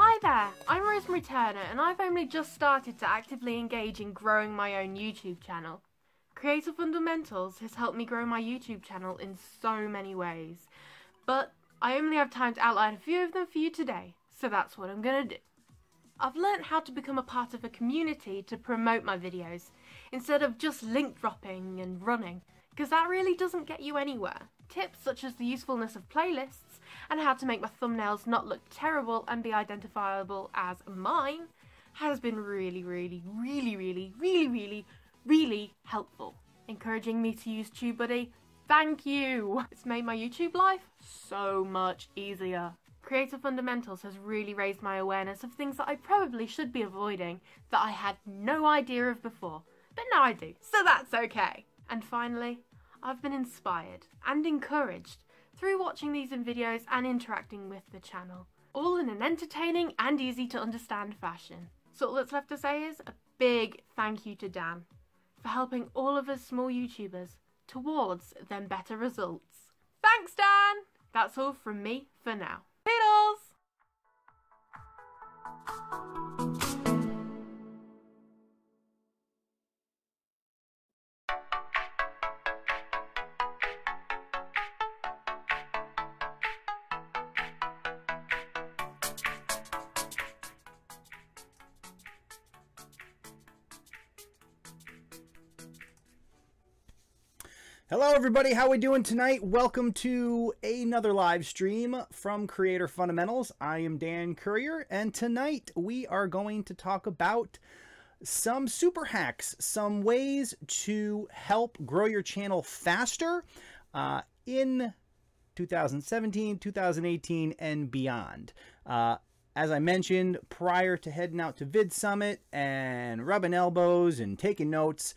Hi there, I'm Rosemary Turner and I've only just started to actively engage in growing my own YouTube channel. Creator Fundamentals has helped me grow my YouTube channel in so many ways, but I only have time to outline a few of them for you today, so that's what I'm gonna do. I've learnt how to become a part of a community to promote my videos, instead of just link dropping and running, because that really doesn't get you anywhere. Tips such as the usefulness of playlists and how to make my thumbnails not look terrible and be identifiable as mine has been really helpful. Encouraging me to use TubeBuddy, thank you! It's made my YouTube life so much easier. Creator Fundamentals has really raised my awareness of things that I probably should be avoiding that I had no idea of before, but now I do, so that's okay. And finally, I've been inspired and encouraged through watching these videos and interacting with the channel, all in an entertaining and easy to understand fashion. So all that's left to say is a big thank you to Dan for helping all of us small YouTubers towards them better results. Thanks, Dan! That's all from me for now. Toodles! Hello everybody, how we doing tonight? Welcome to another live stream from Creator Fundamentals. I am Dan Currier, and tonight we are going to talk about some super hacks, some ways to help grow your channel faster in 2017, 2018, and beyond. As I mentioned, prior to heading out to Vid Summit and rubbing elbows and taking notes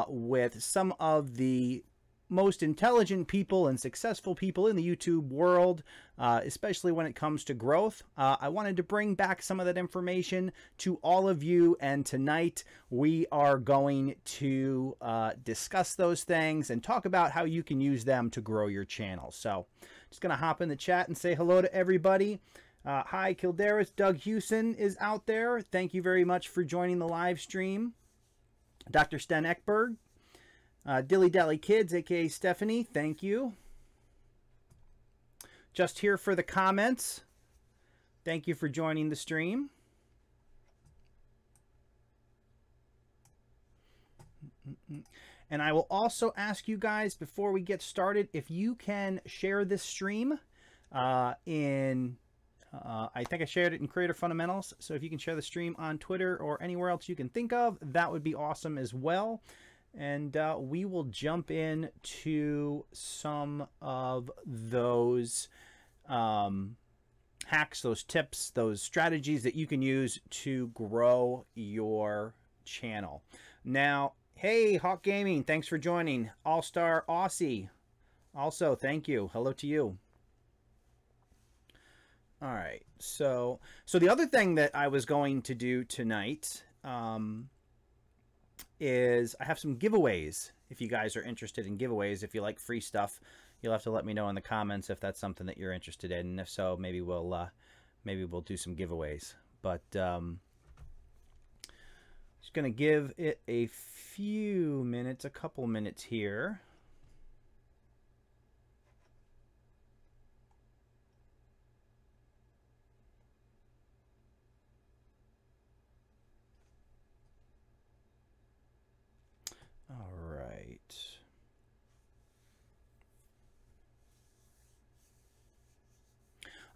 with some of the most intelligent people and successful people in the YouTube world, especially when it comes to growth. I wanted to bring back some of that information to all of you, and tonight we are going to discuss those things and talk about how you can use them to grow your channel. So just going to hop in the chat and say hello to everybody. Hi, Kjpargeter. Doug Hewson is out there. Thank you very much for joining the live stream. Dr. Sten Ekberg. Dilly Dally Kids, aka Stephanie, thank you. Just here for the comments. Thank you for joining the stream. And I will also ask you guys before we get started if you can share this stream I think I shared it in Creator Fundamentals. So if you can share the stream on Twitter or anywhere else you can think of, that would be awesome as well. And we will jump in to some of those hacks, those tips, those strategies that you can use to grow your channel. Now, hey, Hawk Gaming, thanks for joining. All-Star Aussie, also, thank you. Hello to you. All right, so the other thing that I was going to do tonight is I have some giveaways. If you guys are interested in giveaways, if you like free stuff, you'll have to let me know in the comments if that's something that you're interested in. And if so, maybe we'll do some giveaways. But just gonna give it a few minutes, a couple minutes here.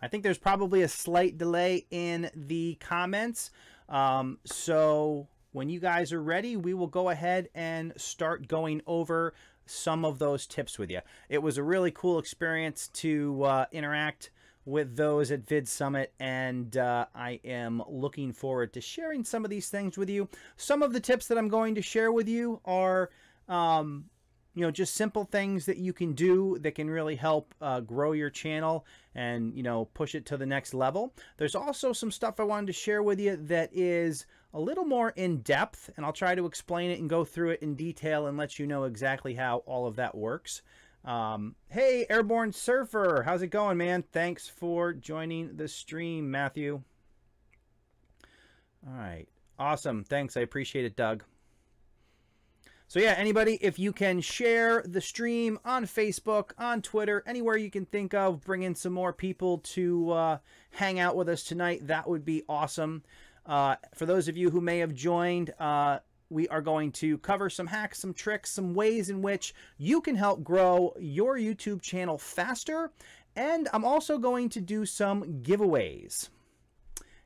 I think there's probably a slight delay in the comments. So when you guys are ready, we will go ahead and start going over some of those tips with you. It was a really cool experience to interact with those at Vid Summit, and I am looking forward to sharing some of these things with you. Some of the tips that I'm going to share with you are you know, just simple things that you can do that can really help grow your channel and, you know, push it to the next level. There's also some stuff I wanted to share with you that is a little more in depth, and I'll try to explain it and go through it in detail and let you know exactly how all of that works. Hey, Airborne Surfer, how's it going, man? Thanks for joining the stream, Matthew. All right, awesome. Thanks, I appreciate it, Doug. So yeah, anybody, if you can share the stream on Facebook, on Twitter, anywhere you can think of, bring in some more people to hang out with us tonight, that would be awesome. For those of you who may have joined, we are going to cover some hacks, some tricks, some ways in which you can help grow your YouTube channel faster. And I'm also going to do some giveaways.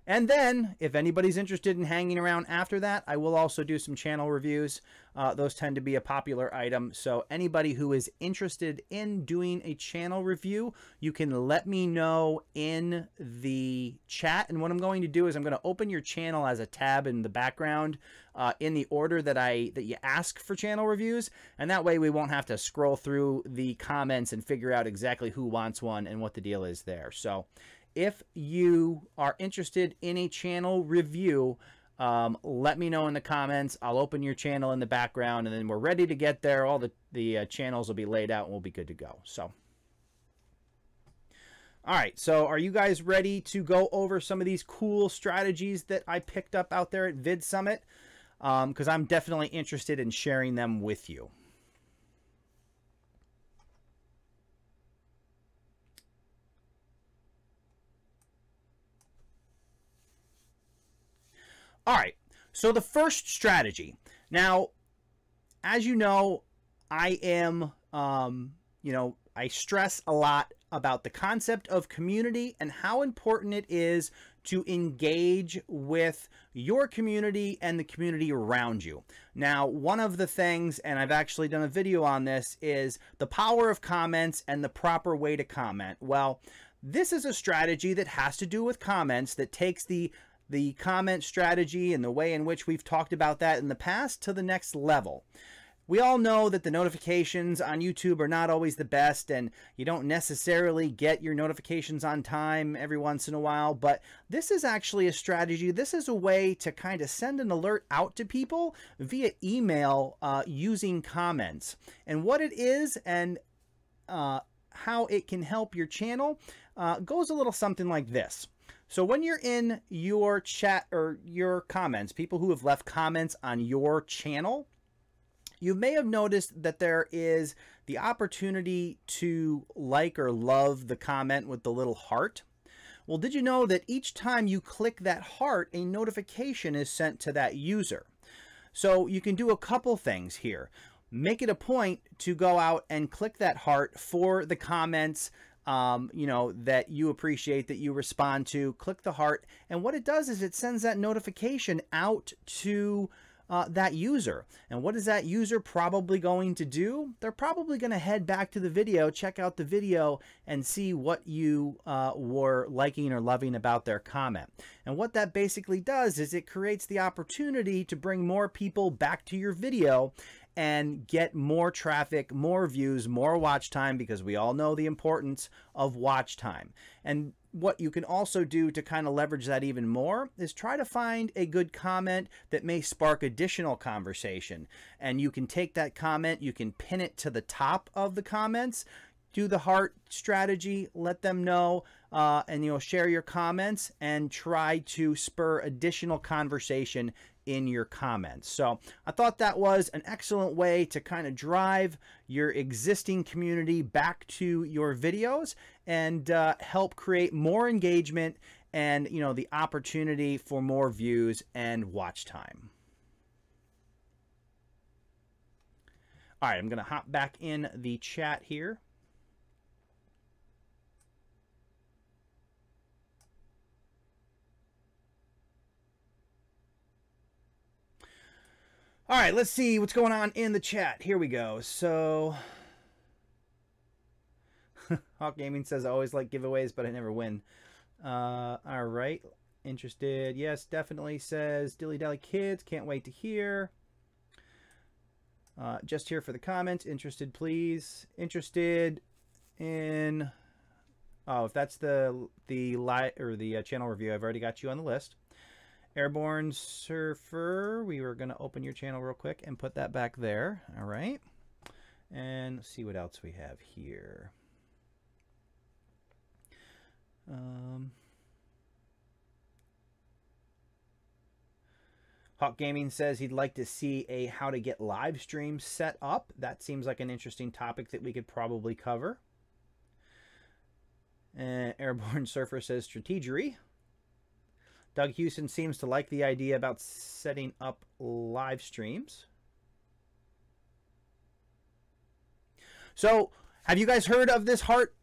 And then, if anybody's interested in hanging around after that, I will also do some channel reviews. Those tend to be a popular item. So anybody who is interested in doing a channel review, you can let me know in the chat. And what I'm going to do is I'm going to open your channel as a tab in the background in the order that you ask for channel reviews. And that way we won't have to scroll through the comments and figure out exactly who wants one and what the deal is there. So if you are interested in a channel review, let me know in the comments. I'll open your channel in the background, and then we're ready to get there. All the channels will be laid out, and we'll be good to go. So, all right. So are you guys ready to go over some of these cool strategies that I picked up out there at Vid Summit? Because I'm definitely interested in sharing them with you. All right, so the first strategy. Now, as you know, I am, you know, I stress a lot about the concept of community and how important it is to engage with your community and the community around you. Now, one of the things, and I've actually done a video on this, is the power of comments and the proper way to comment. Well, this is a strategy that has to do with comments that takes the comment strategy and the way in which we've talked about that in the past to the next level. we all know that the notifications on YouTube are not always the best, and you don't necessarily get your notifications on time every once in a while, but this is actually a strategy. This is a way to kind of send an alert out to people via email using comments. And what it is and how it can help your channel goes a little something like this. So when you're in your chat or your comments, people who have left comments on your channel, you may have noticed that there is the opportunity to like or love the comment with the little heart. Well, did you know that each time you click that heart, a notification is sent to that user? So you can do a couple things here. Make it a point to go out and click that heart for the comments you know, that you appreciate, that you respond to. Click the heart, and what it does is it sends that notification out to that user. And what is that user probably going to do? They're probably going to head back to the video, check out the video, and see what you were liking or loving about their comment. And what that basically does is it creates the opportunity to bring more people back to your video and get more traffic, more views, more watch time, because we all know the importance of watch time. And what you can also do to kind of leverage that even more is try to find a good comment that may spark additional conversation. And you can take that comment, you can pin it to the top of the comments, do the heart strategy, let them know, and you'll share your comments and try to spur additional conversation in your comments. So I thought that was an excellent way to kind of drive your existing community back to your videos and help create more engagement and, you know, the opportunity for more views and watch time. All right, I'm going to hop back in the chat here. All right, let's see what's going on in the chat. Here we go. So, Hawk Gaming says, I always like giveaways, but I never win. All right. Interested. Yes, definitely, says Dilly Dally Kids. Can't wait to hear. Just here for the comments. Interested, please. Interested in... Oh, if that's the channel review, I've already got you on the list. Airborne Surfer, we were going to open your channel real quick and put that back there. All right. And let's see what else we have here. Hawk Gaming says he'd like to see a how to get live streams set up. That seems like an interesting topic that we could probably cover. Airborne Surfer says strategery. Doug Houston seems to like the idea about setting up live streams. So, have you guys heard of this heart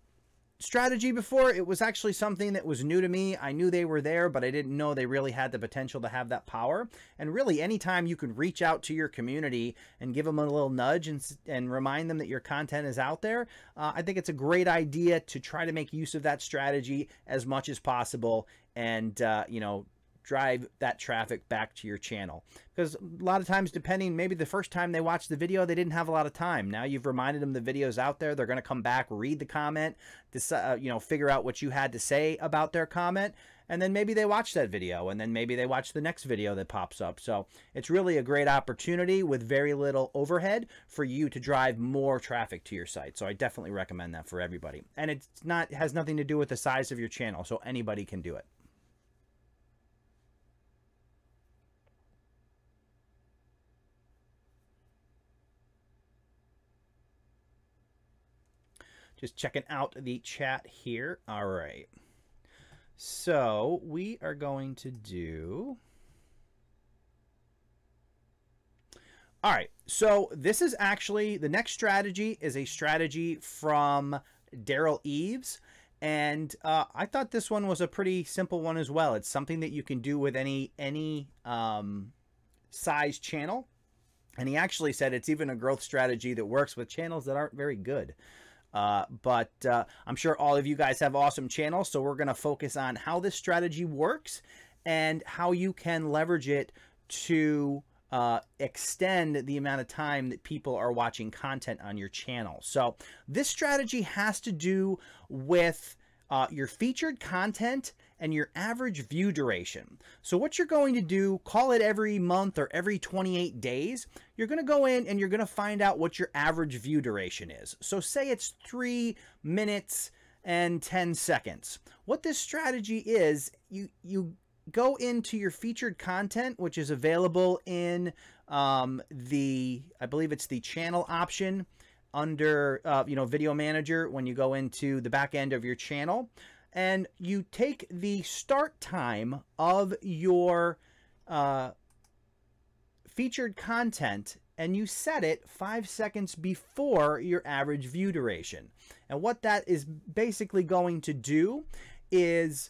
strategy before? It was actually something that was new to me. I knew they were there, but I didn't know they really had the potential to have that power. And really, anytime you can reach out to your community and give them a little nudge and remind them that your content is out there, I think it's a great idea to try to make use of that strategy as much as possible and, you know, drive that traffic back to your channel. Because a lot of times, depending, maybe the first time they watched the video, they didn't have a lot of time. Now you've reminded them the video's out there. They're going to come back, read the comment, decide, you know, figure out what you had to say about their comment, and then maybe they watch that video, and then maybe they watch the next video that pops up. So it's really a great opportunity with very little overhead for you to drive more traffic to your site. So I definitely recommend that for everybody. And it has nothing to do with the size of your channel, so anybody can do it. Just checking out the chat here. All right. So we are going to do... All right. So this is actually, the next strategy is a strategy from Daryl Eves. And I thought this one was a pretty simple one as well. It's something that you can do with any size channel. And he actually said it's even a growth strategy that works with channels that aren't very good. But I'm sure all of you guys have awesome channels, so we're going to focus on how this strategy works and how you can leverage it to extend the amount of time that people are watching content on your channel. So this strategy has to do with your featured content and your average view duration. So what you're going to do, call it every month or every 28 days, you're going to go in and you're going to find out what your average view duration is. So say it's 3 minutes and 10 seconds. What this strategy is, you go into your featured content, which is available in I believe it's the channel option under Video Manager when you go into the back end of your channel, and you take the start time of your featured content and you set it 5 seconds before your average view duration. And what that is basically going to do is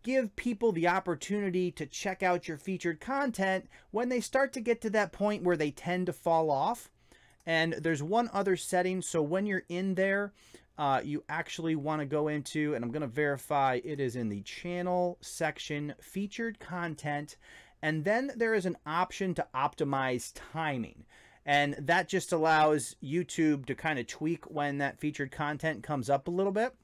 give people the opportunity to check out your featured content when they start to get to that point where they tend to fall off. And there's one other setting. So when you're in there, you actually want to go into, and I'm going to verify it is in the channel section, featured content. And then there is an option to optimize timing. And that just allows YouTube to kind of tweak when that featured content comes up a little bit.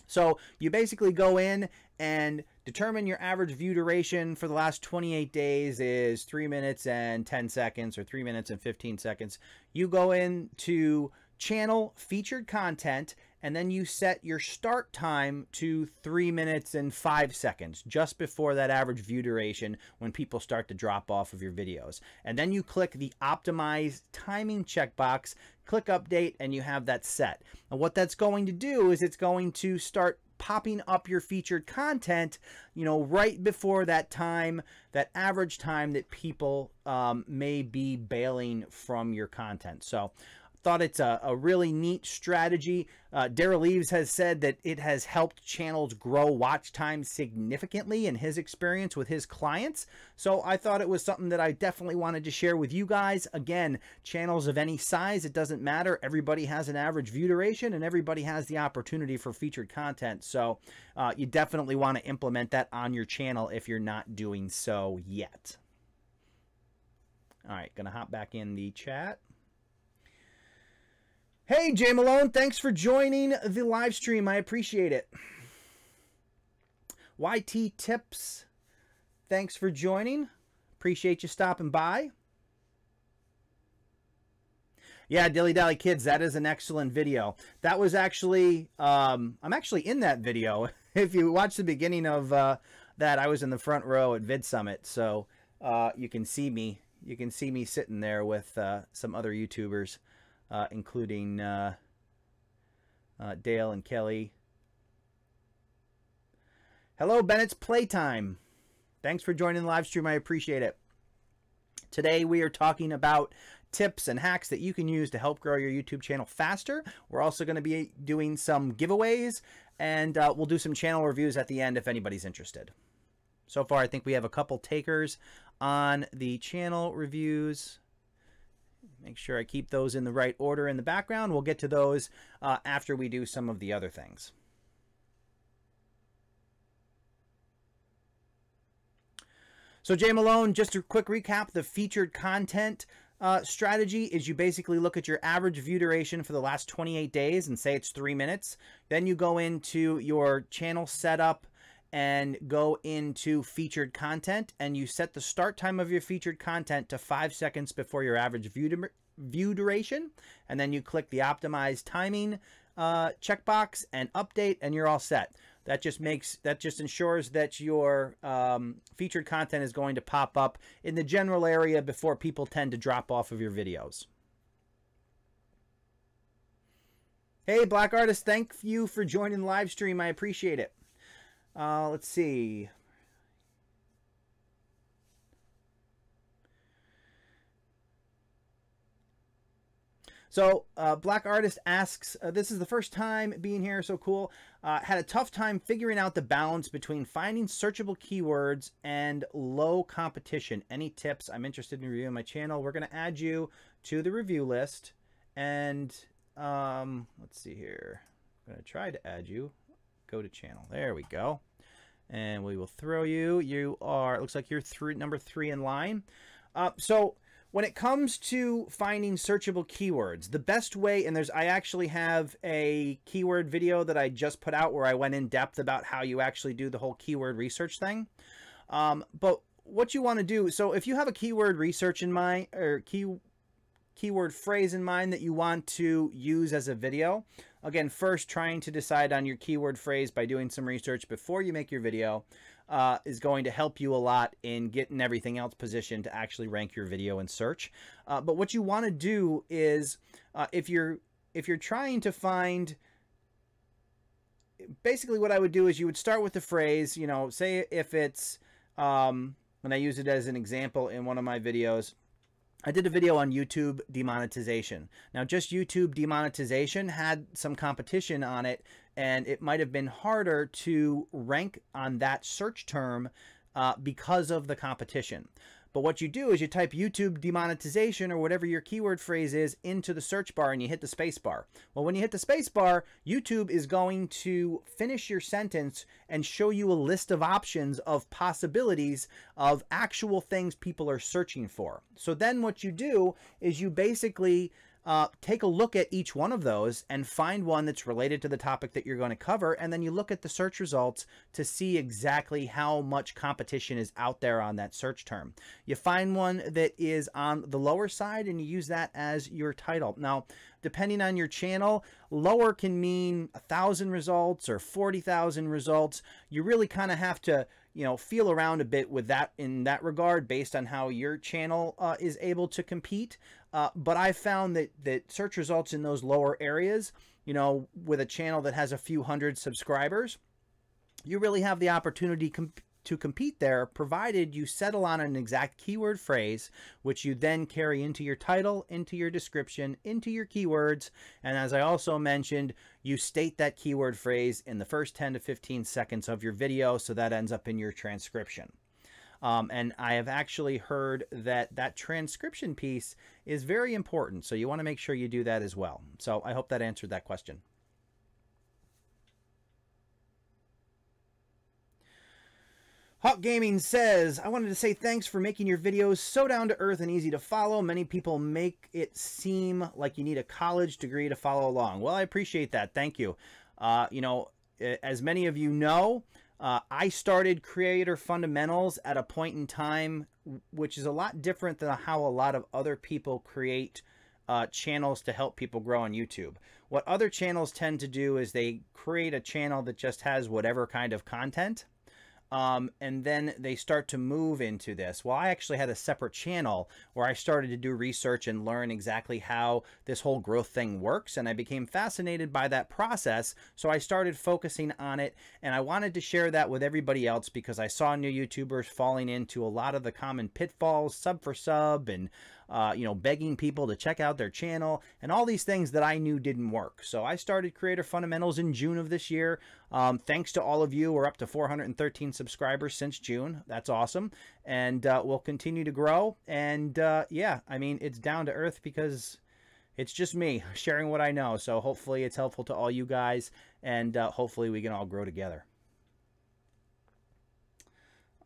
So you basically go in and determine your average view duration for the last 28 days is 3 minutes and 10 seconds or 3 minutes and 15 seconds. You go into channel featured content and then you set your start time to 3 minutes and 5 seconds, just before that average view duration when people start to drop off of your videos. And then you click the optimize timing checkbox, click update, and you have that set. And what that's going to do is it's going to start popping up your featured content, right before that time, that average time that people may be bailing from your content. So thought it's a really neat strategy. Daryl Eves has said that it has helped channels grow watch time significantly in his experience with his clients. So I thought it was something that I definitely wanted to share with you guys. Again, channels of any size, it doesn't matter. Everybody has an average view duration and everybody has the opportunity for featured content. So you definitely want to implement that on your channel if you're not doing so yet. All right, gonna hop back in the chat. Hey, Jay Malone, thanks for joining the live stream. I appreciate it. YT Tips, thanks for joining. Appreciate you stopping by. Yeah, Dilly Dally Kids, that is an excellent video. That was actually, I'm actually in that video. If you watch the beginning of that, I was in the front row at Vid Summit. So you can see me. You can see me sitting there with some other YouTubers. Including Dale and Kelly. Hello, Bennett's Playtime. Thanks for joining the live stream. I appreciate it. Today we are talking about tips and hacks that you can use to help grow your YouTube channel faster. We're also going to be doing some giveaways, and we'll do some channel reviews at the end if anybody's interested. So far, I think we have a couple takers on the channel reviews. Make sure I keep those in the right order in the background. We'll get to those after we do some of the other things. So Jay Malone, just a quick recap, the featured content strategy is you basically look at your average view duration for the last 28 days and say it's 3 minutes. Then you go into your channel setup and go into featured content, and you set the start time of your featured content to 5 seconds before your average view duration, and then you click the optimize timing checkbox and update, and you're all set. That just ensures that your featured content is going to pop up in the general area before people tend to drop off of your videos. Hey, Black Artist, thank you for joining the live stream. I appreciate it. Let's see. So Black Artist asks, this is the first time being here, so cool. Had a tough time figuring out the balance between finding searchable keywords and low competition. Any tips? I'm interested in reviewing my channel. We're going to add you to the review list. And let's see here. I'm going to try to add you. Go to channel. There we go. And we will throw you. You are, it looks like you're number 3 in line. So when it comes to finding searchable keywords, the best way, and I actually have a keyword video that I just put out where I went in depth about how you actually do the whole keyword research thing. But what you want to do, so if you have a keyword research in mind, or keyword phrase in mind that you want to use as a video, again, first trying to decide on your keyword phrase by doing some research before you make your video is going to help you a lot in getting everything else positioned to actually rank your video in search. But what you want to do is if you're trying to find, basically what I would do is you would start with the phrase, you know, say if it's, and I use it as an example in one of my videos. I did a video on YouTube demonetization. Now, just YouTube demonetization had some competition on it, and it might have been harder to rank on that search term because of the competition. But what you do is you type YouTube demonetization or whatever your keyword phrase is into the search bar and you hit the space bar. Well, when you hit the space bar, YouTube is going to finish your sentence and show you a list of options of possibilities of actual things people are searching for. So then what you do is you basically take a look at each one of those and find one that's related to the topic that you're going to cover, and then you look at the search results to see exactly how much competition is out there on that search term. You find one that is on the lower side and you use that as your title. Now, depending on your channel, lower can mean 1,000 results or 40,000 results. You really kind of have to, you know, feel around a bit with that in that regard based on how your channel is able to compete. But I found that search results in those lower areas, you know, with a channel that has a few hundred subscribers, you really have the opportunity to compete there, provided you settle on an exact keyword phrase, which you then carry into your title, into your description, into your keywords. And as I also mentioned, you state that keyword phrase in the first 10 to 15 seconds of your video, so that ends up in your transcription. And I have actually heard that that transcription piece is very important, so you want to make sure you do that as well. So I hope that answered that question. Hawk Gaming says, I wanted to say thanks for making your videos so down to earth and easy to follow. Many people make it seem like you need a college degree to follow along. Well, I appreciate that. Thank you. You know, as many of you know, I started Creator Fundamentals at a point in time which is a lot different than how a lot of other people create channels to help people grow on YouTube. What other channels tend to do is they create a channel that just has whatever kind of content. And then they start to move into this. Well, I actually had a separate channel where I started to do research and learn exactly how this whole growth thing works. And I became fascinated by that process. So I started focusing on it, and I wanted to share that with everybody else because I saw new YouTubers falling into a lot of the common pitfalls, sub for sub, and you know, begging people to check out their channel and all these things that I knew didn't work. So I started Creator Fundamentals in June of this year. Thanks to all of you. We're up to 413 subscribers since June. That's awesome. And we'll continue to grow. And yeah, I mean, it's down to earth because it's just me sharing what I know. So hopefully it's helpful to all you guys, and hopefully we can all grow together.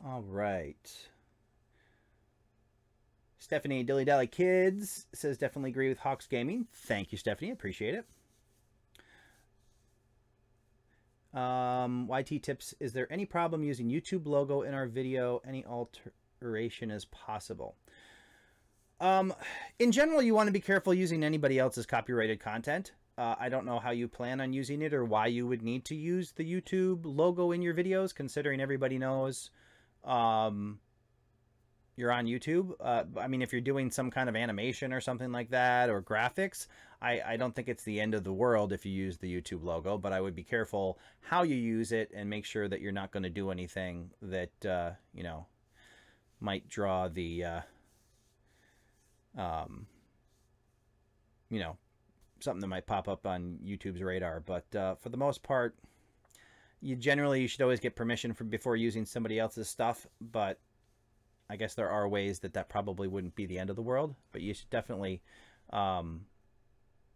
All right. Stephanie Dilly Dally Kids says, definitely agree with Hawks Gaming. Thank you, Stephanie. Appreciate it. YT Tips, is there any problem using YouTube logo in our video? Any alteration is possible? In general, you want to be careful using anybody else's copyrighted content. I don't know how you plan on using it or why you would need to use the YouTube logo in your videos, considering everybody knows you're on YouTube. I mean, if you're doing some kind of animation or something like that, or graphics, I don't think it's the end of the world if you use the YouTube logo, but I would be careful how you use it and make sure that you're not going to do anything that, you know, might draw the, you know, something that might pop up on YouTube's radar. But for the most part, you should always get permission before using somebody else's stuff, but I guess there are ways that probably wouldn't be the end of the world, but you should definitely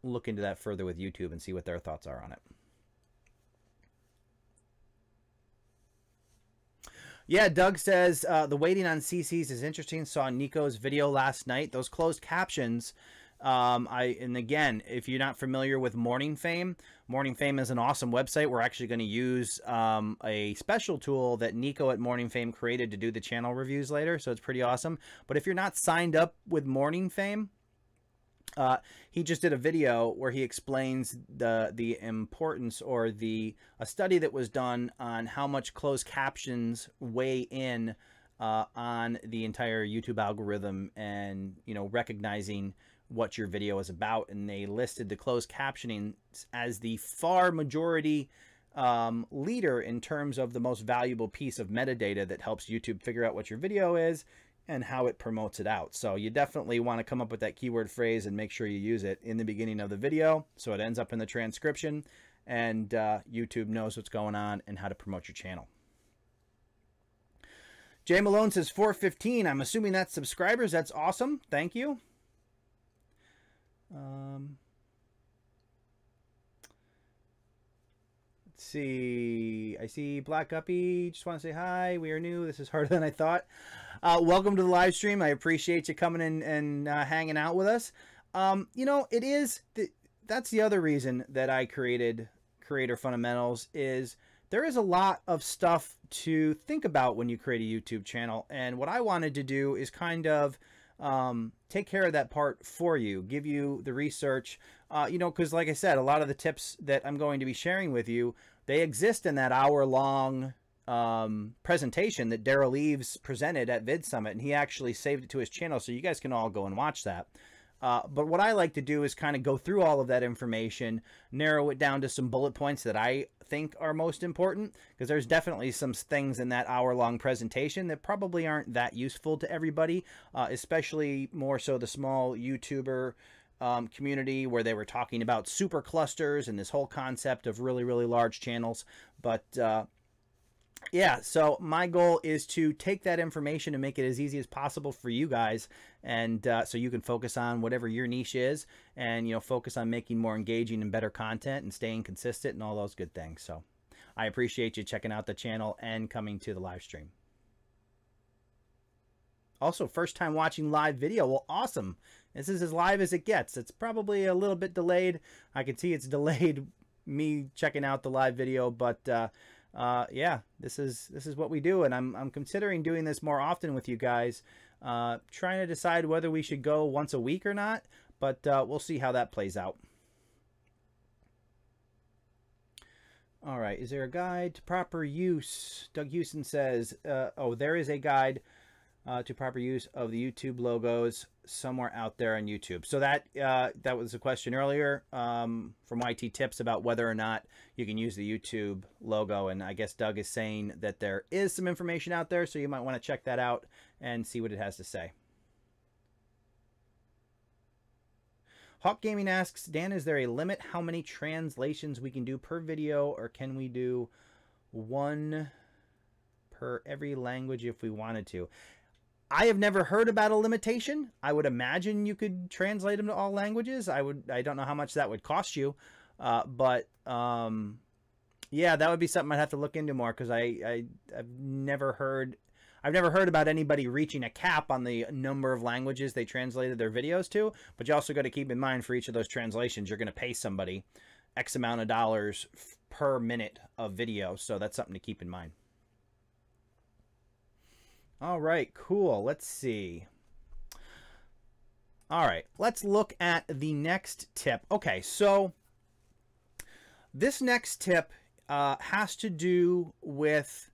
look into that further with YouTube and see what their thoughts are on it. Yeah, Doug says the waiting on CCs is interesting. Saw Nico's video last night. Those closed captions. And again, if you're not familiar with MorningFame, MorningFame is an awesome website. We're actually going to use a special tool that Nico at MorningFame created to do the channel reviews later. So it's pretty awesome. But if you're not signed up with MorningFame, he just did a video where he explains the importance, or a study that was done on how much closed captions weigh in on the entire YouTube algorithm, and recognizing what your video is about. And they listed the closed captioning as the far majority leader in terms of the most valuable piece of metadata that helps YouTube figure out what your video is and how it promotes it out. So you definitely want to come up with that keyword phrase and make sure you use it in the beginning of the video so it ends up in the transcription, and YouTube knows what's going on and how to promote your channel. Jay Malone says 415. I'm assuming that's subscribers. That's awesome. Thank you. Let's see. I see Black Guppy. Just want to say hi. We are new. This is harder than I thought. Welcome to the live stream. I appreciate you coming in and hanging out with us. That's the other reason that I created Creator Fundamentals, is there is a lot of stuff to think about when you create a YouTube channel. And what I wanted to do is kind of take care of that part for you, give you the research, because like I said, a lot of the tips that I'm going to be sharing with you, they exist in that hour-long presentation that Daryl Eves presented at Vid Summit, and he actually saved it to his channel, so you guys can all go and watch that. But what I like to do is kind of go through all of that information, narrow it down to some bullet points that I think are most important, because there's definitely some things in that hour-long presentation that probably aren't that useful to everybody, especially more so the small YouTuber community, where they were talking about super clusters and this whole concept of really, really large channels. But yeah, so my goal is to take that information and make it as easy as possible for you guys, and so you can focus on whatever your niche is, and focus on making more engaging and better content and staying consistent and all those good things. So I appreciate you checking out the channel and coming to the live stream. Also, first time watching live video. Well, awesome. This is as live as it gets. It's probably a little bit delayed. I can see it's delayed me checking out the live video, but yeah, this is what we do, and I'm considering doing this more often with you guys, trying to decide whether we should go once a week or not, but we'll see how that plays out. All right, is there a guide to proper use? Doug Houston says, oh, there is a guide to proper use of the YouTube logos somewhere out there on YouTube. So that that was a question earlier from YT Tips about whether or not you can use the YouTube logo, and I guess Doug is saying that there is some information out there, so you might want to check that out and see what it has to say. Hawk Gaming asks, Dan, is there a limit how many translations we can do per video, or can we do one per every language if we wanted to? I have never heard about a limitation. I would imagine you could translate them to all languages. I don't know how much that would cost you, but yeah, that would be something I'd have to look into more, because I've never heard about anybody reaching a cap on the number of languages they translated their videos to. But you also got to keep in mind, for each of those translations, you're going to pay somebody X amount of dollars per minute of video, so that's something to keep in mind. All right, cool. Let's see. All right, let's look at the next tip. Okay, so this next tip has to do with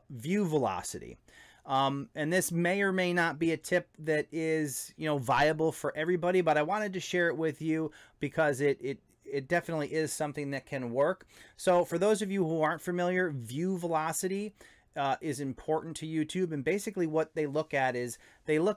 view velocity. And this may or may not be a tip that is, viable for everybody, but I wanted to share it with you because it definitely is something that can work. So for those of you who aren't familiar, view velocity is important to YouTube, and basically what they look at is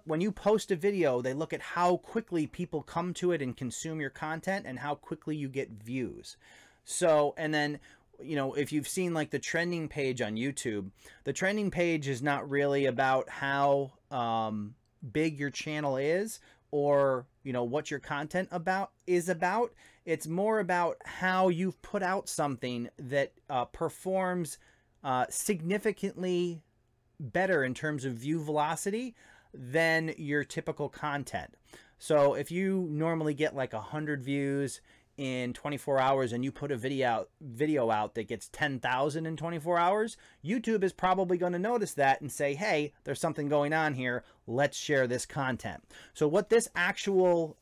when you post a video, they look at how quickly people come to it and consume your content and how quickly you get views. So, and then, if you've seen like the trending page on YouTube, the trending page is not really about how big your channel is or, what your content is about. It's more about how you've put out something that performs significantly better in terms of view velocity than your typical content. So if you normally get like 100 views in 24 hours and you put a video out that gets 10,000 in 24 hours, YouTube is probably going to notice that and say, hey, there's something going on here. Let's share this content. So what this actual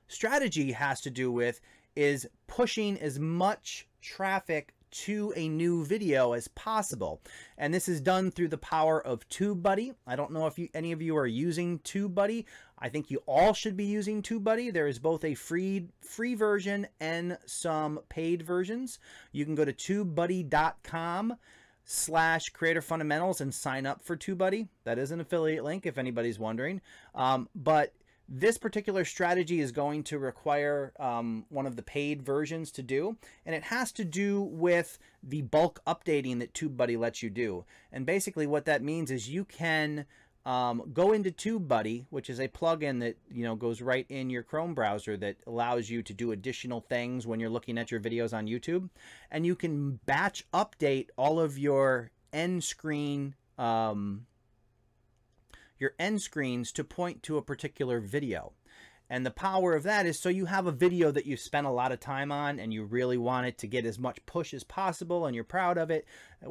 strategy has to do with is pushing as much traffic to a new video as possible. And this is done through the power of TubeBuddy. I don't know if any of you are using TubeBuddy. I think you all should be using TubeBuddy. There is both a free version and some paid versions. You can go to tubebuddy.com/creatorfundamentals and sign up for TubeBuddy. That is an affiliate link if anybody's wondering. But this particular strategy is going to require one of the paid versions to do, and it has to do with the bulk updating that TubeBuddy lets you do. And basically what that means is you can go into TubeBuddy, which is a plugin that goes right in your Chrome browser that allows you to do additional things when you're looking at your videos on YouTube, and you can batch update all of your end screen screens to point to a particular video. And the power of that is so you have a video that you spent a lot of time on and you really want it to get as much push as possible and you're proud of it.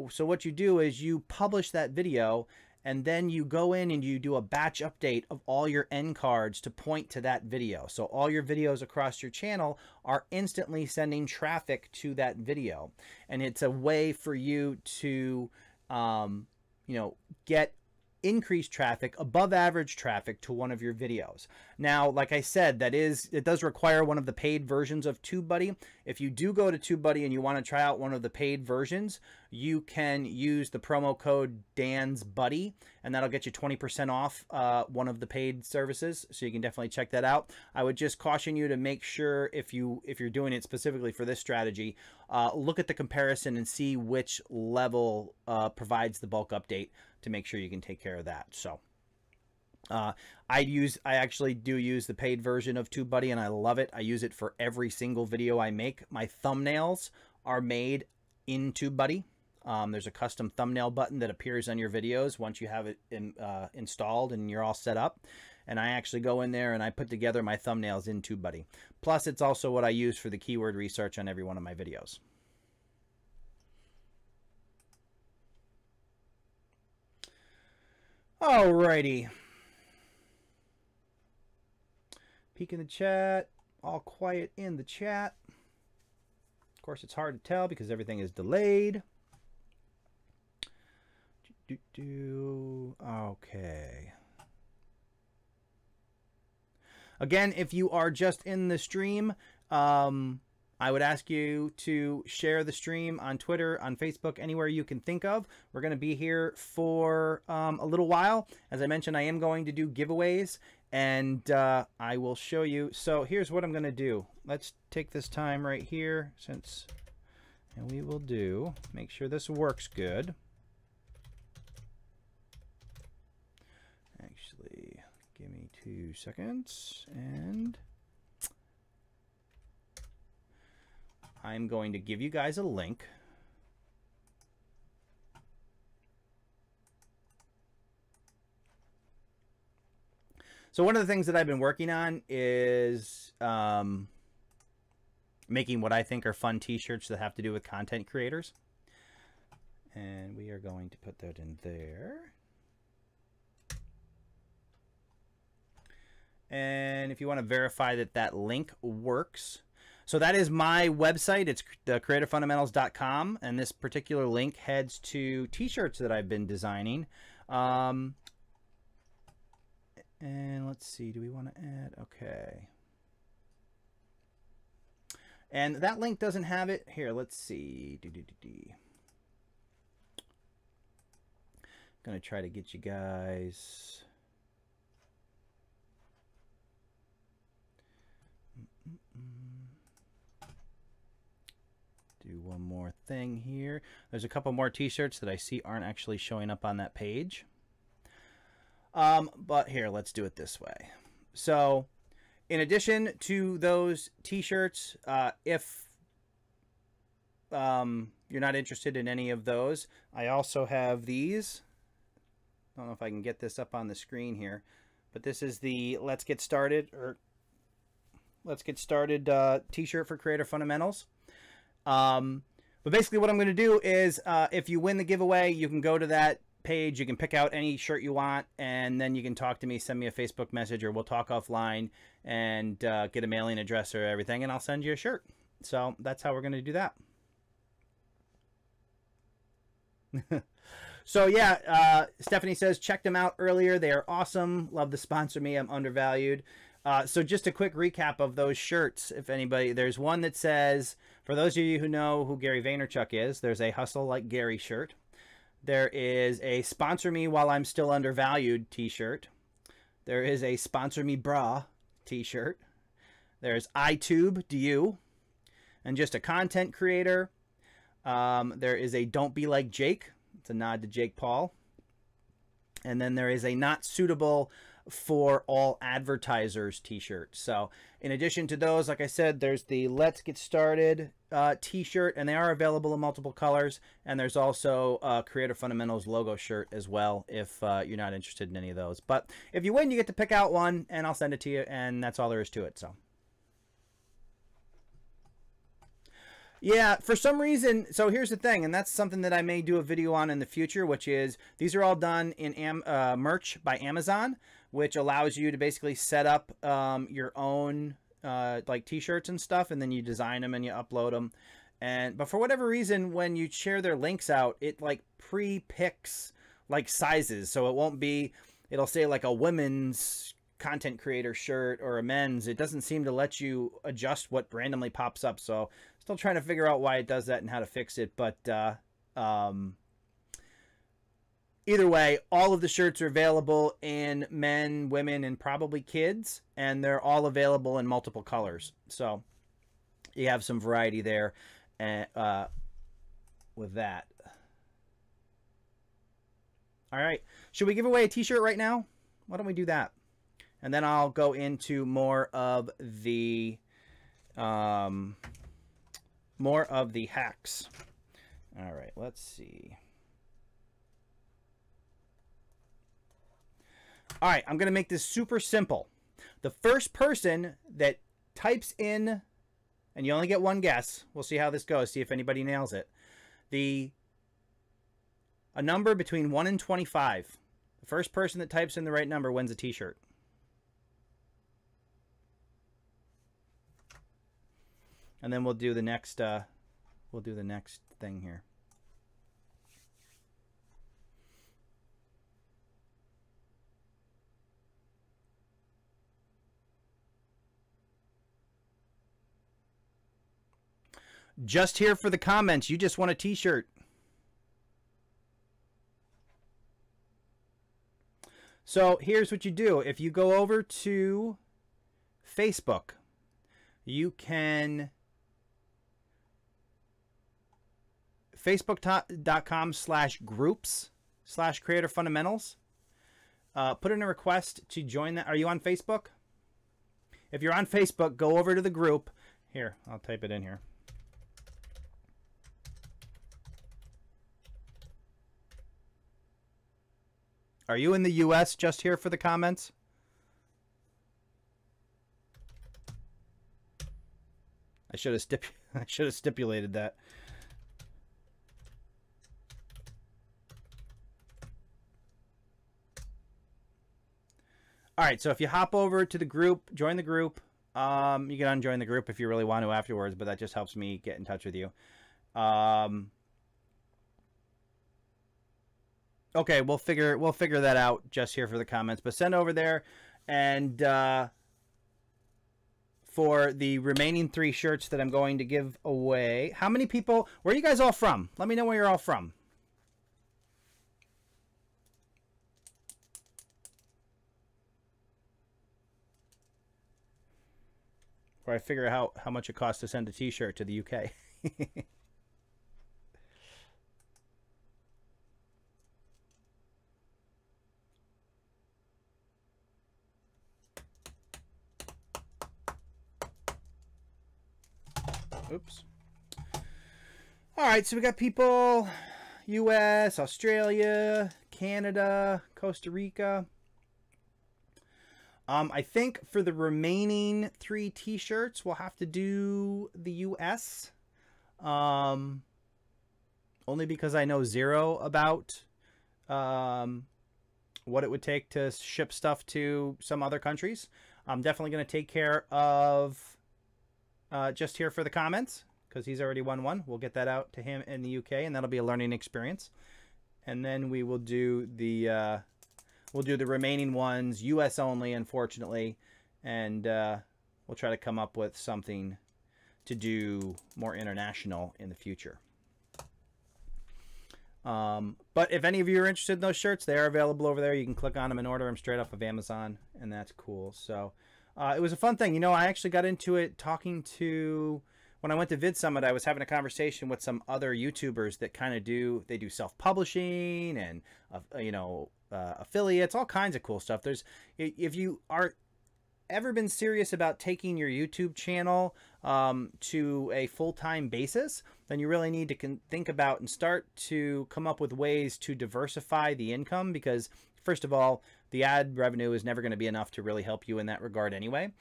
So what you do is you publish that video, and then you go in and you do a batch update of all your end cards to point to that video. So all your videos across your channel are instantly sending traffic to that video. And it's a way for you to get increased traffic, above average traffic to one of your videos. Now, like I said, it does require one of the paid versions of TubeBuddy. If you do go to TubeBuddy and you want to try out one of the paid versions, you can use the promo code DansBuddy, and that'll get you 20% off one of the paid services. So you can definitely check that out. I would just caution you to make sure if you're doing it specifically for this strategy, look at the comparison and see which level provides the bulk update to make sure you can take care of that. So I actually do use the paid version of TubeBuddy, and I love it. I use it for every single video I make. My thumbnails are made in TubeBuddy. There's a custom thumbnail button that appears on your videos once you have it installed and you're all set up. And I actually go in there and I put together my thumbnails in TubeBuddy. Plus, it's also what I use for the keyword research on every one of my videos. Alrighty. Peek in the chat. All quiet in the chat. Of course, it's hard to tell because everything is delayed. Okay. Again, if you are just in the stream, I would ask you to share the stream on Twitter, on Facebook, anywhere you can think of. We're going to be here for a little while. As I mentioned, I am going to do giveaways, and I will show you. So here's what I'm going to do. Let's take this time right here, and we will make sure this works good. Actually, give me 2 seconds, and I'm going to give you guys a link. So one of the things that I've been working on is making what I think are fun t-shirts that have to do with content creators. And we are going to put that in there. And if you want to verify that that link works, so that is my website. It's creatorfundamentals.com, and this particular link heads to t-shirts that I've been designing. And let's see, do we want to add? Okay. And that link doesn't have it. Here, let's see. Gonna try to get you guys. Do one more thing here. There's a couple more t-shirts that I see aren't actually showing up on that page. But here, let's do it this way. So in addition to those t-shirts, if you're not interested in any of those, I also have these. I don't know if I can get this up on the screen here, but this is the Let's Get Started t-shirt for Creator Fundamentals. But basically what I'm going to do is if you win the giveaway, you can go to that page, you can pick out any shirt you want, and then you can talk to me, send me a Facebook message, or we'll talk offline and get a mailing address or everything, and I'll send you a shirt. So that's how we're going to do that. So yeah, Stephanie says, check them out earlier. They are awesome. Love to sponsor me. I'm undervalued. So just a quick recap of those shirts. If anybody, there's one that says, for those of you who know who Gary Vaynerchuk is, there's a Hustle Like Gary shirt. There is a Sponsor Me While I'm Still Undervalued t-shirt. There is a Sponsor Me Bra t-shirt. There's iTube, do you? And just a content creator. There is a Don't Be Like Jake. It's a nod to Jake Paul. And then there is a Not Suitable for All Advertisers t-shirt. So in addition to those, like I said, there's the Let's Get Started t-shirt, and they are available in multiple colors. And there's also a Creator Fundamentals logo shirt as well, if you're not interested in any of those. But if you win, you get to pick out one, and I'll send it to you, and that's all there is to it. So yeah, for some reason, so here's the thing, and that's something that I may do a video on in the future, which is these are all done in merch by Amazon, which allows you to basically set up your own like t-shirts and stuff, and then you design them and you upload them. But for whatever reason, when you share their links out, it like pre-picks like sizes, so it won't be, it'll say like a women's content creator shirt or a men's. It doesn't seem to let you adjust what randomly pops up, so still trying to figure out why it does that and how to fix it. But either way, all of the shirts are available in men, women, and probably kids, and they're all available in multiple colors, so you have some variety there with that. All right, should we give away a t-shirt right now? Why don't we do that? And then I'll go into more of the hacks. All right, let's see. All right, I'm going to make this super simple. The first person that types in, and you only get one guess, we'll see how this goes, see if anybody nails it, a number between 1 and 25. The first person that types in the right number wins a t-shirt. And then we'll do the next thing here. Just here for the comments. You just won a t-shirt. So here's what you do. If you go over to Facebook, you can facebook.com/groups/Creator Fundamentals. Put in a request to join that. Are you on Facebook? If you're on Facebook, go over to the group. Here, I'll type it in here. Are you in the US? Just here for the comments? I should have stipulated that. All right, so if you hop over to the group, join the group. You can unjoin the group if you really want to afterwards, but that just helps me get in touch with you. Okay, we'll figure that out just here for the comments. But send over there, and for the remaining 3 shirts that I'm going to give away. How many people? Where are you guys all from? Let me know where you're all from. Where I figure out how much it costs to send a t-shirt to the UK. Oops. All right, so we got people, US, Australia, Canada, Costa Rica. I think for the remaining 3 t-shirts, we'll have to do the US. Only because I know zero about what it would take to ship stuff to some other countries. I'm definitely going to take care of just here for the comments, because he's already won one. We'll get that out to him in the UK, and that'll be a learning experience. And then we will do the remaining ones, US only, unfortunately, and we'll try to come up with something to do more international in the future. But if any of you are interested in those shirts, they are available over there. You can click on them and order them straight off of Amazon, and that's cool. So it was a fun thing. You know, I actually got into it talking to, when I went to Vid Summit, I was having a conversation with some other YouTubers that kind of do self-publishing and, affiliates, all kinds of cool stuff. If you are ever been serious about taking your YouTube channel to a full-time basis, then you really need to think about and start to come up with ways to diversify the income, because first of all, the ad revenue is never going to be enough to really help you in that regard anyway.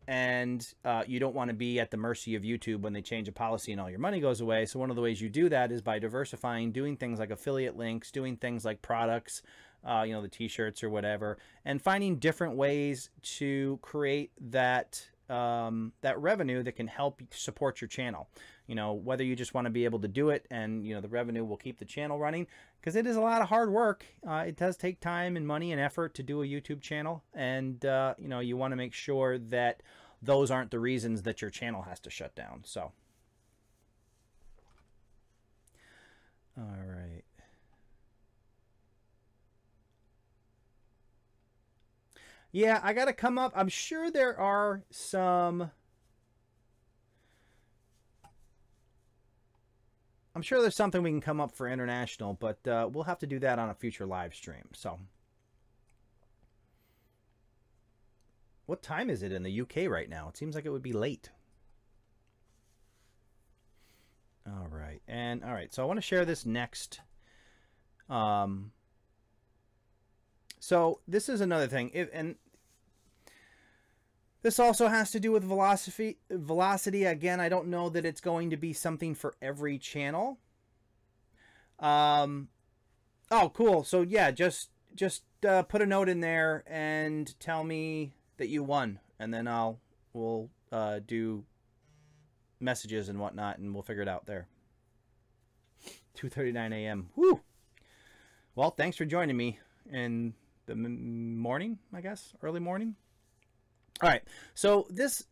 And you don't want to be at the mercy of YouTube when they change a policy and all your money goes away. So one of the ways you do that is by diversifying, doing things like affiliate links, doing things like products, the t-shirts or whatever, and finding different ways to create that revenue that can help support your channel. You know, whether you just want to be able to do it and, the revenue will keep the channel running, because it is a lot of hard work. It does take time and money and effort to do a YouTube channel. And, you want to make sure that those aren't the reasons that your channel has to shut down. So, all right. Yeah, I got to come up. I'm sure there are some. I'm sure there's something we can come up for international, but we'll have to do that on a future live stream. So, what time is it in the UK right now? It seems like it would be late. All right. And all right. So I want to share this next. So this is another thing, and this also has to do with velocity. Again, I don't know that it's going to be something for every channel. Oh, cool. So yeah, just put a note in there and tell me that you won, and then we'll do messages and whatnot, and we'll figure it out there. 2:39 a.m. Woo! Well, thanks for joining me in the morning, I guess, early morning. All right, so this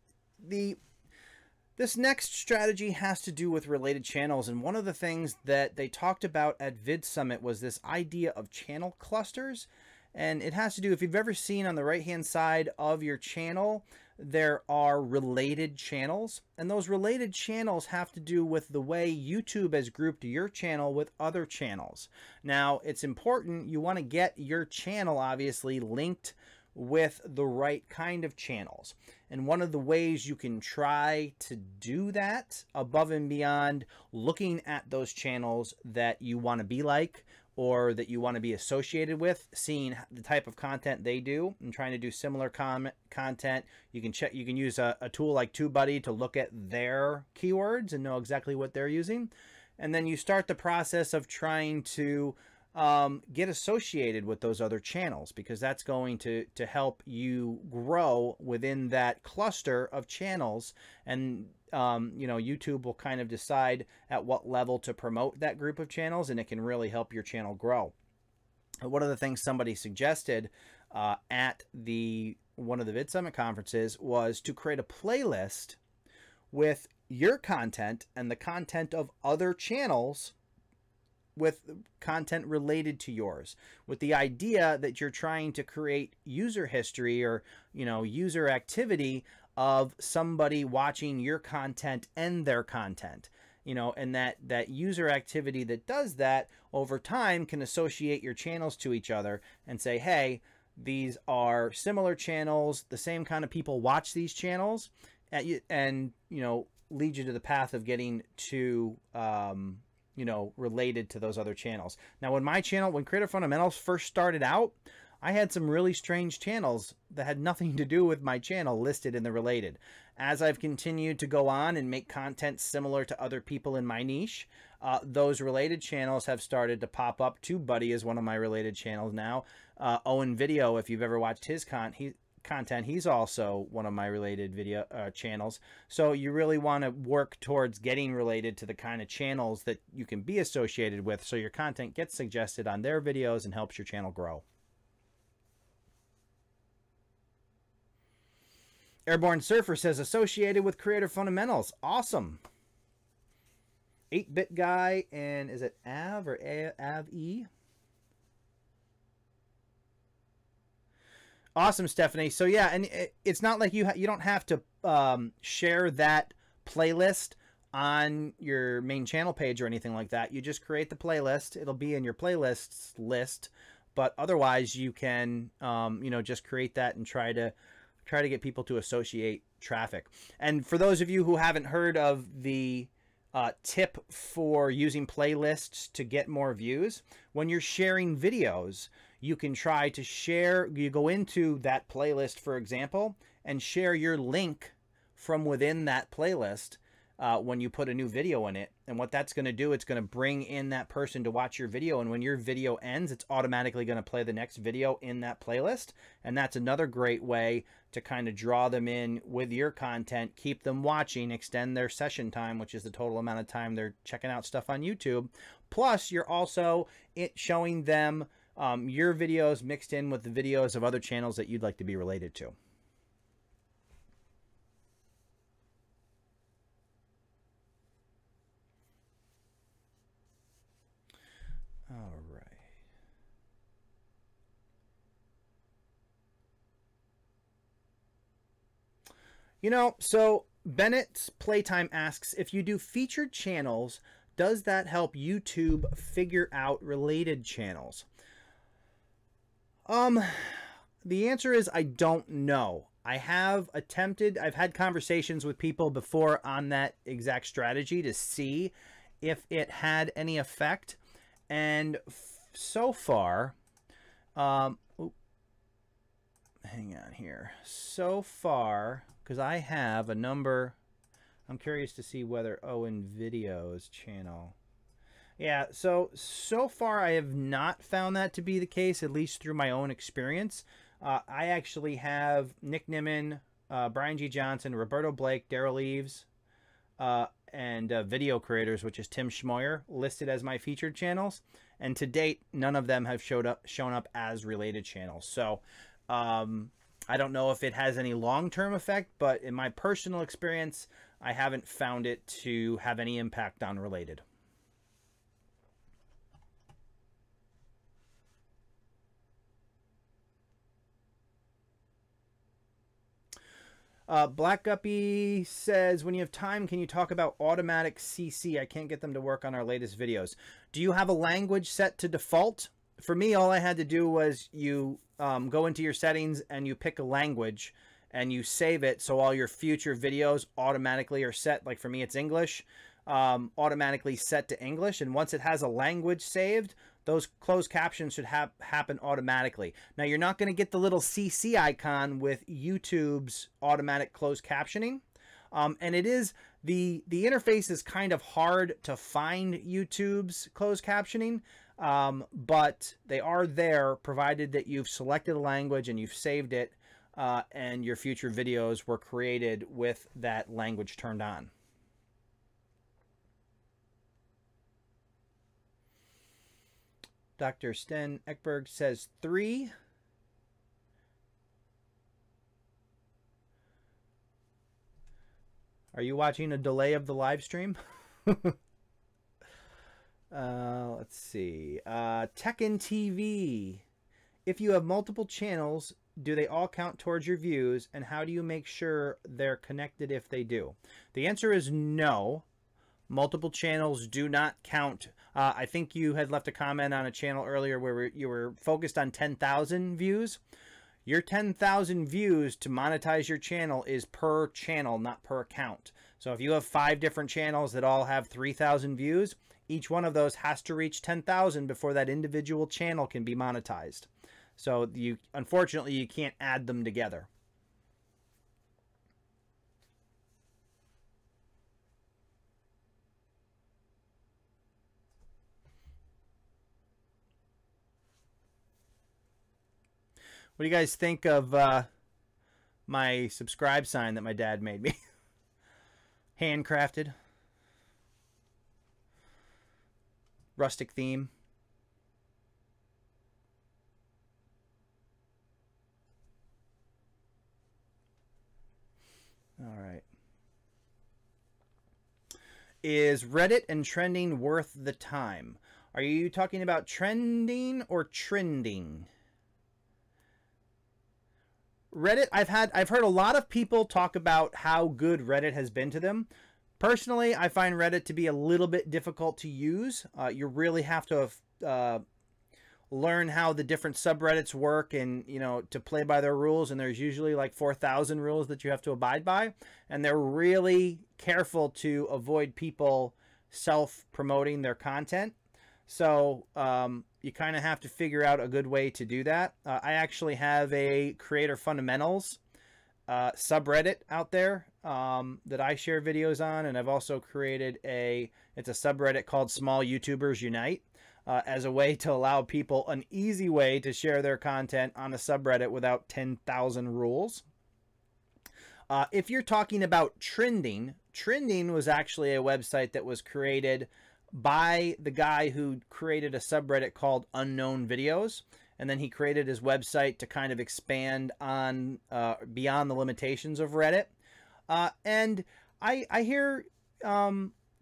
next strategy has to do with related channels, and one of the things that they talked about at Vid Summit was this idea of channel clusters. And it has to do, if you've ever seen on the right hand side of your channel, there are related channels, and those related channels have to do with the way YouTube has grouped your channel with other channels. Now, it's important, you want to get your channel obviously linked with the right kind of channels. And one of the ways you can try to do that, above and beyond looking at those channels that you want to be like, or that you want to be associated with, seeing the type of content they do and trying to do similar content. You can use a tool like TubeBuddy to look at their keywords and know exactly what they're using. And then you start the process of trying to get associated with those other channels, because that's going to help you grow within that cluster of channels. And YouTube will kind of decide at what level to promote that group of channels, and it can really help your channel grow. One of the things somebody suggested at one of the Vid Summit conferences was to create a playlist with your content and the content of other channels with content related to yours, with the idea that you're trying to create user history or user activity of somebody watching your content and their content, and that user activity that does that over time can associate your channels to each other and say, hey, these are similar channels, the same kind of people watch these channels, and lead you to the path of getting to you know, related to those other channels. Now, when my channel, when Creator Fundamentals first started out, I had some really strange channels that had nothing to do with my channel listed in the related. As I've continued to go on and make content similar to other people in my niche, those related channels have started to pop up. TubeBuddy is one of my related channels now. Owen Video, if you've ever watched his content, he's also one of my related video channels. So you really want to work towards getting related to the kind of channels that you can be associated with, so your content gets suggested on their videos and helps your channel grow. Airborne Surfer says, associated with Creator Fundamentals. Awesome. 8-Bit Guy, and is it Av or Av-E? Awesome, Stephanie. So yeah, and it's not like you don't have to share that playlist on your main channel page or anything like that. You just create the playlist. It'll be in your playlists list, but otherwise you can you know, just create that and try to get people to associate traffic. And for those of you who haven't heard of the tip for using playlists to get more views, when you're sharing videos, you can try to share, you go into that playlist, for example, and share your link from within that playlist when you put a new video in it. And what that's going to do, it's going to bring in that person to watch your video. And when your video ends, it's automatically going to play the next video in that playlist. And that's another great way to kind of draw them in with your content, keep them watching, extend their session time, which is the total amount of time they're checking out stuff on YouTube. Plus, you're also showing them your videos mixed in with the videos of other channels that you'd like to be related to. All right. You know, so Bennett's Playtime asks, if you do featured channels, does that help YouTube figure out related channels? The answer is I don't know. I've had conversations with people before on that exact strategy to see if it had any effect. And so far, hang on here. So far, because I have a number, I'm curious to see whether Owen Video's channel. Yeah, so far I have not found that to be the case, at least through my own experience. I actually have Nick Nimmin, Brian G. Johnson, Roberto Blake, Daryl Eves, and Video Creators, which is Tim Schmoyer, listed as my featured channels. And to date, none of them have shown up as related channels. So I don't know if it has any long-term effect, but in my personal experience, I haven't found it to have any impact on related. Black Guppy says, when you have time, can you talk about automatic CC? I can't get them to work on our latest videos. Do you have a language set to default? For me, all I had to do was you go into your settings and you pick a language and you save it, so all your future videos automatically are set. Like for me, it's English, automatically set to English. And once it has a language saved, those closed captions should happen automatically. Now, you're not going to get the little CC icon with YouTube's automatic closed captioning. And it is, the interface is kind of hard to find YouTube's closed captioning, but they are there provided that you've selected a language and you've saved it, and your future videos were created with that language turned on. Dr. Sten Ekberg says 3. Are you watching a delay of the live stream? Let's see. Tekken TV. If you have multiple channels, do they all count towards your views? And how do you make sure they're connected if they do? The answer is no. Multiple channels do not count. I think you had left a comment on a channel earlier where you were focused on 10,000 views. Your 10,000 views to monetize your channel is per channel, not per account. So if you have 5 different channels that all have 3,000 views, each one of those has to reach 10,000 before that individual channel can be monetized. So unfortunately, you can't add them together. What do you guys think of my subscribe sign that my dad made me? Handcrafted. Rustic theme. All right. Is Reddit and trending worth the time? Are you talking about trending or trending? Reddit, I've heard a lot of people talk about how good Reddit has been to them. Personally, I find Reddit to be a little bit difficult to use. You really have to learn how the different subreddits work and, you know, to play by their rules. And there's usually like 4,000 rules that you have to abide by. And they're really careful to avoid people self-promoting their content. So you kind of have to figure out a good way to do that. I actually have a Creator Fundamentals subreddit out there that I share videos on, and I've also created it's a subreddit called Small YouTubers Unite as a way to allow people an easy way to share their content on a subreddit without 10,000 rules. If you're talking about trending was actually a website that was created by the guy who created a subreddit called Unknown Videos. And then he created his website to kind of expand on beyond the limitations of Reddit. And I hear,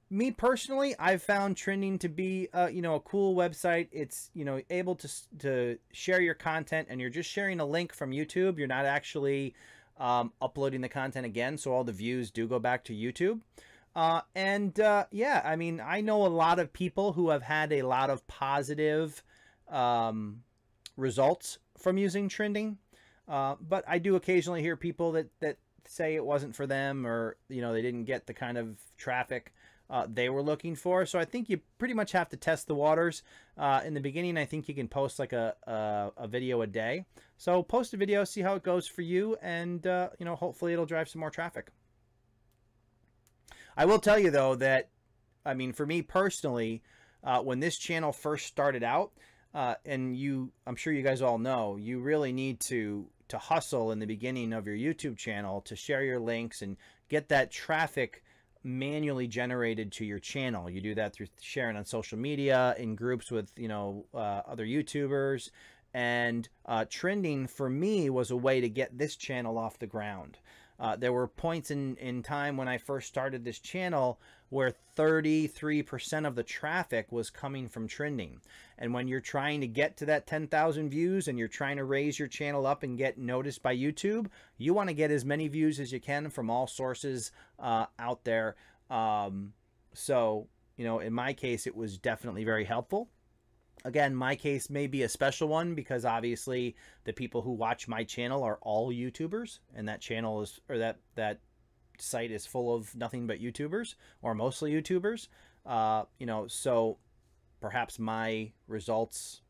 me personally, I've found trending to be, you know, a cool website. It's, you know, able to share your content, and you're just sharing a link from YouTube. You're not actually uploading the content again. So all the views do go back to YouTube. Yeah, I mean, I know a lot of people who have had a lot of positive results from using trending, but I do occasionally hear people that say it wasn't for them, or, you know, they didn't get the kind of traffic they were looking for. So I think you pretty much have to test the waters. In the beginning, I think you can post like a video a day. So post a video, see how it goes for you, and you know, hopefully it'll drive some more traffic. I will tell you, though, that, I mean, for me personally, when this channel first started out, and I'm sure you guys all know, you really need to hustle in the beginning of your YouTube channel to share your links and get that traffic manually generated to your channel. You do that through sharing on social media, in groups with, you know, other YouTubers. And trending for me was a way to get this channel off the ground. There were points in time when I first started this channel where 33% of the traffic was coming from trending. And when you're trying to get to that 10,000 views and you're trying to raise your channel up and get noticed by YouTube, you want to get as many views as you can from all sources out there. So, you know, in my case, it was definitely very helpful. Again, my case may be a special one because obviously the people who watch my channel are all YouTubers, and that channel is, or that site is full of nothing but YouTubers, or mostly YouTubers. You know, so perhaps my results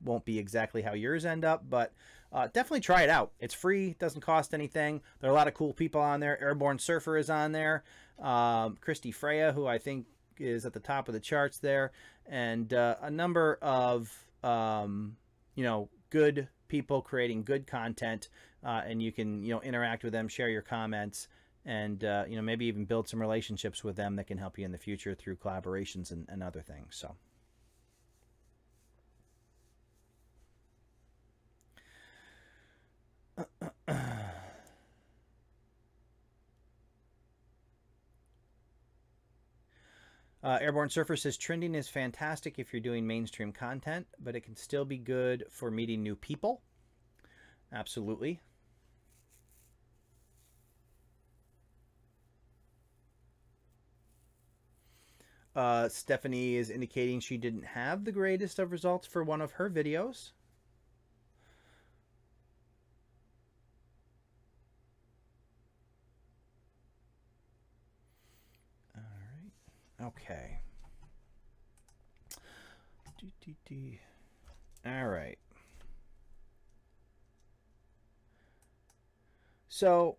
won't be exactly how yours end up, but definitely try it out. It's free, doesn't cost anything. There are a lot of cool people on there. Airborne Surfer is on there. Christy Freya, who I think is at the top of the charts there, and a number of you know, good people creating good content, and you can, you know, interact with them, share your comments, and you know, maybe even build some relationships with them that can help you in the future through collaborations and other things. So Airborne Surfer says, trending is fantastic if you're doing mainstream content, but it can still be good for meeting new people. Absolutely. Stephanie is indicating she didn't have the greatest of results for one of her videos. Okay. All right. So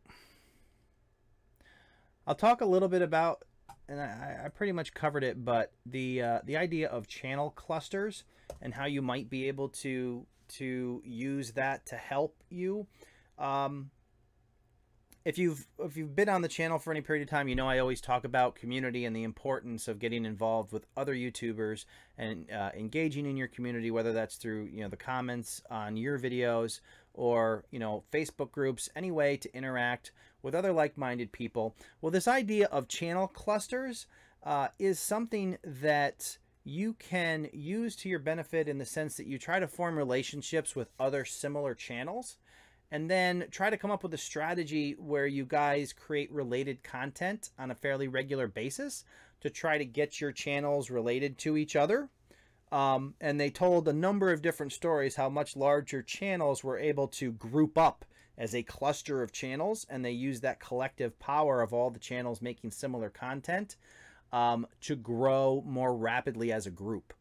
I'll talk a little bit about, and I pretty much covered it, but the idea of channel clusters and how you might be able to use that to help you. If you've been on the channel for any period of time, you know I always talk about community and the importance of getting involved with other YouTubers and engaging in your community, whether that's through the comments on your videos or Facebook groups, any way to interact with other like-minded people. Well, this idea of channel clusters is something that you can use to your benefit in the sense that you try to form relationships with other similar channels, and then try to come up with a strategy where you guys create related content on a fairly regular basis to try to get your channels related to each other. And they told a number of different stories how much larger channels were able to group up as a cluster of channels, and they use that collective power of all the channels making similar content to grow more rapidly as a group.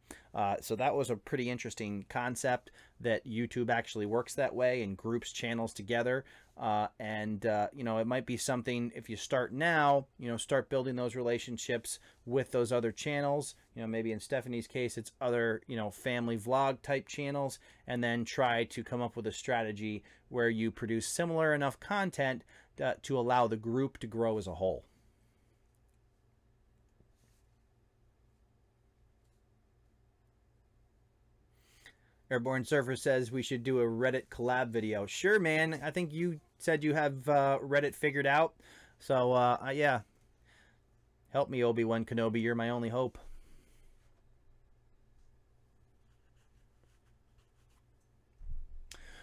So that was a pretty interesting concept, that YouTube actually works that way and groups channels together. It might be something, if you start now, start building those relationships with those other channels. Maybe in Stephanie's case, it's other, family vlog type channels, and then try to come up with a strategy where you produce similar enough content to allow the group to grow as a whole. Airborne Surfer says we should do a Reddit collab video. Sure, man. I think you said you have Reddit figured out. So, yeah. Help me, Obi-Wan Kenobi. You're my only hope.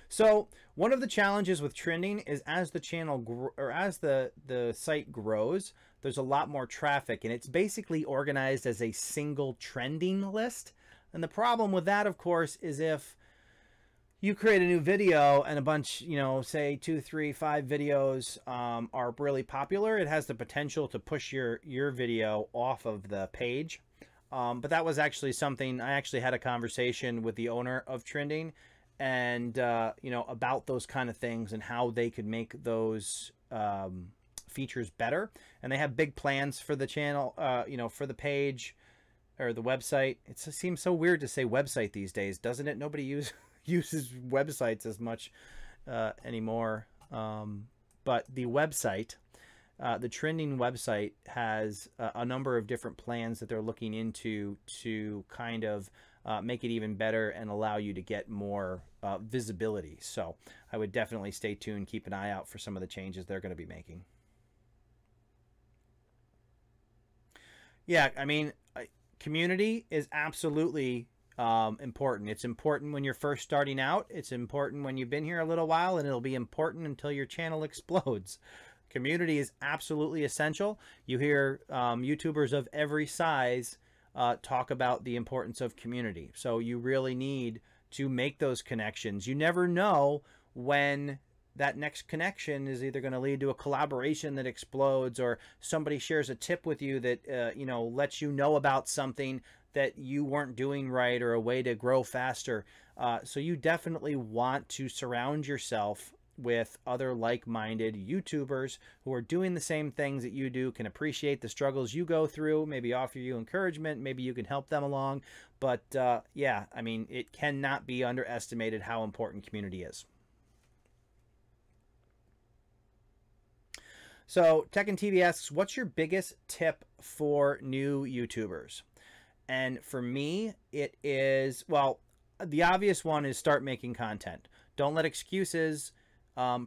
So, one of the challenges with trending is as the channel as the site grows, there's a lot more traffic, and it's basically organized as a single trending list. And the problem with that, of course, is if you create a new video and a bunch, say 2, 3, 5 videos are really popular, it has the potential to push your video off of the page. But that was actually something, I actually had a conversation with the owner of Trending, and about those kind of things and how they could make those features better. And they have big plans for the channel, for the page or the website. It seems so weird to say website these days, doesn't it? Nobody uses websites as much anymore. But the website, the Trending website, has a number of different plans that they're looking into to kind of make it even better and allow you to get more visibility. So I would definitely stay tuned, keep an eye out for some of the changes they're going to be making. Yeah, I mean, community is absolutely important. It's important when you're first starting out. It's important when you've been here a little while, and it'll be important until your channel explodes. Community is absolutely essential. You hear YouTubers of every size talk about the importance of community. So you really need to make those connections. You never know when that next connection is either going to lead to a collaboration that explodes, or somebody shares a tip with you that lets you know about something that you weren't doing right, or a way to grow faster. So you definitely want to surround yourself with other like-minded YouTubers who are doing the same things that you do, can appreciate the struggles you go through, maybe offer you encouragement, maybe you can help them along. But yeah, I mean, it cannot be underestimated how important community is. So Tekken TV asks, what's your biggest tip for new YouTubers? And for me, it is, well, the obvious one is start making content. Don't let excuses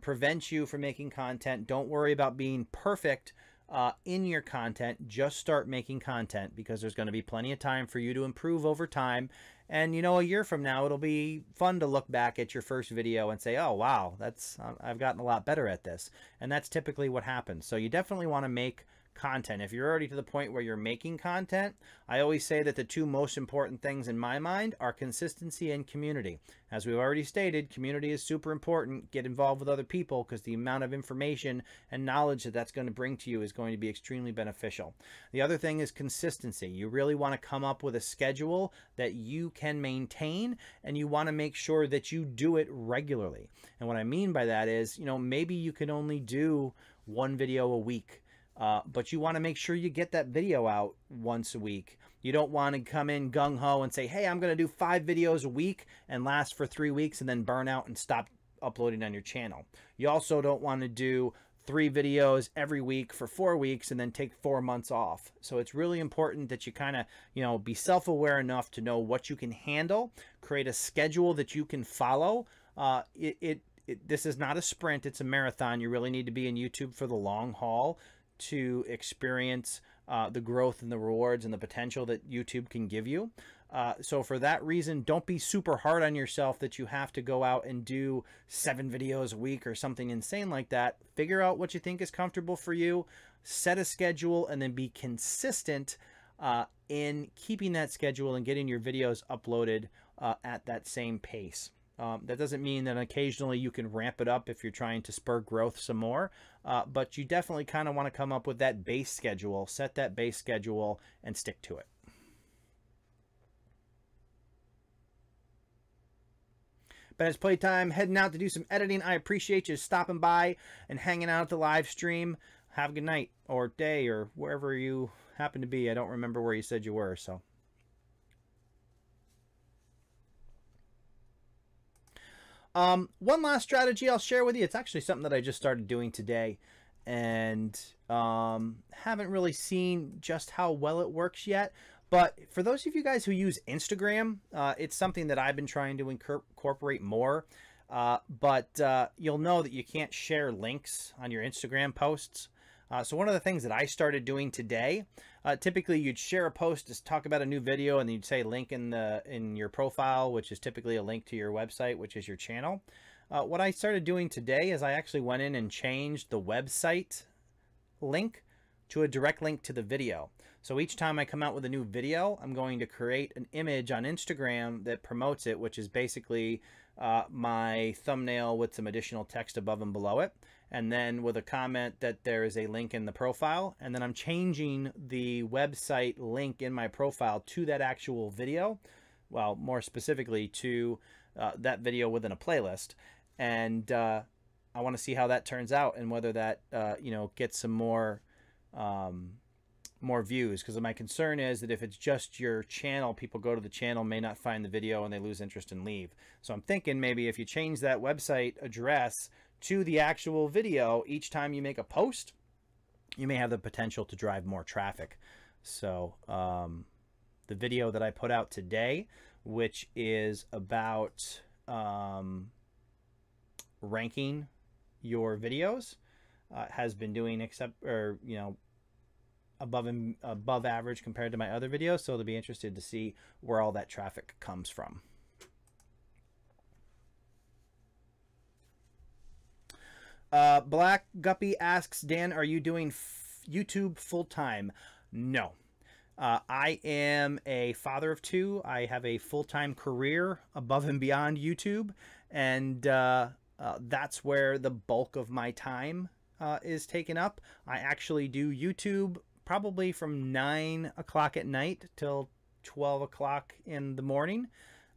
prevent you from making content. Don't worry about being perfect in your content. Just start making content, because there's going to be plenty of time for you to improve over time. And a year from now, it'll be fun to look back at your first video and say, oh, wow, I've gotten a lot better at this. And that's typically what happens. So you definitely want to make content. If you're already to the point where you're making content, I always say that the two most important things in my mind are consistency and community. As we've already stated, community is super important. Get involved with other people, because the amount of information and knowledge that that's going to bring to you is going to be extremely beneficial. The other thing is consistency. You really want to come up with a schedule that you can maintain, and you want to make sure that you do it regularly. And what I mean by that is, you know, maybe you can only do one video a week. But you want to make sure you get that video out once a week. You don't want to come in gung-ho and say, hey, I'm going to do 5 videos a week and last for 3 weeks and then burn out and stop uploading on your channel. You also don't want to do 3 videos every week for 4 weeks and then take 4 months off. So it's really important that you kind of, you know, be self-aware enough to know what you can handle, create a schedule that you can follow. This is not a sprint, it's a marathon. You really need to be in YouTube for the long haul to experience the growth and the rewards and the potential that YouTube can give you. So for that reason, don't be super hard on yourself that you have to go out and do 7 videos a week or something insane like that. Figure out what you think is comfortable for you, set a schedule, and then be consistent in keeping that schedule and getting your videos uploaded at that same pace. That doesn't mean that occasionally you can ramp it up if you're trying to spur growth some more, but you definitely kind of want to come up with that base schedule, set that base schedule, and stick to it. But it's playtime, heading out to do some editing. I appreciate you stopping by and hanging out at the live stream. Have a good night or day or wherever you happen to be. I don't remember where you said you were, so. One last strategy I'll share with you. It's actually something that I just started doing today, and haven't really seen just how well it works yet. But for those of you guys who use Instagram, it's something that I've been trying to incorporate more. But you'll know that you can't share links on your Instagram posts. So one of the things that I started doing today, typically you'd share a post to talk about a new video, and you'd say link in your profile, which is typically a link to your website, which is your channel. What I started doing today is I actually went in and changed the website link to a direct link to the video. So each time I come out with a new video, I'm going to create an image on Instagram that promotes it, which is basically my thumbnail with some additional text above and below it, and then with a comment that there is a link in the profile, and then I'm changing the website link in my profile to that actual video, well, more specifically to that video within a playlist. And I want to see how that turns out, and whether that you know, gets some more views, because my concern is that if it's just your channel, people go to the channel, may not find the video, and they lose interest and leave. So I'm thinking maybe if you change that website address to the actual video each time you make a post, you may have the potential to drive more traffic. So the video that I put out today, which is about ranking your videos, has been doing above average compared to my other videos. So they'll be interested to see where all that traffic comes from. Black Guppy asks, Dan, are you doing YouTube full-time? No. I am a father of 2. I have a full-time career above and beyond YouTube, and that's where the bulk of my time is taken up. I actually do YouTube probably from 9 o'clock at night till 12 o'clock in the morning,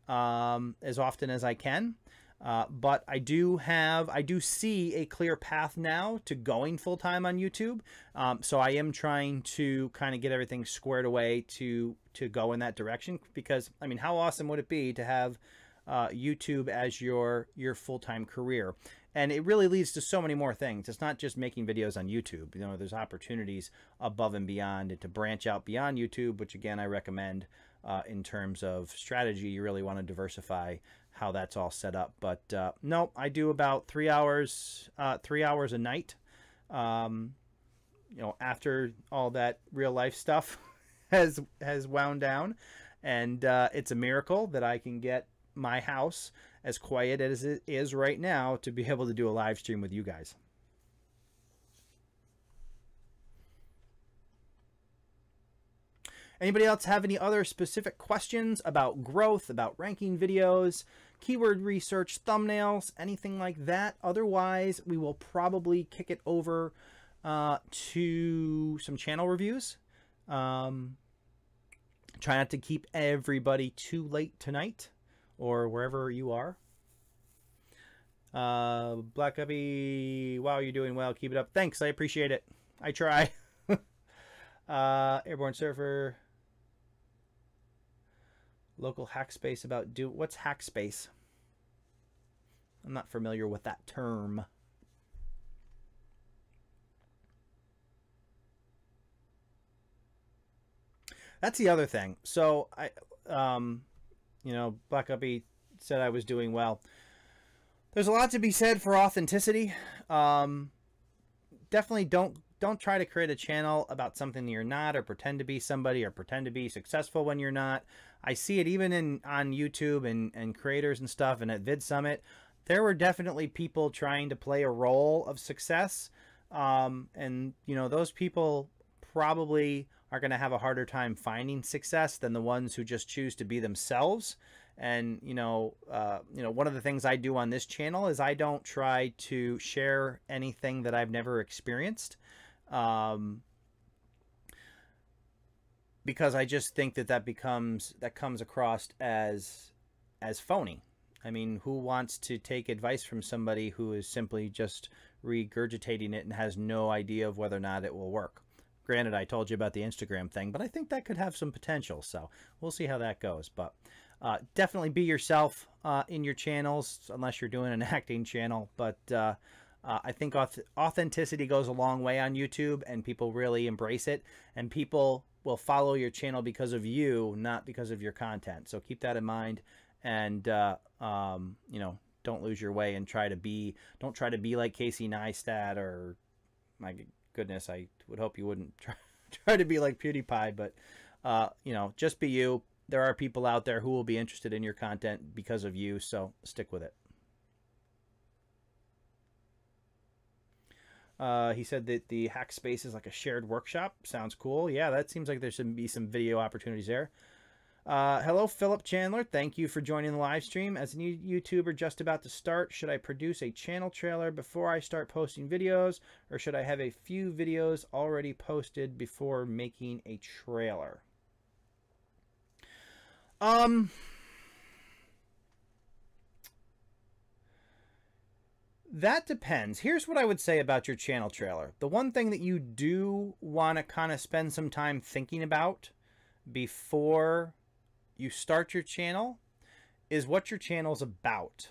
as often as I can. But I do see a clear path now to going full-time on YouTube. So I am trying to kind of get everything squared away to go in that direction, because I mean, how awesome would it be to have YouTube as your full-time career? And it really leads to so many more things. It's not just making videos on YouTube. You know, there's opportunities above and beyond, and to branch out beyond YouTube, which again, I recommend in terms of strategy. You really want to diversify how that's all set up. But no, I do about 3 hours a night. You know, after all that real life stuff has wound down, and it's a miracle that I can get my house as quiet as it is right now to be able to do a live stream with you guys. Anybody else have any other specific questions about growth, about ranking videos, keyword research, thumbnails, anything like that? Otherwise, we will probably kick it over to some channel reviews. Try not to keep everybody too late tonight or wherever you are. Black Guppy, wow, you're doing well. Keep it up. Thanks. I appreciate it. I try. Airborne Surfer. Local hack space about what's hack space? I'm not familiar with that term. That's the other thing. So I, you know, Black Guppy said I was doing well. There's a lot to be said for authenticity. Definitely don't try to create a channel about something you're not, or pretend to be somebody, or pretend to be successful when you're not. I see it even on YouTube and creators and stuff, and at Vid Summit, there were definitely people trying to play a role of success. And you know, those people probably are going to have a harder time finding success than the ones who just choose to be themselves. And you know, one of the things I do on this channel is I don't try to share anything that I've never experienced, because I just think that comes across as phony. I mean, who wants to take advice from somebody who is simply just regurgitating it and has no idea of whether or not it will work? Granted, I told you about the Instagram thing, but I think that could have some potential, so we'll see how that goes. But definitely be yourself in your channels, unless you're doing an acting channel. But I think authenticity goes a long way on YouTube, and people really embrace it, and people will follow your channel because of you, not because of your content. So keep that in mind, and you know, don't lose your way and don't try to be like Casey Neistat, or my goodness, I would hope you wouldn't try to be like PewDiePie, but you know, just be you. There are people out there who will be interested in your content because of you, so stick with it. He said that the hack space is like a shared workshop. Sounds cool. Yeah, that seems like there should be some video opportunities there. Hello, Philip Chandler. Thank you for joining the live stream. As a new YouTuber just about to start, should I produce a channel trailer before I start posting videos, or should I have a few videos already posted before making a trailer? That depends. Here's what I would say about your channel trailer. The one thing that you do want to kind of spend some time thinking about before you start your channel is what your channel's about.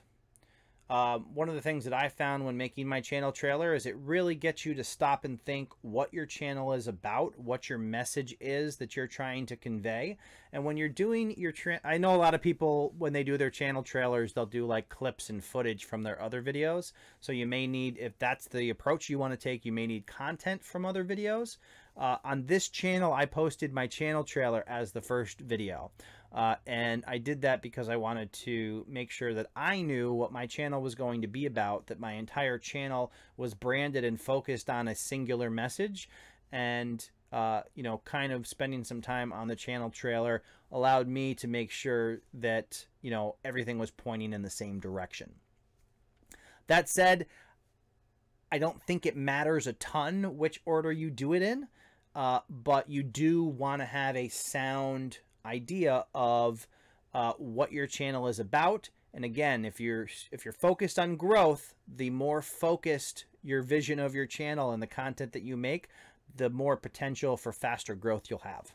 One of the things that I found when making my channel trailer is it really gets you to stop and think what your channel is about, what your message is that you're trying to convey. And when you're doing your I know a lot of people, when they do their channel trailers, they'll do like clips and footage from their other videos. So you may need, if that's the approach you want to take, you may need content from other videos. On this channel, I posted my channel trailer as the first video. And I did that because I wanted to make sure that I knew what my channel was going to be about, that my entire channel was branded and focused on a singular message. And, you know, kind of spending some time on the channel trailer allowed me to make sure that, you know, everything was pointing in the same direction. That said, I don't think it matters a ton which order you do it in, but you do want to have a sound idea of what your channel is about. And again, if you're focused on growth, the more focused your vision of your channel and the content that you make, the more potential for faster growth you'll have.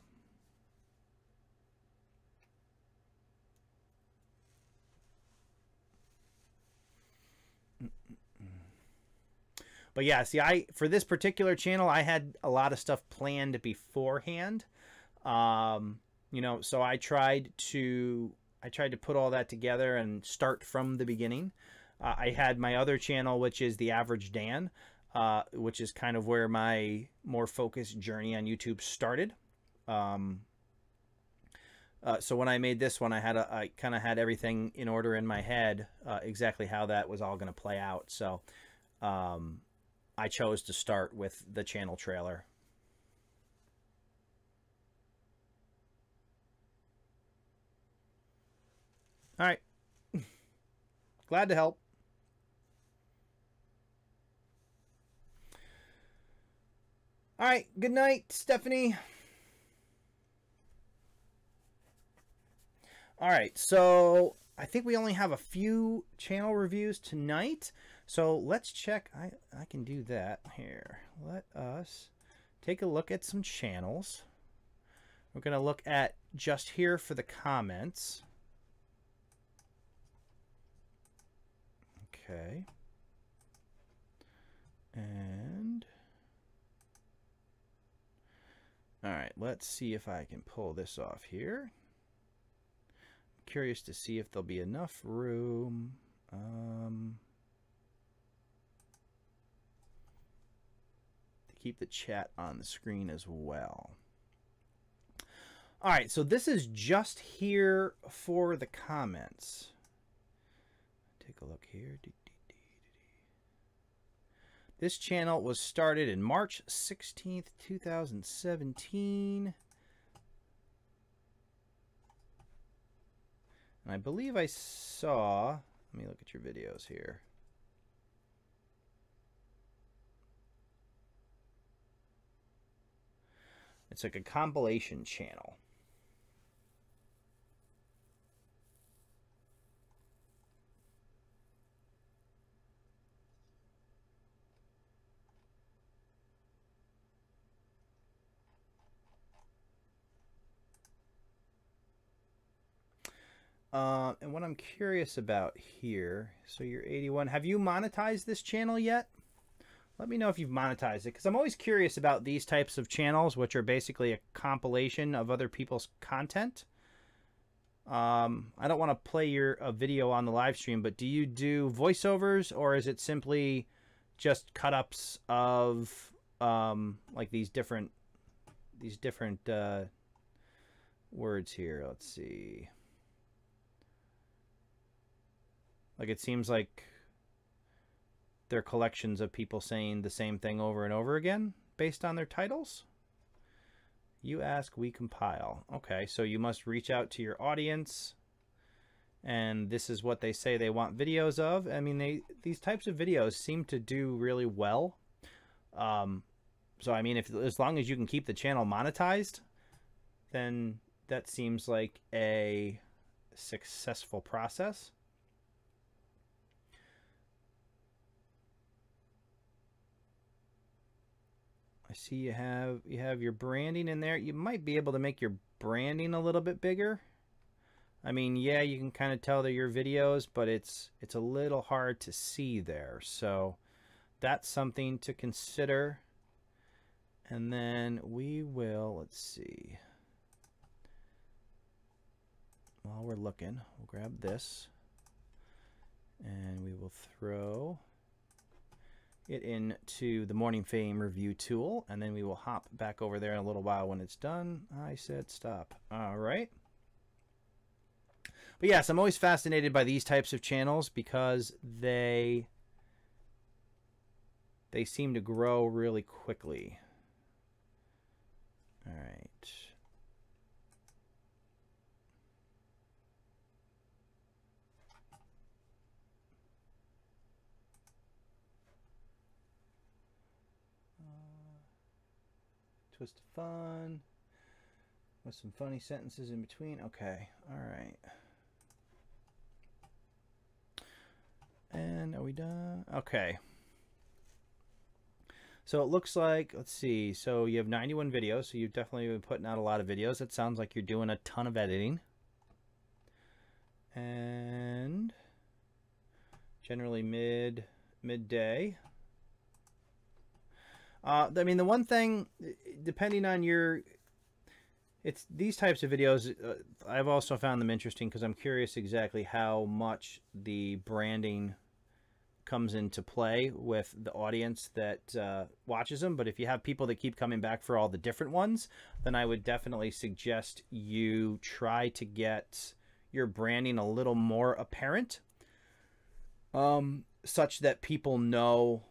But yeah, see, for this particular channel, I had a lot of stuff planned beforehand. You know, so I tried to put all that together and start from the beginning. I had my other channel, which is The Average Dan, which is kind of where my more focused journey on YouTube started. So when I made this one, I kind of had everything in order in my head, exactly how that was all going to play out. So I chose to start with the channel trailer. All right. Glad to help. All right. Good night, Stephanie. All right. So I think we only have a few channel reviews tonight. So let's check. I can do that here. Let us take a look at some channels. We're going to look at just here for the comments. Okay. And all right, let's see if I can pull this off here. I'm curious to see if there'll be enough room. To keep the chat on the screen as well. All right, so this is just here for the comments. Take a look here. This channel was started in March 16th, 2017. And I believe I saw, let me look at your videos here. It's like a compilation channel. And what I'm curious about here, so you're 81. Have you monetized this channel yet? Let me know if you've monetized it, because I'm always curious about these types of channels, which are basically a compilation of other people's content. I don't want to play a video on the live stream, but do you do voiceovers, or is it simply just cut-ups of like these different words here? Let's see. Like, it seems like they're collections of people saying the same thing over and over again based on their titles. You ask, we compile. Okay, so you must reach out to your audience, and this is what they say they want videos of. I mean, these types of videos seem to do really well. So, I mean, as long as you can keep the channel monetized, then that seems like a successful process. I see you have your branding in there. You might be able to make your branding a little bit bigger. I mean, yeah, you can kind of tell they're your videos, but it's a little hard to see there. So that's something to consider. And then we will, let's see. While we're looking, we'll grab this and we will throw it into the MorningFame review tool, and then we will hop back over there in a little while when it's done. I said stop. All right. But yes, I'm always fascinated by these types of channels because they seem to grow really quickly. All right. Twist of fun with some funny sentences in between. Okay, all right. And are we done? Okay. So it looks like, let's see, so you have 91 videos, so you've definitely been putting out a lot of videos. It sounds like you're doing a ton of editing. And generally midday. I mean, the one thing, depending on it's these types of videos, I've also found them interesting because I'm curious exactly how much the branding comes into play with the audience that watches them. But if you have people that keep coming back for all the different ones, then I would definitely suggest you try to get your branding a little more apparent, such that people know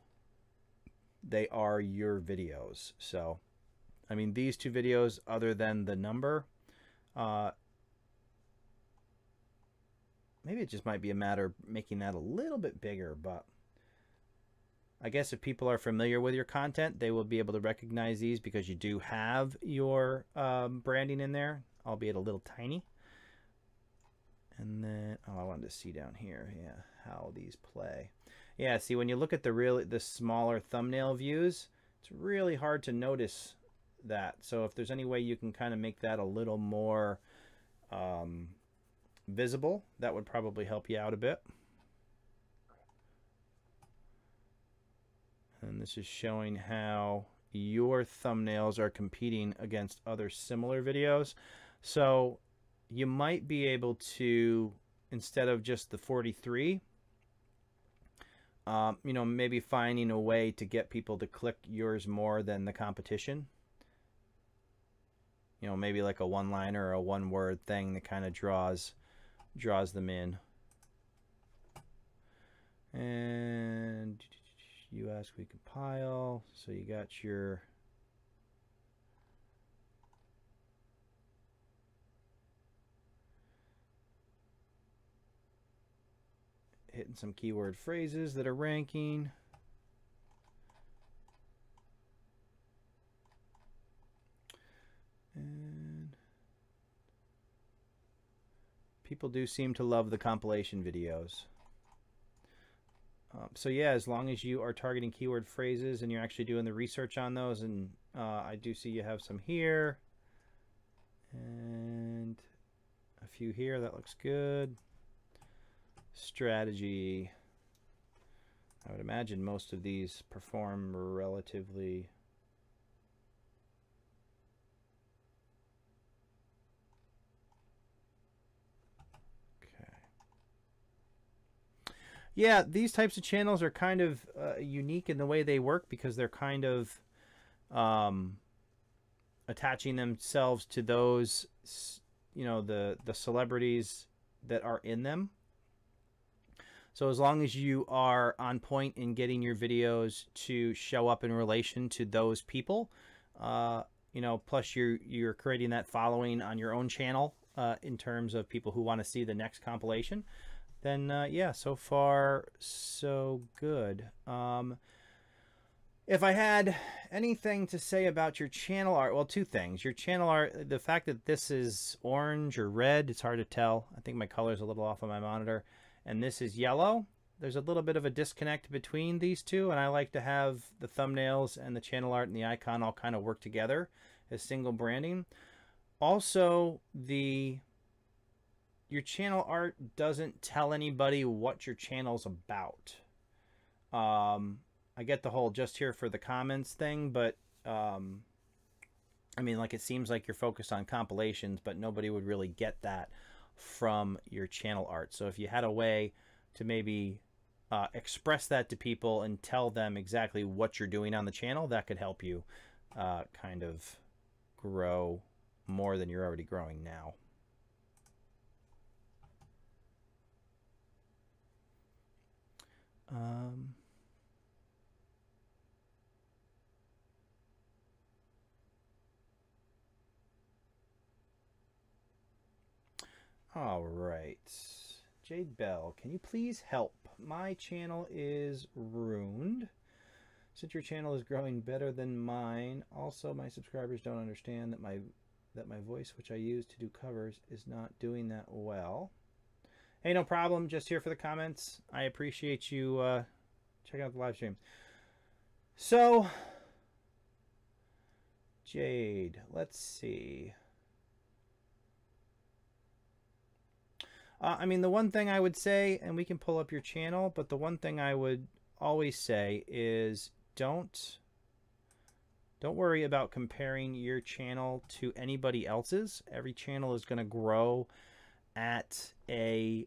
they are your videos. So, I mean, these two videos, other than the number, it just might be a matter of making that a little bit bigger, but I guess if people are familiar with your content, they will be able to recognize these because you do have your branding in there, albeit a little tiny. And then, oh, I wanted to see down here, yeah, how these play. Yeah, see, when you look at the smaller thumbnail views, it's really hard to notice that. So if there's any way you can kind of make that a little more visible, that would probably help you out a bit. And this is showing how your thumbnails are competing against other similar videos. So you might be able to, instead of just the 43, you know, maybe finding a way to get people to click yours more than the competition. You know, maybe like a one-liner or a one-word thing that kind of draws them in. And you ask, we compile. So you got your hitting some keyword phrases that are ranking. And people do seem to love the compilation videos. So yeah, as long as you are targeting keyword phrases and you're actually doing the research on those, and I do see you have some here and a few here, that looks good. Strategy, I would imagine most of these perform relatively okay. Yeah, these types of channels are kind of unique in the way they work because they're kind of attaching themselves to those, you know, the celebrities that are in them. So as long as you are on point in getting your videos to show up in relation to those people, you know, plus you're creating that following on your own channel in terms of people who want to see the next compilation, then yeah, so far so good. If I had anything to say about your channel art, well, two things. Your channel art, the fact that this is orange or red, it's hard to tell. I think my color is a little off on my monitor. And this is yellow. There's a little bit of a disconnect between these two, and I like to have the thumbnails and the channel art and the icon all kind of work together as single branding. Also, your channel art doesn't tell anybody what your channel's about. I get the whole just here for the comments thing, but I mean, like, it seems like you're focused on compilations, but nobody would really get that from your channel art. So if you had a way to maybe express that to people and tell them exactly what you're doing on the channel, that could help you kind of grow more than you're already growing now. All right, Jade Bell, can you please help? My channel is ruined. Since your channel is growing better than mine, also my subscribers don't understand that my voice, which I use to do covers, is not doing that well. Hey, no problem. Just here for the comments. I appreciate you checking out the live stream. So, Jade, let's see. I mean, the one thing I would say, and we can pull up your channel, but the one thing I would always say is don't worry about comparing your channel to anybody else's. Every channel is going to grow at a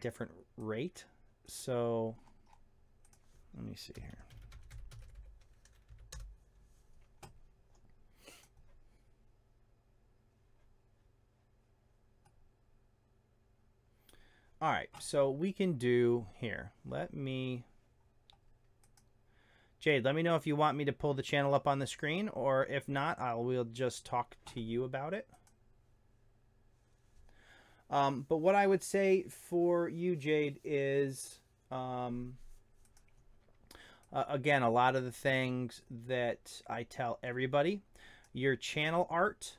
different rate. So let me see here. All right, so we can do here. Jade, let me know if you want me to pull the channel up on the screen, or if not, we'll just talk to you about it. But what I would say for you, Jade, is again, a lot of the things that I tell everybody, your channel art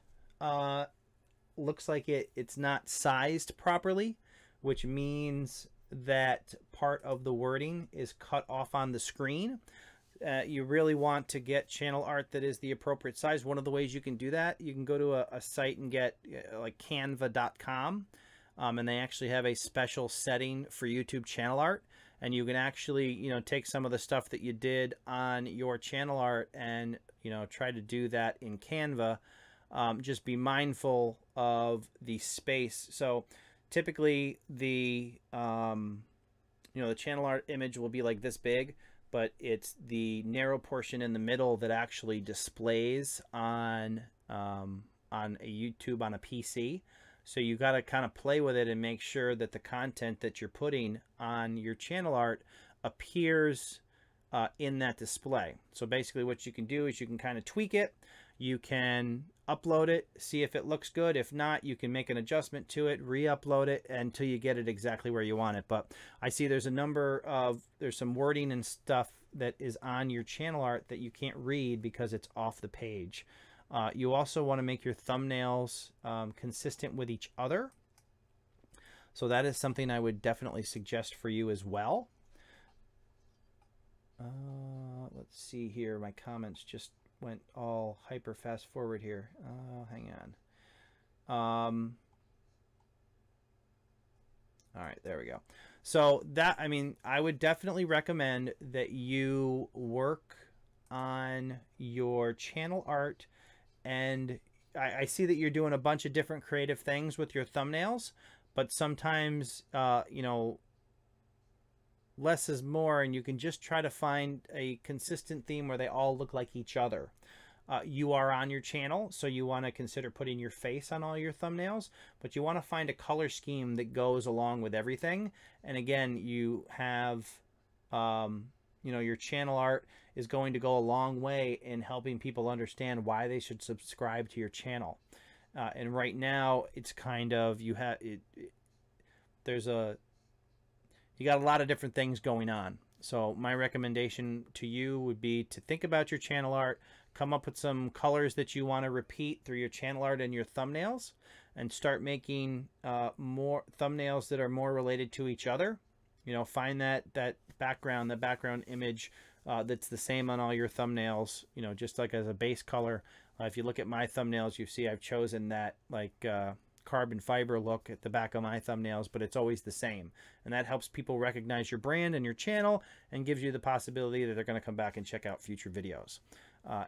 looks like it's not sized properly, which means that part of the wording is cut off on the screen. You really want to get channel art that is the appropriate size. One of the ways you can do that, you can go to a site and get like canva.com, and they actually have a special setting for YouTube channel art. And you can actually, you know, take some of the stuff that you did on your channel art and, you know, try to do that in Canva. Just be mindful of the space. So typically the, you know, the channel art image will be like this big, but it's the narrow portion in the middle that actually displays on a YouTube on a PC. So you got to kind of play with it and make sure that the content that you're putting on your channel art appears in that display. So basically what you can do is you can kind of tweak it. You can upload it, see if it looks good. If not, you can make an adjustment to it, re-upload it until you get it exactly where you want it. But I see there's there's some wording and stuff that is on your channel art that you can't read because it's off the page. You also want to make your thumbnails consistent with each other. So that is something I would definitely suggest for you as well. Let's see here. My comments just went all hyper fast forward here. Hang on. All right, there we go. So that, I mean, I would definitely recommend that you work on your channel art. And I see that you're doing a bunch of different creative things with your thumbnails, but sometimes, you know, less is more, and you can just try to find a consistent theme where they all look like each other. You are on your channel, so you want to consider putting your face on all your thumbnails, but you want to find a color scheme that goes along with everything. And again, you have, you know, your channel art is going to go a long way in helping people understand why they should subscribe to your channel. And right now, it's kind of, you got a lot of different things going on. So my recommendation to you would be to think about your channel art, come up with some colors that you want to repeat through your channel art and your thumbnails, and start making more thumbnails that are more related to each other. You know, find that background image that's the same on all your thumbnails, you know, just like as a base color. If you look at my thumbnails, you see I've chosen that like carbon fiber look at the back of my thumbnails, but it's always the same. And that helps people recognize your brand and your channel and gives you the possibility that they're going to come back and check out future videos.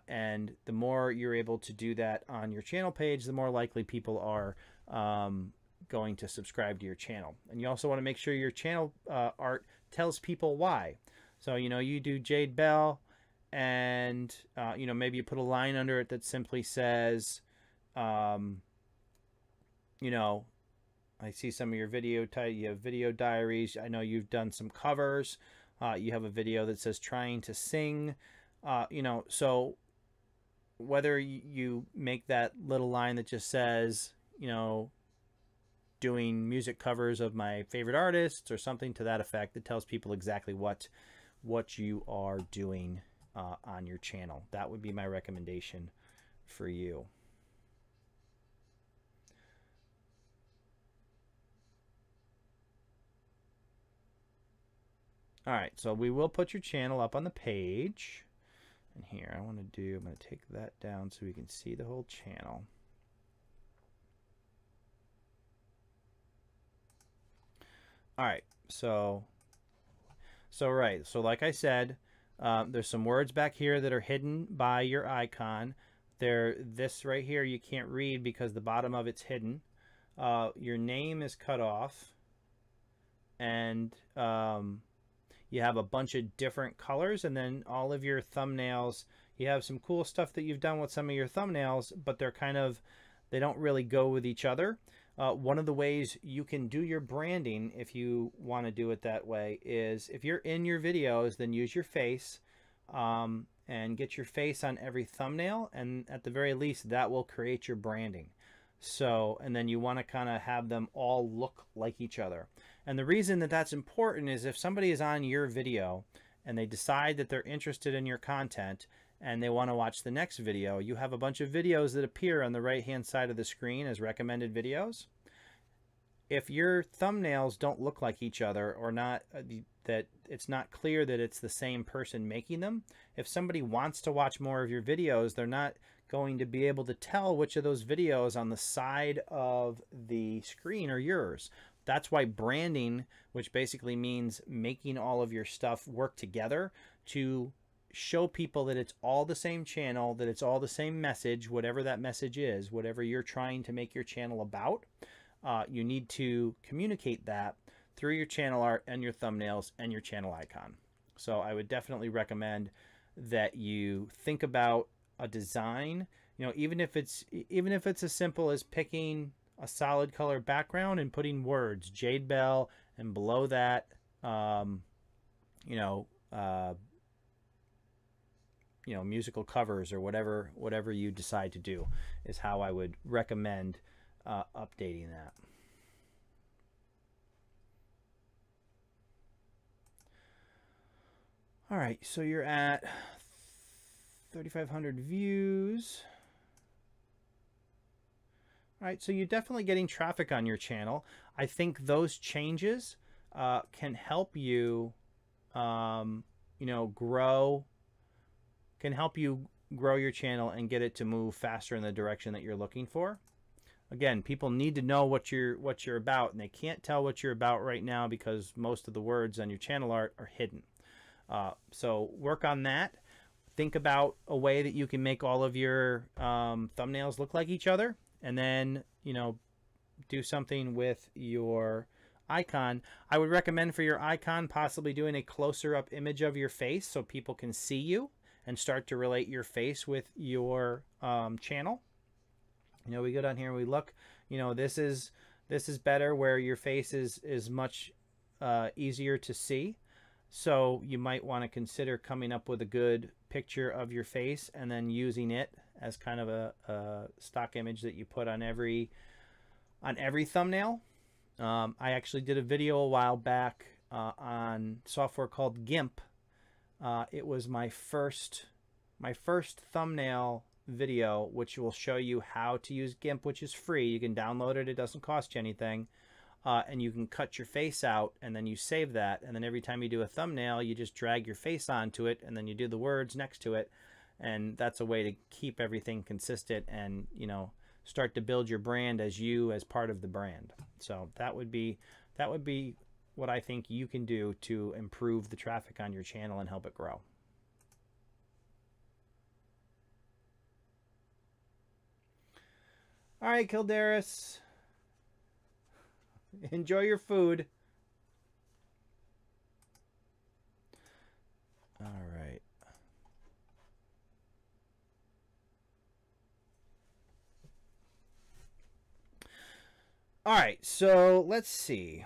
And the more you're able to do that on your channel page, the more likely people are going to subscribe to your channel. And you also want to make sure your channel art tells people why. So, you know, you do Jade Bell, and, you know, maybe you put a line under it that simply says, you know, I see some of your video, you have video diaries. I know you've done some covers. You have a video that says trying to sing, you know, so whether you make that little line that just says, you know, doing music covers of my favorite artists or something to that effect, that tells people exactly what you are doing on your channel. That would be my recommendation for you. All right, so we will put your channel up on the page. And here, I'm going to take that down so we can see the whole channel. All right, so like I said, there's some words back here that are hidden by your icon. This right here you can't read because the bottom of it's hidden. Your name is cut off, and you have a bunch of different colors, and then all of your thumbnails, you have some cool stuff that you've done with some of your thumbnails, but they don't really go with each other. One of the ways you can do your branding, if you want to do it that way, is if you're in your videos, then use your face and get your face on every thumbnail, and at the very least that will create your branding. So, and then you want to kind of have them all look like each other. And the reason that that's important is if somebody is on your video and they decide that they're interested in your content and they want to watch the next video, you have a bunch of videos that appear on the right-hand side of the screen as recommended videos. If your thumbnails don't look like each other, or not, that it's not clear that it's the same person making them, if somebody wants to watch more of your videos, they're not going to be able to tell which of those videos on the side of the screen are yours. That's why branding, which basically means making all of your stuff work together to show people that it's all the same channel, that it's all the same message, whatever that message is, whatever you're trying to make your channel about, you need to communicate that through your channel art and your thumbnails and your channel icon. So I would definitely recommend that you think about a design, you know, even if it's as simple as picking a solid color background and putting words Jade Bell, and below that musical covers, or whatever you decide to do, is how I would recommend updating that. All right, so you're at 3,500 views. All right, so you're definitely getting traffic on your channel. I think those changes can help you, grow your channel and get it to move faster in the direction that you're looking for. Again, people need to know what you're about, and they can't tell what you're about right now because most of the words on your channel art are hidden. So work on that. Think about a way that you can make all of your thumbnails look like each other, and then, do something with your icon. I would recommend for your icon possibly doing a closer up image of your face so people can see you and start to relate your face with your channel. We go down here and we look, this is better, where your face is much easier to see. So you might want to consider coming up with a good picture of your face and then using it as kind of a stock image that you put on every thumbnail. I actually did a video a while back on software called GIMP. It was my first thumbnail video, which will show you how to use GIMP, which is free. You can download it. It doesn't cost you anything. And you can cut your face out, and then you save that, and then every time you do a thumbnail, you just drag your face onto it, and then you do the words next to it, and that's a way to keep everything consistent and start to build your brand as part of the brand. So that would be what I think you can do to improve the traffic on your channel and help it grow. All right, Kjpargeter. Enjoy your food. All right. All right, so let's see.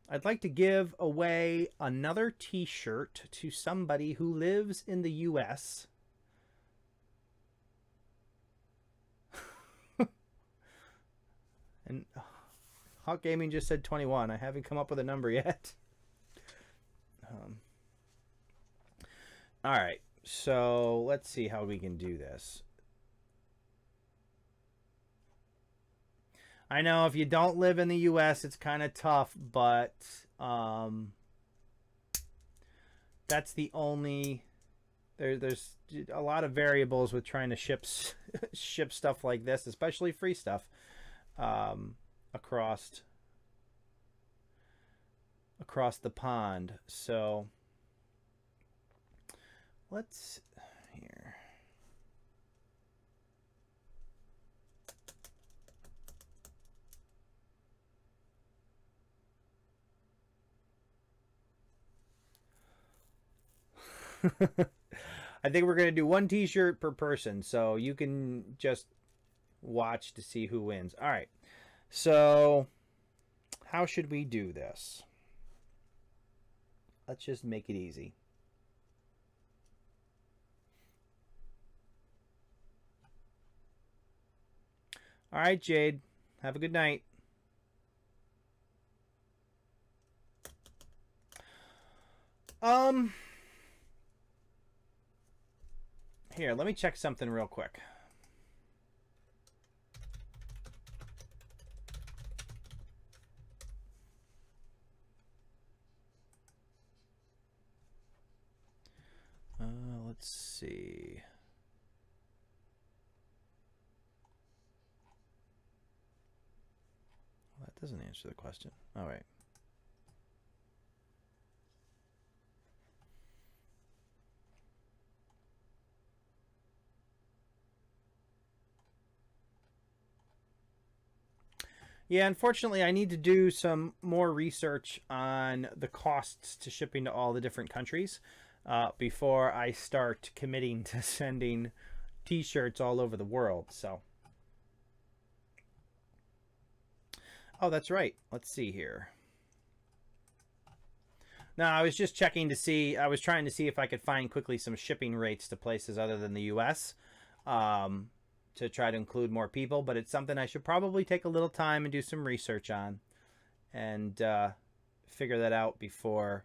I'd like to give away another t-shirt to somebody who lives in the US. And Hawk Gaming just said 21. I haven't come up with a number yet. All right, so let's see how we can do this. I know if you don't live in the US, it's kind of tough, but that's the only... There's a lot of variables with trying to ship stuff like this, especially free stuff, across the pond. So let's here. I think we're going to do one t-shirt per person, so you can just watch to see who wins. All right, so how should we do this? Let's just make it easy. All right, Jade. Have a good night. Here, let me check something real quick. Let's see. Well, that doesn't answer the question. All right. Yeah, unfortunately, I need to do some more research on the costs to shipping to all the different countries before I start committing to sending t-shirts all over the world. So, oh, that's right. Let's see here. Now, I was just checking to see, I was trying to see if I could find quickly some shipping rates to places other than the US. To try to include more people, but it's something I should probably take a little time and do some research on and figure that out before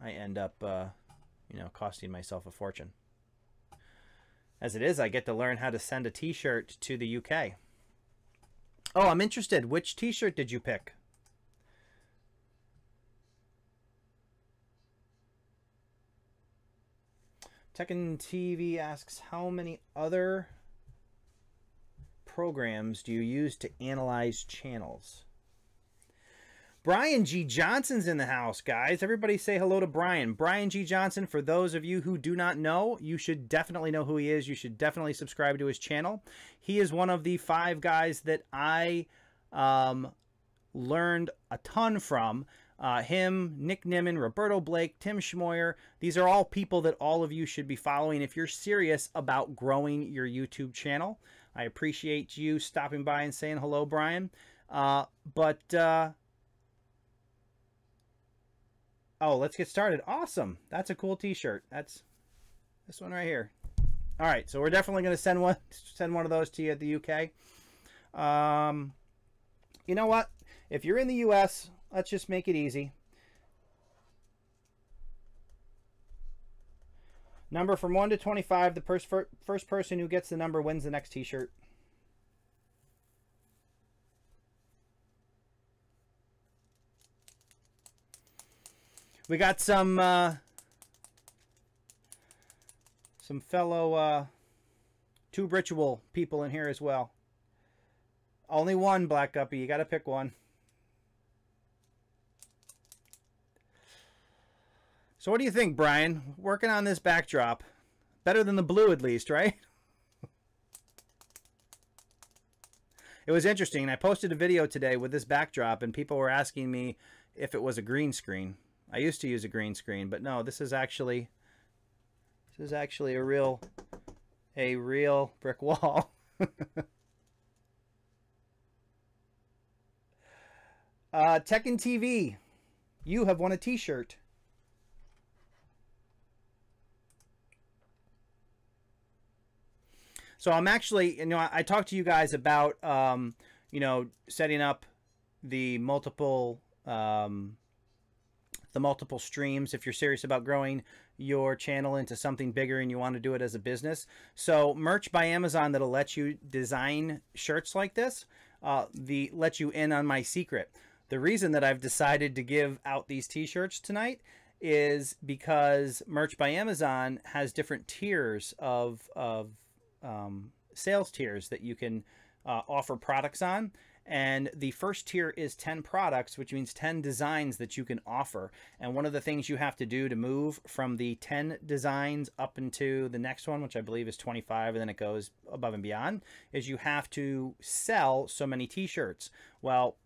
I end up, you know, costing myself a fortune. As it is, I get to learn how to send a t-shirt to the UK. Oh, I'm interested. Which t-shirt did you pick? Tekken TV asks, how many other programs do you use to analyze channels? Brian G. Johnson's in the house, guys. Everybody say hello to Brian. Brian G. Johnson, for those of you who do not know, you should definitely know who he is. You should definitely subscribe to his channel. He is one of the 5 guys that I learned a ton from. Him, Nick Nimmin, Roberto Blake, Tim Schmoyer. These are all people that all of you should be following if you're serious about growing your YouTube channel. I appreciate you stopping by and saying hello, Brian. Oh, let's get started. Awesome. That's a cool t-shirt. That's this one right here. All right, so we're definitely going to send one of those to you at the UK. You know what? If you're in the US, let's just make it easy. Number from 1 to 25. The first person who gets the number wins the next t-shirt. We got some fellow Tube Ritual people in here as well. Only one, Black Guppy. You got to pick one. So what do you think, Brian? Working on this backdrop. Better than the blue, at least, right? It was interesting. I posted a video today with this backdrop, and people were asking me if it was a green screen. I used to use a green screen, but no, this is actually a real brick wall. Tekken TV, you have won a t-shirt. So I'm actually, you know, I talked to you guys about, you know, setting up the multiple streams if you're serious about growing your channel into something bigger and you want to do it as a business. So Merch by Amazon, that'll let you design shirts like this, let you in on my secret. The reason that I've decided to give out these t-shirts tonight is because Merch by Amazon has different tiers of sales tiers that you can offer products on. And the first tier is 10 products, which means 10 designs that you can offer. And one of the things you have to do to move from the 10 designs up into the next one, which I believe is 25, and then it goes above and beyond, is you have to sell so many t-shirts. Well,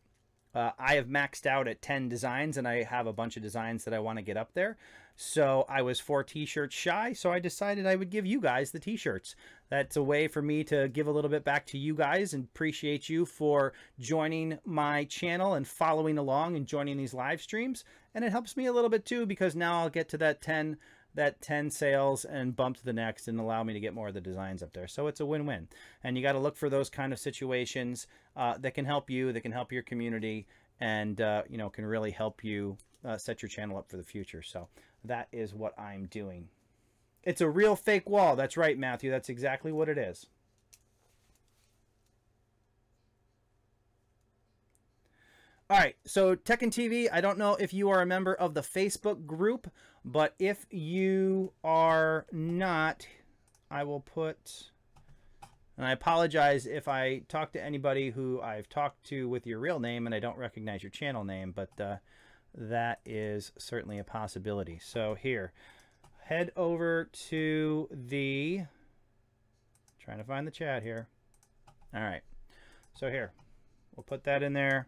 I have maxed out at 10 designs, and I have a bunch of designs that I want to get up there. So I was 4 t-shirts shy, so I decided I would give you guys the t-shirts. That's a way for me to give a little bit back to you guys and appreciate you for joining my channel and following along and joining these live streams. And it helps me a little bit too, because now I'll get to that 10 that 10 sales and bump to the next and allow me to get more of the designs up there. So it's a win-win. And you got to look for those kind of situations that can help you, that can help your community, and you know, can really help you set your channel up for the future. So that is what I'm doing. It's a real fake wall. That's right, Matthew. That's exactly what it is. All right, so Tech and TV, I don't know if you are a member of the Facebook group, but if you are not, I will put, and I apologize if I talk to anybody who I've talked to with your real name and I don't recognize your channel name, but that is certainly a possibility. So here, head over to the, trying to find the chat here. All right, so here, we'll put that in there.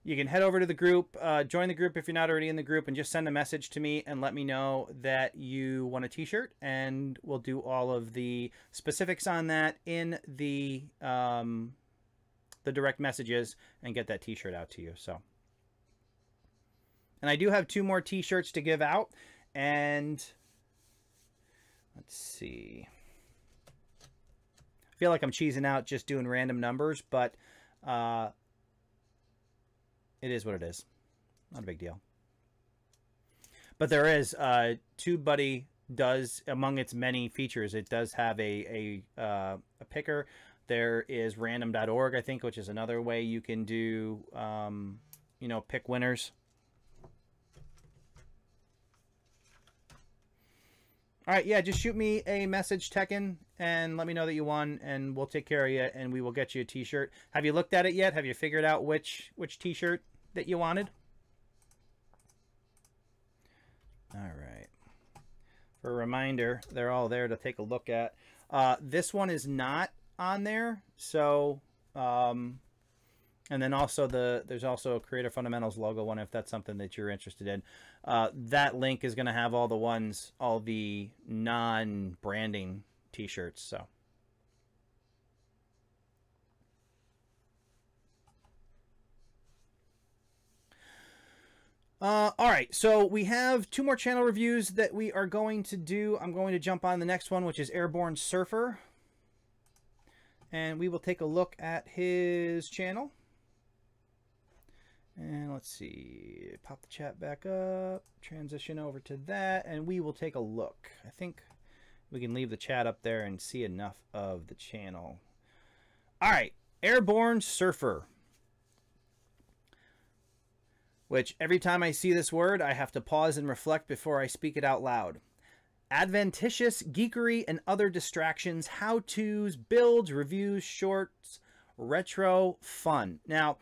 You can head over to the group, join the group if you're not already in the group, and just send a message to me and let me know that you want a t-shirt, and we'll do all of the specifics on that in the direct messages and get that t-shirt out to you. So, and I do have 2 more t-shirts to give out, and let's see. I feel like I'm cheesing out just doing random numbers, but it is what it is. Not a big deal. But there is, TubeBuddy does, among its many features, it does have a picker. There is random.org, I think, which is another way you can do, you know, pick winners. All right, yeah, just shoot me a message, Tekken, and let me know that you won, and we'll take care of you, and we will get you a t-shirt. Have you looked at it yet? Have you figured out which t-shirt that you wanted? All right. For a reminder, they're all there to take a look at. This one is not on there, so... and then also there's also a Creator Fundamentals logo one if that's something that you're interested in. That link is going to have all the non-branding t-shirts. So, all right. So we have 2 more channel reviews that we are going to do. I'm going to jump on the next one, which is Airborne Surfer, and we will take a look at his channel. And let's see, pop the chat back up, transition over to that, and we will take a look. I think we can leave the chat up there and see enough of the channel. All right, Airborne Surfer. Which every time I see this word, I have to pause and reflect before I speak it out loud. Adventitious geekery and other distractions, how-tos, builds, reviews, shorts, retro fun. Now,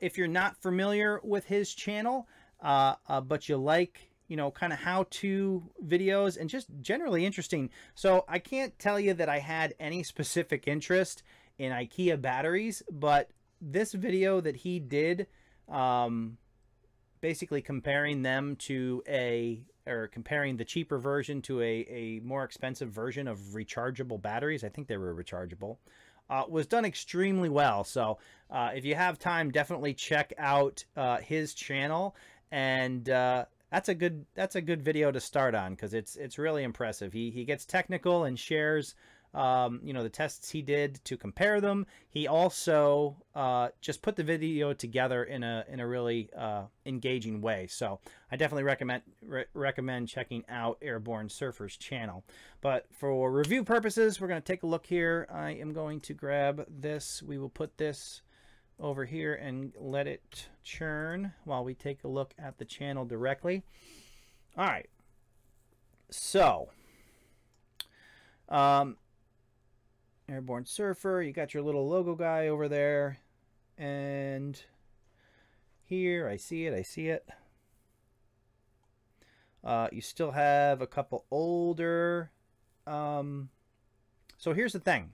if you're not familiar with his channel, but you like, you know, kind of how-to videos and just generally interesting. So I can't tell you that I had any specific interest in IKEA batteries, but this video that he did, basically comparing them to comparing the cheaper version to a more expensive version of rechargeable batteries. I think they were rechargeable. Was done extremely well. So if you have time, definitely check out his channel, and that's a good video to start on, because it's really impressive. He gets technical and shares you know, the tests he did to compare them. He also just put the video together in a really engaging way. So I definitely recommend checking out Airborne Surfer's channel. But for review purposes, we're going to take a look here. I am going to grab this. We will put this over here and let it churn while we take a look at the channel directly. All right. So, Airborne Surfer, you got your little logo guy over there, and here, I see it. You still have a couple older, so here's the thing.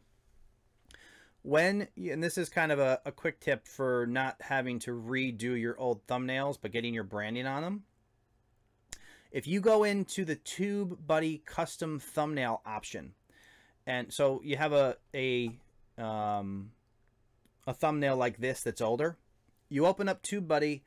And this is kind of a quick tip for not having to redo your old thumbnails, but getting your branding on them. If you go into the TubeBuddy custom thumbnail option, and so you have a thumbnail like this that's older, you open up TubeBuddy,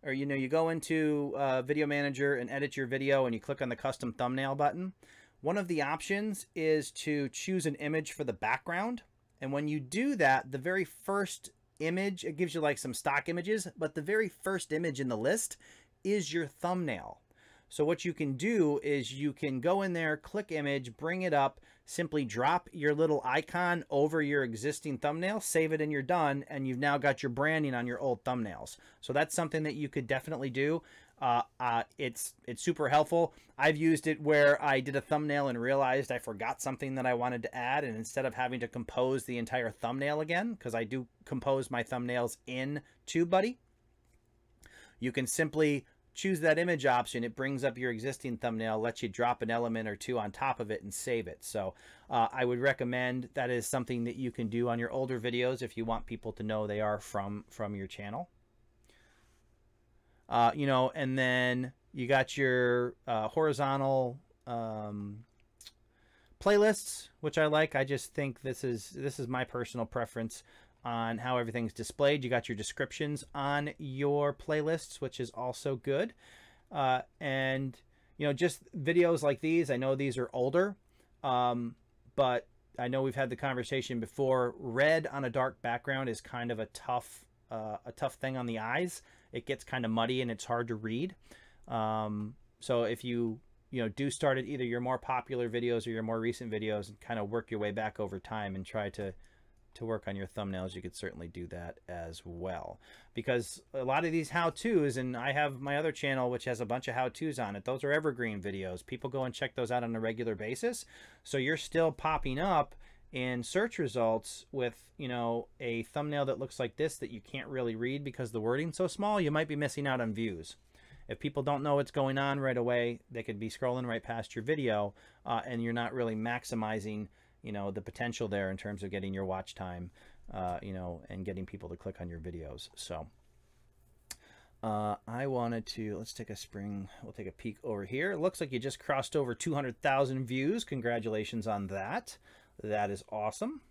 or you go into Video Manager and edit your video, and you click on the custom thumbnail button. One of the options is to choose an image for the background. And when you do that, the very first image, it gives you like some stock images, but the very first image in the list is your thumbnail. So what you can do is you can go in there, click image, bring it up, simply drop your little icon over your existing thumbnail, save it, and you're done, and you've now got your branding on your old thumbnails. So that's something that you could definitely do. It's super helpful. I've used it where I did a thumbnail and realized I forgot something that I wanted to add, and instead of having to compose the entire thumbnail again, because I do compose my thumbnails in TubeBuddy, you can simply choose that image option. It brings up your existing thumbnail, lets you drop an element or two on top of it and save it. So I would recommend that is something that you can do on your older videos if you want people to know they are from your channel. And then you got your horizontal playlists, which I like. I just think this is my personal preference on how everything's displayed. You got your descriptions on your playlists, which is also good. And just videos like these, I know these are older, but I know we've had the conversation before. Red on a dark background is kind of a tough thing on the eyes. It gets kind of muddy and it's hard to read. So if you do start at either your more popular videos or your more recent videos and kind of work your way back over time and try to work on your thumbnails, you could certainly do that as well. Because a lot of these how-tos, and I have my other channel which has a bunch of how-tos on it, those are evergreen videos. People go and check those out on a regular basis. So you're still popping up in search results with a thumbnail that looks like this that you can't really read because the wording's so small. You might be missing out on views. If people don't know what's going on right away, they could be scrolling right past your video, and you're not really maximizing the potential there in terms of getting your watch time, and getting people to click on your videos. So I wanted to, we'll take a peek over here. It looks like you just crossed over 200,000 views. Congratulations on that. That is awesome.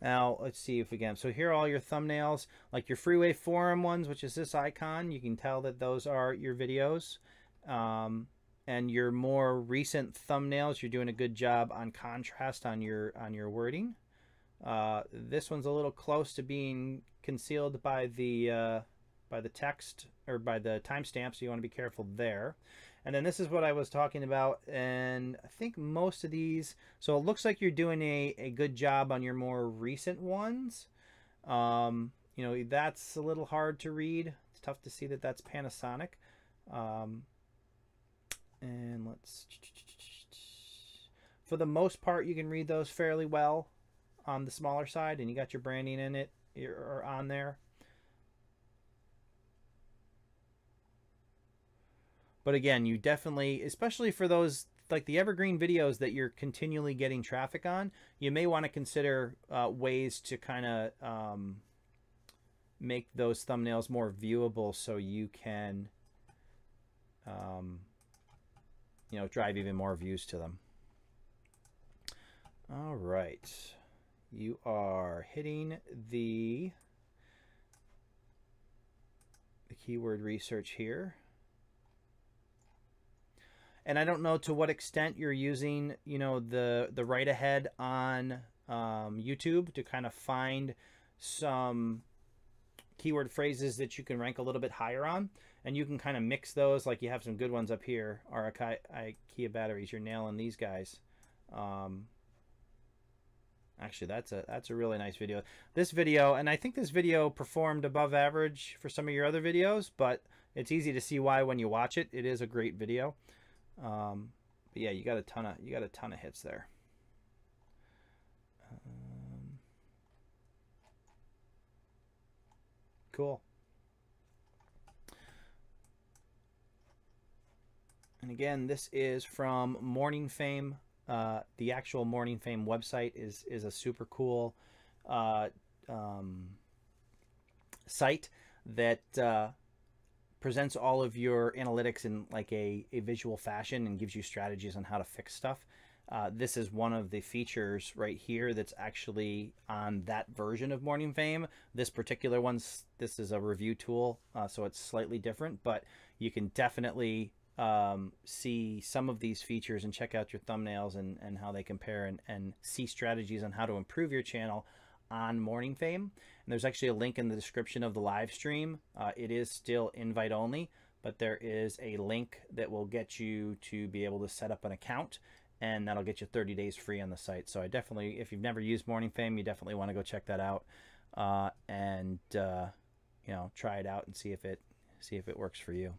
Now let's see if we can. So here are all your thumbnails, like your Freeway Forum ones, which is this icon. You can tell that those are your videos. And your more recent thumbnails, you're doing a good job on contrast on your wording. This one's a little close to being concealed by the text or by the timestamp, so you want to be careful there. And then this is what I was talking about, and I think most of these, so it looks like you're doing a good job on your more recent ones. That's a little hard to read. It's tough to see that that's Panasonic. And for the most part, you can read those fairly well on the smaller side, and you got your branding in it or on there. But again, you definitely, especially for those like the evergreen videos that you're continually getting traffic on, you may want to consider ways to kind of make those thumbnails more viewable so you can drive even more views to them. All right, you are hitting the keyword research here. And I don't know to what extent you're using, the write ahead on YouTube to kind of find some keyword phrases that you can rank a little bit higher on, and you can kind of mix those. Like you have some good ones up here. Kjpargeter batteries, you're nailing these guys. Actually, that's a really nice video. This video, and I think this video performed above average for some of your other videos, but it's easy to see why when you watch it. It is a great video. But yeah, you got a ton of hits there. Cool. And again, this is from MorningFame. The actual MorningFame website is a super cool site that presents all of your analytics in like a visual fashion and gives you strategies on how to fix stuff. This is one of the features right here that's actually on that version of MorningFame. This particular one's, this is a review tool, so it's slightly different, but you can definitely see some of these features and check out your thumbnails and how they compare, and see strategies on how to improve your channel on MorningFame. And there's actually a link in the description of the live stream. It is still invite only, but there is a link that will get you to be able to set up an account, and that'll get you 30 days free on the site. So I definitely, if you've never used MorningFame, you definitely want to go check that out, and you know, try it out and see if it works for you.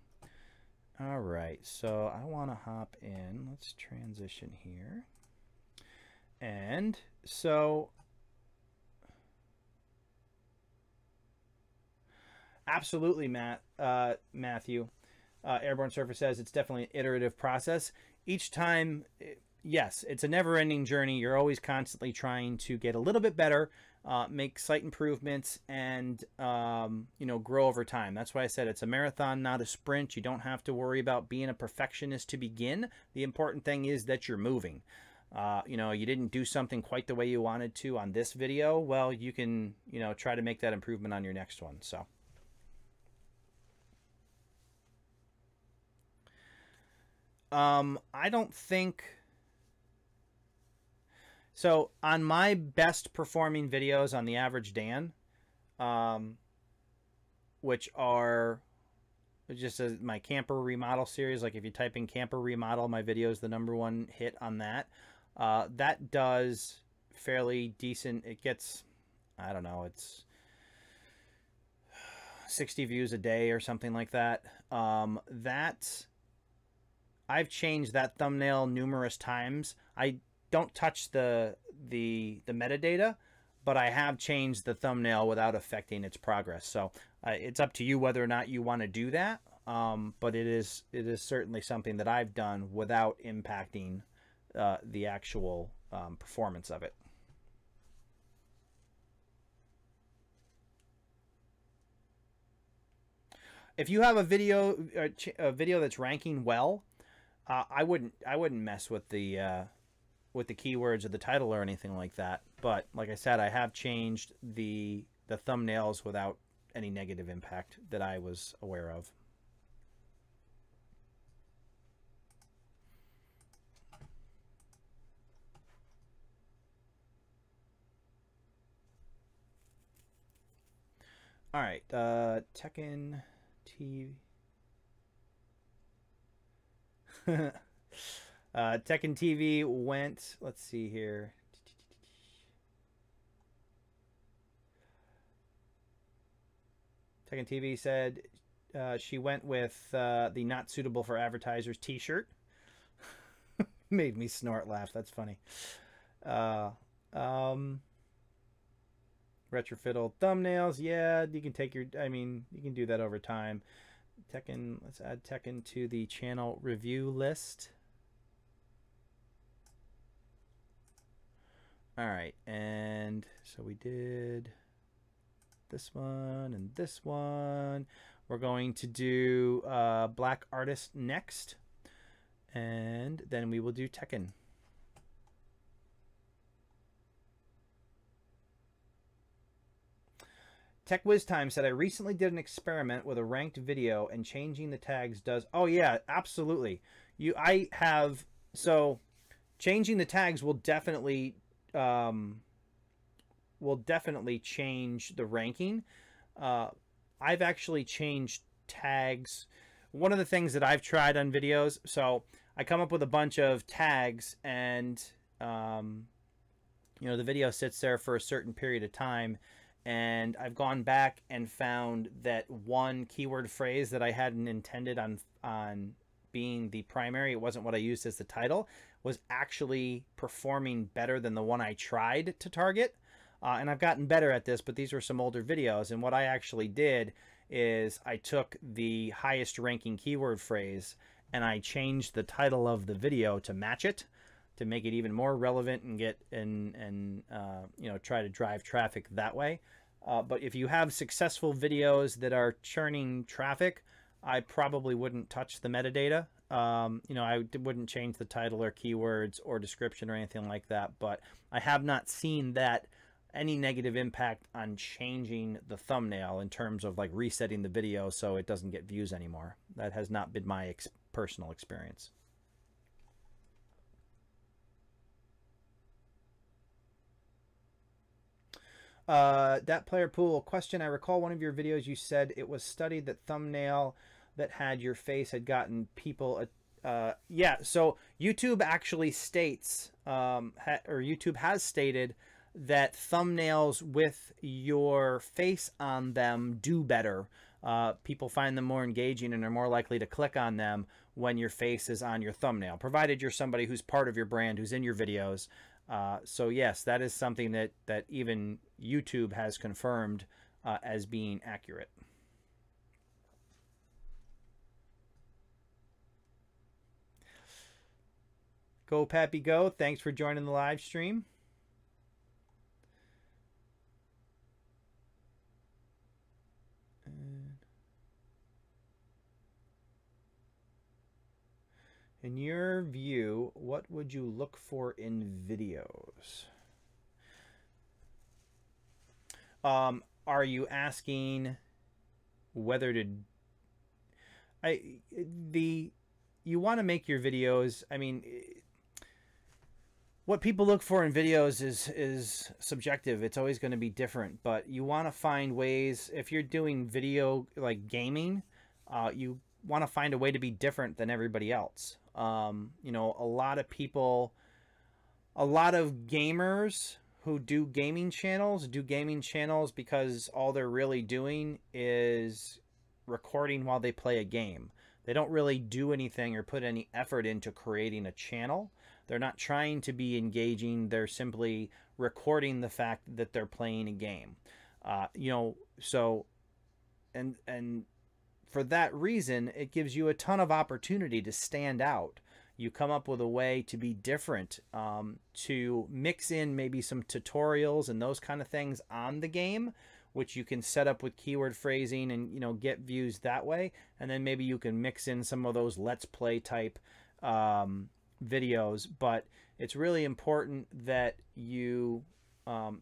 All right, so I want to hop in. Let's transition here. And so absolutely, Matthew. Airborne Surfer says it's definitely an iterative process. Each time, yes, it's a never-ending journey. You're always constantly trying to get a little bit better, make slight improvements, and you know, grow over time. That's why I said it's a marathon, not a sprint. You don't have to worry about being a perfectionist to begin. The important thing is that you're moving. You know, you didn't do something quite the way you wanted to on this video. Well, you can, you know, try to make that improvement on your next one. So. I don't think so. On my best performing videos on the average Dan, which are just my camper remodel series, like if you type in camper remodel, my video is the #1 hit on that. That does fairly decent. It gets, I don't know, it's 60 views a day or something like that. I've changed that thumbnail numerous times. I don't touch the metadata, but I have changed the thumbnail without affecting its progress. So it's up to you whether or not you want to do that. But it is certainly something that I've done without impacting the actual performance of it. If you have a video that's ranking well, I wouldn't mess with the keywords or the title or anything like that. But like I said, I have changed the thumbnails without any negative impact that I was aware of. All right, Tekken TV. Tekken TV went, let's see here. Tekken TV said she went with the not suitable for advertisers t-shirt. Made me snort laugh. That's funny. Retrofiddle thumbnails. Yeah, you can take your, I mean, you can do that over time. Tekken, let's add Tekken to the channel review list. All right, and so we did this one and this one. We're going to do Black Artist next, and then we will do Tekken. Tech Whiz Time said, I recently did an experiment with a ranked video and changing the tags does. Oh yeah, absolutely. So changing the tags will definitely change the ranking. I've actually changed tags. One of the things that I've tried on videos, so I come up with a bunch of tags, and you know, the video sits there for a certain period of time. And I've gone back and found that one keyword phrase that I hadn't intended on being the primary, it wasn't what I used as the title, was actually performing better than the one I tried to target. And I've gotten better at this, but these were some older videos. And what I actually did is I took the highest ranking keyword phrase and I changed the title of the video to match it, to make it even more relevant and get you know, try to drive traffic that way. But if you have successful videos that are churning traffic, I probably wouldn't touch the metadata. You know, I wouldn't change the title or keywords or description or anything like that, but I have not seen that any negative impact on changing the thumbnail in terms of like resetting the video so it doesn't get views anymore. That has not been my personal experience. That player pool question. I recall one of your videos you said it was studied that thumbnail that had your face had gotten people yeah, so YouTube actually states or YouTube has stated that thumbnails with your face on them do better. People find them more engaging and are more likely to click on them when your face is on your thumbnail, provided you're somebody who's part of your brand, who's in your videos. So yes, that is something that even YouTube has confirmed as being accurate. Go Pappy Go, thanks for joining the live stream. In your view, what would you look for in videos? Are you asking whether to... You want to make your videos... I mean, what people look for in videos is subjective. It's always going to be different, but you want to find ways... If you're doing video like gaming, you want to find a way to be different than everybody else. You know, a lot of people, a lot of gamers who do gaming channels because all they're really doing is recording while they play a game. They don't really do anything or put any effort into creating a channel. They're not trying to be engaging. They're simply recording the fact that they're playing a game. You know, so, and for that reason, it gives you a ton of opportunity to stand out. You come up with a way to be different, to mix in maybe some tutorials and those kind of things on the game, which you can set up with keyword phrasing and, you know, get views that way. And then maybe you can mix in some of those let's play type videos. But it's really important that you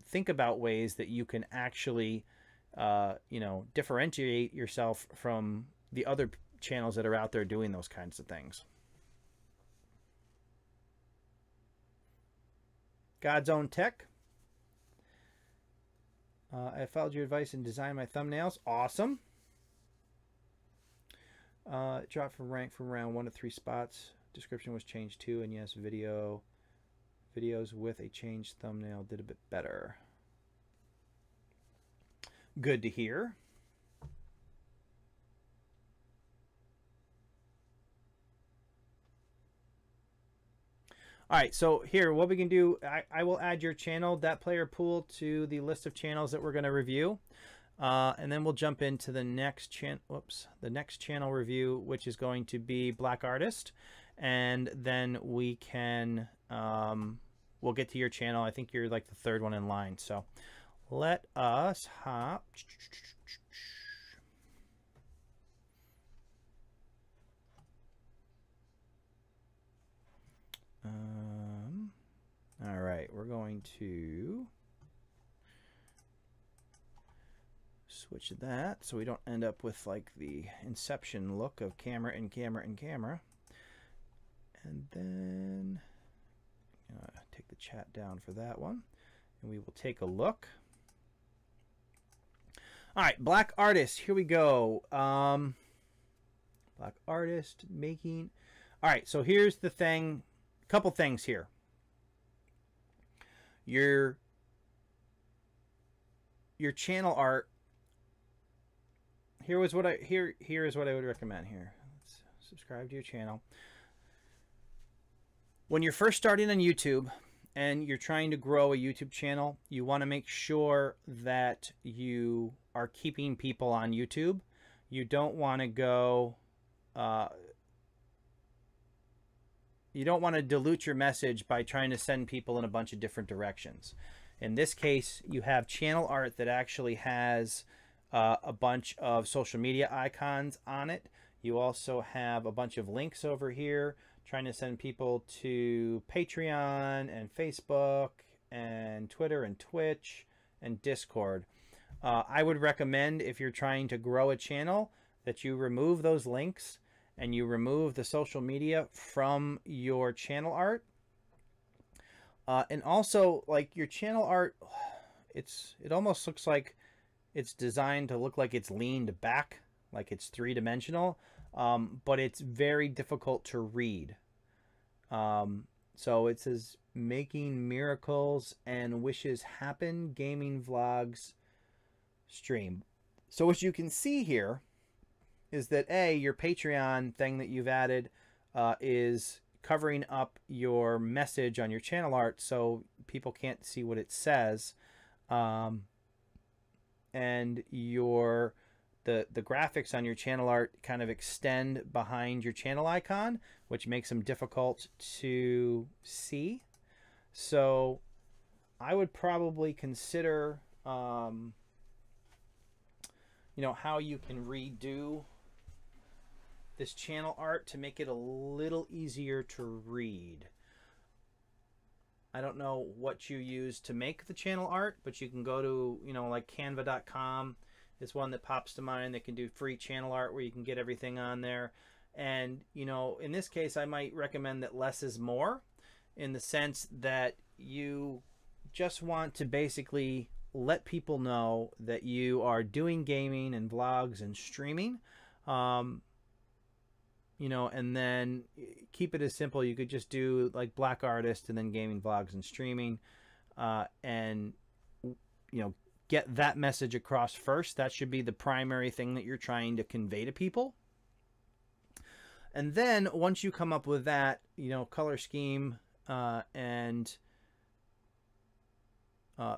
think about ways that you can actually you know, differentiate yourself from the other channels that are out there doing those kinds of things. God's Own Tech. I followed your advice and designed my thumbnails. Awesome. It dropped from rank from round 1 to 3 spots. Description was changed too, and yes, videos with a changed thumbnail did a bit better. Good to hear. All right, so here, what we can do, I will add your channel, that player pool, to the list of channels that we're going to review. And then we'll jump into the next channel review, which is going to be Black Artist. And then we can, we'll get to your channel. I think you're like the 3rd one in line. So let us hop. All right, we're going to switch that so we don't end up with like the Inception look of camera and camera and camera. And then take the chat down for that one, and we will take a look. All right, Black Artist, here we go. Black Artist making. All right, so here's the thing. A couple things here. Your channel art. Here is what I would recommend here. Let's subscribe to your channel. When you're first starting on YouTube and you're trying to grow a YouTube channel, you want to make sure that you are keeping people on YouTube. You don't want to go you don't want to dilute your message by trying to send people in a bunch of different directions. In this case, you have channel art that actually has a bunch of social media icons on it. You also have a bunch of links over here trying to send people to Patreon and Facebook and Twitter and Twitch and Discord. I would recommend, if you're trying to grow a channel, that you remove those links and you remove the social media from your channel art. And also, like, your channel art, it almost looks like it's designed to look like it's leaned back, like it's three-dimensional, but it's very difficult to read. So it says, making miracles and wishes happen, gaming vlogs stream. So what you can see here is that your Patreon thing that you've added is covering up your message on your channel art so people can't see what it says. And the graphics on your channel art kind of extend behind your channel icon, which makes them difficult to see. So I would probably consider you know, how you can redo this channel art to make it a little easier to read. I don't know what you use to make the channel art, but you can go to, you know, like canva.com is one that pops to mind that can do free channel art where you can get everything on there. And, you know, in this case, I might recommend that less is more, in the sense that you just want to basically let people know that you are doing gaming and vlogs and streaming, you know, and then keep it as simple. You could just do like black artist and then gaming, vlogs, and streaming, and, you know, get that message across first. That should be the primary thing that you're trying to convey to people. And then once you come up with that, you know, color scheme and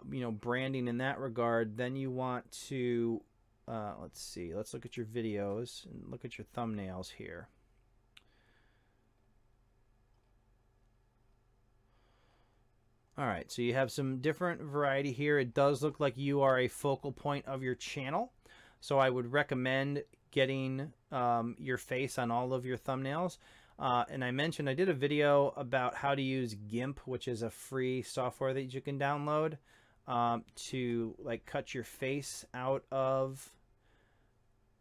you know, branding in that regard, then you want to let's see, let's look at your videos and look at your thumbnails here. All right, so you have some different variety here. It does look like you are a focal point of your channel, so I would recommend getting your face on all of your thumbnails. And I mentioned I did a video about how to use GIMP, which is a free software that you can download to like cut your face out of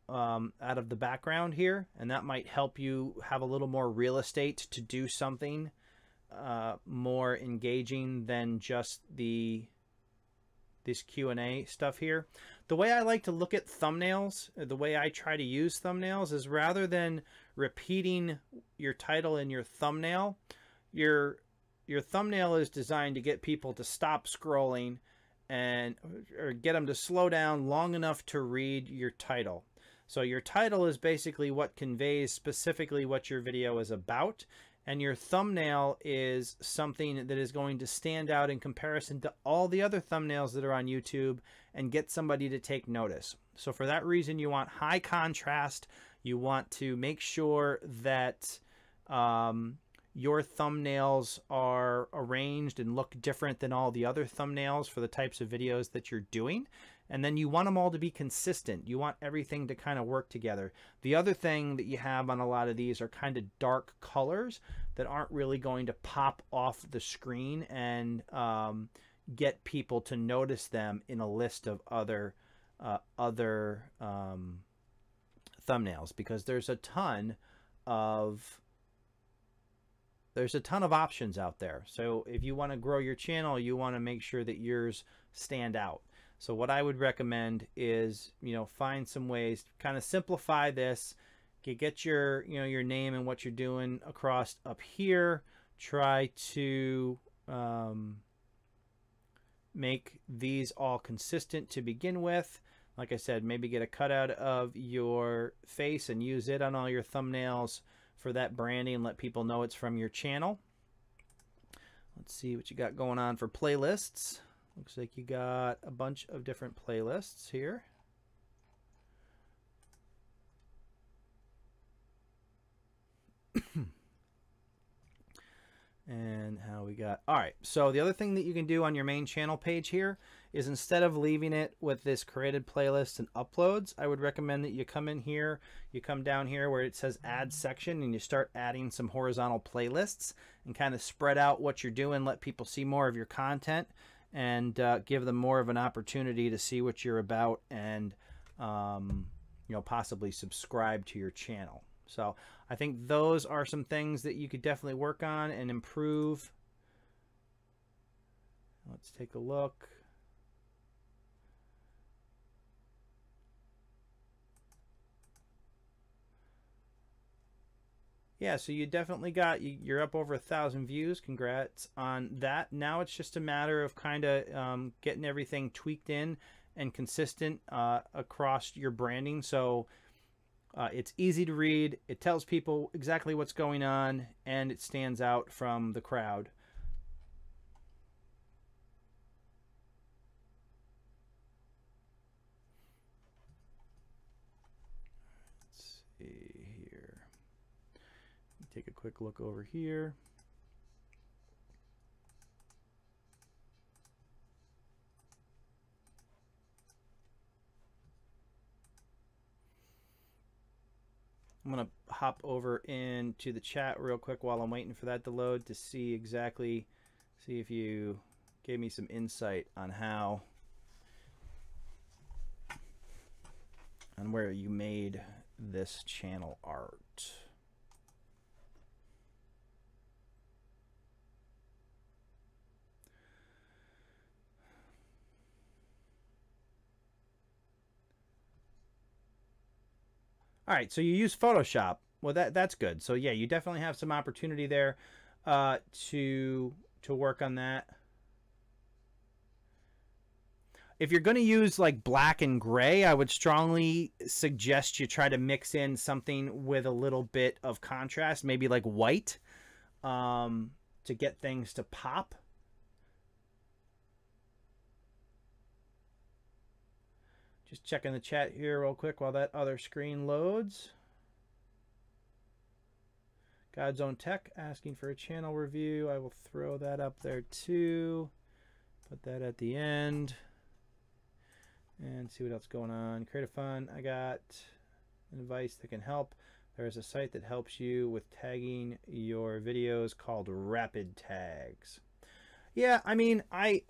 the background here, and that might help you have a little more real estate to do something more engaging than just this Q&A stuff here. The way I like to look at thumbnails, the way I try to use thumbnails, is rather than repeating your title in your thumbnail, your thumbnail is designed to get people to stop scrolling or get them to slow down long enough to read your title. So your title is basically what conveys specifically what your video is about, and your thumbnail is something that is going to stand out in comparison to all the other thumbnails that are on YouTube and get somebody to take notice. So for that reason, you want high contrast. You want to make sure that your thumbnails are arranged and look different than all the other thumbnails for the types of videos that you're doing. And then you want them all to be consistent. You want everything to kind of work together. The other thing that you have on a lot of these are kind of dark colors that aren't really going to pop off the screen and get people to notice them in a list of other thumbnails, because there's a ton of options out there. So if you want to grow your channel, you want to make sure that yours stand out. So what I would recommend is, you know, find some ways to kind of simplify this, get your, you know, your name and what you're doing across up here. Try to make these all consistent to begin with. Like I said, maybe get a cutout of your face and use it on all your thumbnails for that branding and let people know it's from your channel. Let's see what you got going on for playlists. Looks like you got a bunch of different playlists here. And how we got, all right, so the other thing that you can do on your main channel page here is instead of leaving it with this created playlist and uploads, I would recommend that you come in here, you come down here where it says add section, and you start adding some horizontal playlists and kind of spread out what you're doing, let people see more of your content, and give them more of an opportunity to see what you're about, and you know, possibly subscribe to your channel. So I think those are some things that you could definitely work on and improve. Let's take a look. Yeah, so you definitely got, you're up over 1,000 views. Congrats on that. Now it's just a matter of kind of getting everything tweaked in and consistent across your branding. So it's easy to read. It tells people exactly what's going on, and it stands out from the crowd. Let's see here. Take a quick look over here. I'm going to hop over into the chat real quick while I'm waiting for that to load to see exactly, see if you gave me some insight on how, on where you made this channel art. All right, so you use Photoshop. Well, that's good. So yeah, you definitely have some opportunity there to work on that. If you're going to use like black and gray, I would strongly suggest you try to mix in something with a little bit of contrast, maybe like white, to get things to pop. Just checking the chat here real quick while that other screen loads. God's Own Tech asking for a channel review. I will throw that up there too. Put that at the end. And see what else is going on. Creative Fun. I got an advice that can help. There is a site that helps you with tagging your videos called Rapid Tags. Yeah, I mean, I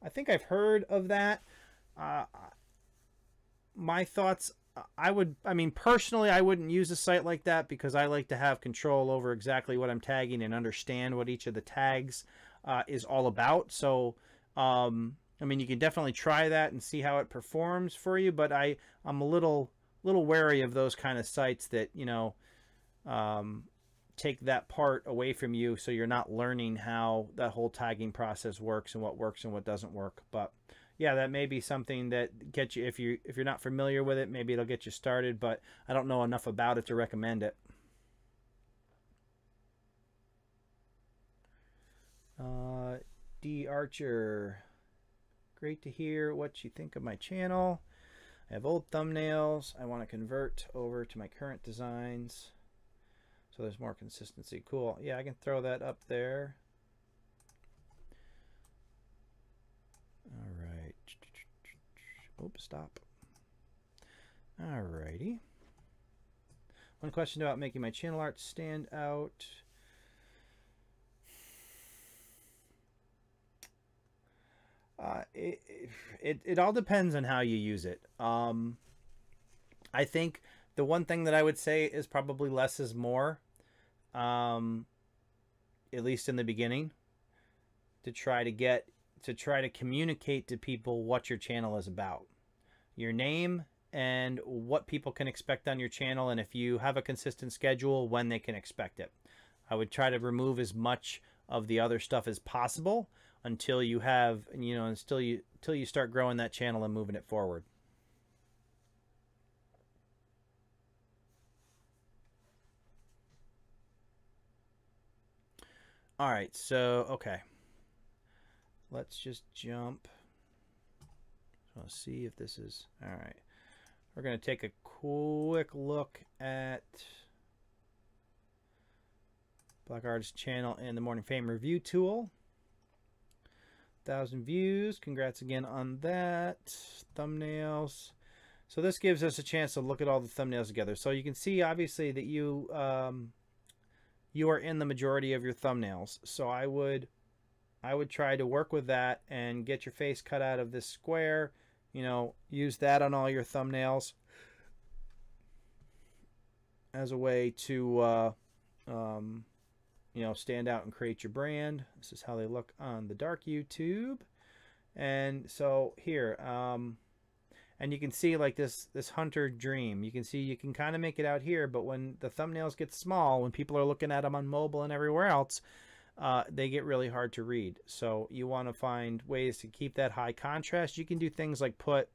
think I've heard of that. My thoughts, I mean, personally, I wouldn't use a site like that because I like to have control over exactly what I'm tagging and understand what each of the tags is all about. So, I mean, you can definitely try that and see how it performs for you, but I'm a little wary of those kind of sites that, you know, take that part away from you, so you're not learning how that whole tagging process works and what doesn't work. But yeah, that may be something that gets you, if you're not familiar with it, maybe it'll get you started, but I don't know enough about it to recommend it. D. Archer, great to hear what you think of my channel. I have old thumbnails I want to convert over to my current designs, so there's more consistency. Cool. Yeah, I can throw that up there. All right. Oops, stop. All righty. One question about making my channel art stand out. It all depends on how you use it. I think the one thing that I would say is probably less is more, at least in the beginning, to try to communicate to people what your channel is about, your name, and what people can expect on your channel, and if you have a consistent schedule, when they can expect it. I would try to remove as much of the other stuff as possible until you have, you know, until you start growing that channel and moving it forward. All right, so okay, let's just jump. So I'll see if this is all right. We're going to take a quick look at Black Artist channel and the MorningFame review tool. 1,000 views. Congrats again on that. Thumbnails. So this gives us a chance to look at all the thumbnails together. So you can see obviously that you you are in the majority of your thumbnails. So I would try to work with that and get your face cut out of this square. You know, use that on all your thumbnails as a way to you know, stand out and create your brand. This is how they look on the dark YouTube. And so here, and you can see like this hunter dream. You can see you can kind of make it out here, but when the thumbnails get small, when people are looking at them on mobile and everywhere else, they get really hard to read. So you want to find ways to keep that high contrast. You can do things like put,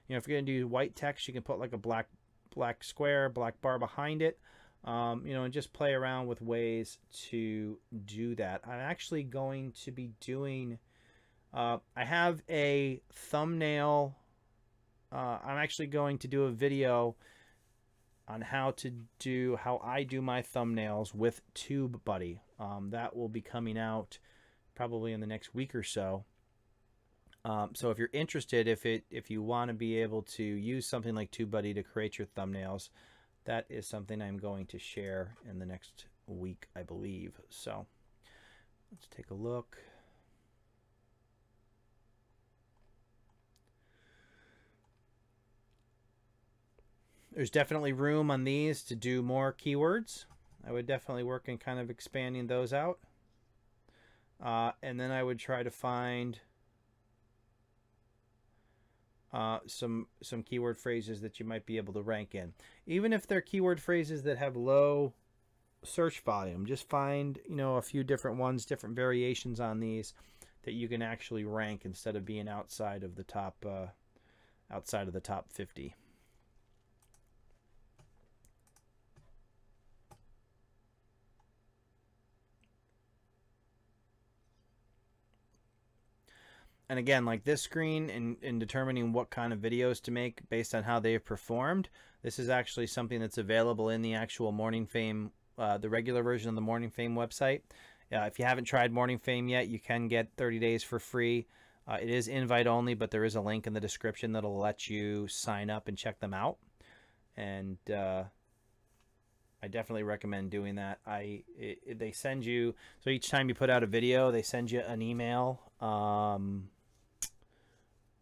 you know, if you're going to do white text, you can put like a black square, black bar behind it. You know, and just play around with ways to do that. I'm actually going to be doing, I have a thumbnail. I'm actually going to do a video on how I do my thumbnails with TubeBuddy. That will be coming out probably in the next week or so. So if you're interested, if you want to be able to use something like TubeBuddy to create your thumbnails, that is something I'm going to share in the next week, I believe. So let's take a look. There's definitely room on these to do more keywords. I would definitely work in kind of expanding those out. And then I would try to find some keyword phrases that you might be able to rank in. Even if they're keyword phrases that have low search volume, just find, you know, a few different ones, different variations on these that you can actually rank instead of being outside of the top 50. And again, like this screen, in determining what kind of videos to make based on how they've performed, this is actually something that's available in the actual MorningFame, the regular version of the MorningFame website. If you haven't tried MorningFame yet, you can get 30 days for free. It is invite only, but there is a link in the description that'll let you sign up and check them out. And I definitely recommend doing that. They send you, so each time you put out a video, they send you an email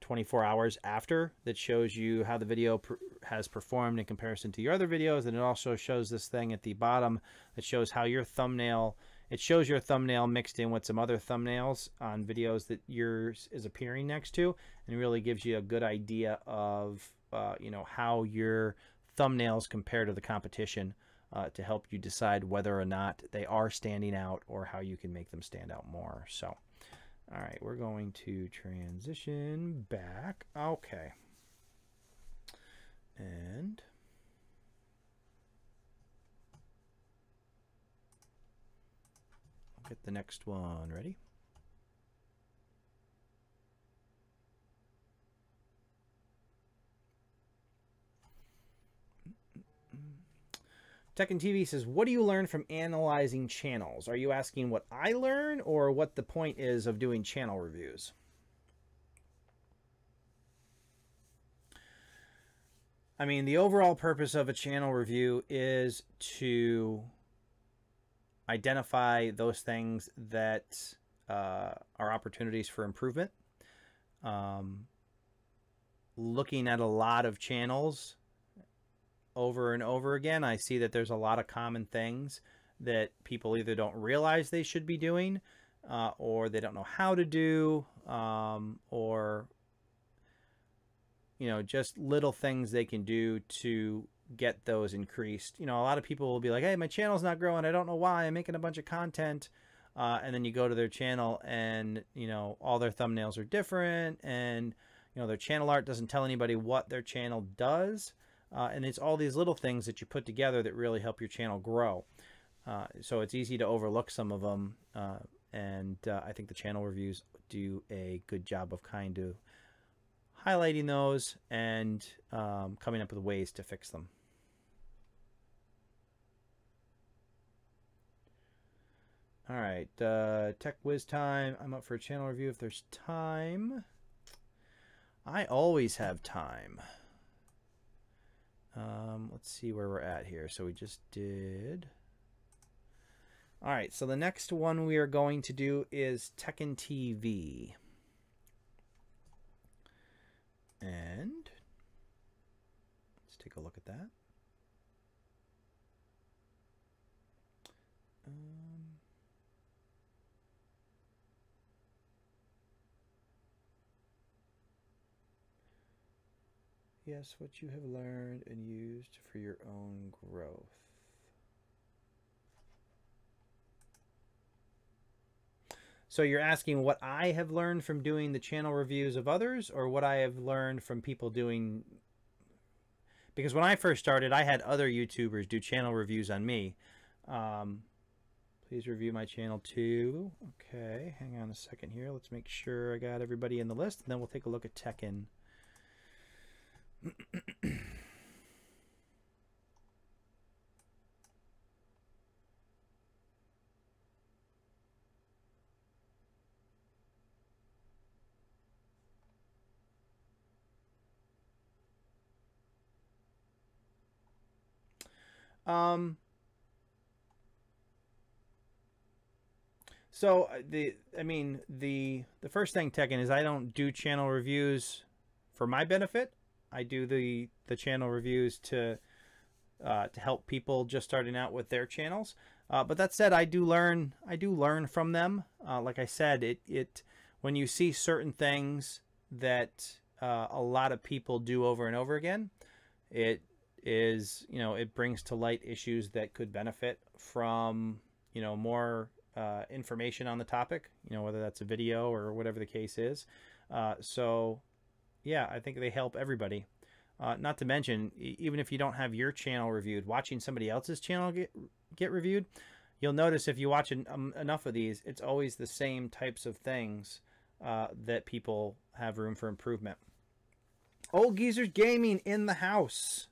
24 hours after that shows you how the video has performed in comparison to your other videos. And it also shows this thing at the bottom that shows how your thumbnail, it shows your thumbnail mixed in with some other thumbnails on videos that yours is appearing next to, and it really gives you a good idea of you know, how your thumbnails compare to the competition, to help you decide whether or not they are standing out or how you can make them stand out more. So all right, we're going to transition back. Okay. And I'll get the next one ready. Tech and TV says, what do you learn from analyzing channels? Are you asking what I learn or what the point is of doing channel reviews? I mean, the overall purpose of a channel review is to identify those things that are opportunities for improvement. Looking at a lot of channels over and over again, I see that there's a lot of common things that people either don't realize they should be doing, or they don't know how to do, or, you know, just little things they can do to get those increased. You know, a lot of people will be like, hey, my channel's not growing. I don't know why. I'm making a bunch of content. And then you go to their channel and, you know, all their thumbnails are different, and, you know, their channel art doesn't tell anybody what their channel does. And it's all these little things that you put together that really help your channel grow. So it's easy to overlook some of them. And I think the channel reviews do a good job of kind of highlighting those and coming up with ways to fix them. All right, Tech Whiz time. I'm up for a channel review if there's time. I always have time. Let's see where we're at here. So we just did. All right, so the next one we are going to do is Tekken TV. And let's take a look at that. Yes, what you have learned and used for your own growth. So you're asking what I have learned from doing the channel reviews of others, or what I have learned from people doing... Because when I first started, I had other YouTubers do channel reviews on me. Please review my channel too. Okay, hang on a second here. Let's make sure I got everybody in the list, and then we'll take a look at Tekken. So the first thing, Tekken, is I don't do channel reviews for my benefit. I do the channel reviews to help people just starting out with their channels. But that said, I do learn from them. Like I said, when you see certain things that a lot of people do over and over again, it brings to light issues that could benefit from more information on the topic, whether that's a video or whatever the case is. So yeah, I think they help everybody. Not to mention, even if you don't have your channel reviewed, watching somebody else's channel get reviewed, you'll notice if you watch enough of these, it's always the same types of things that people have room for improvement. Old Geezers Gaming in the house.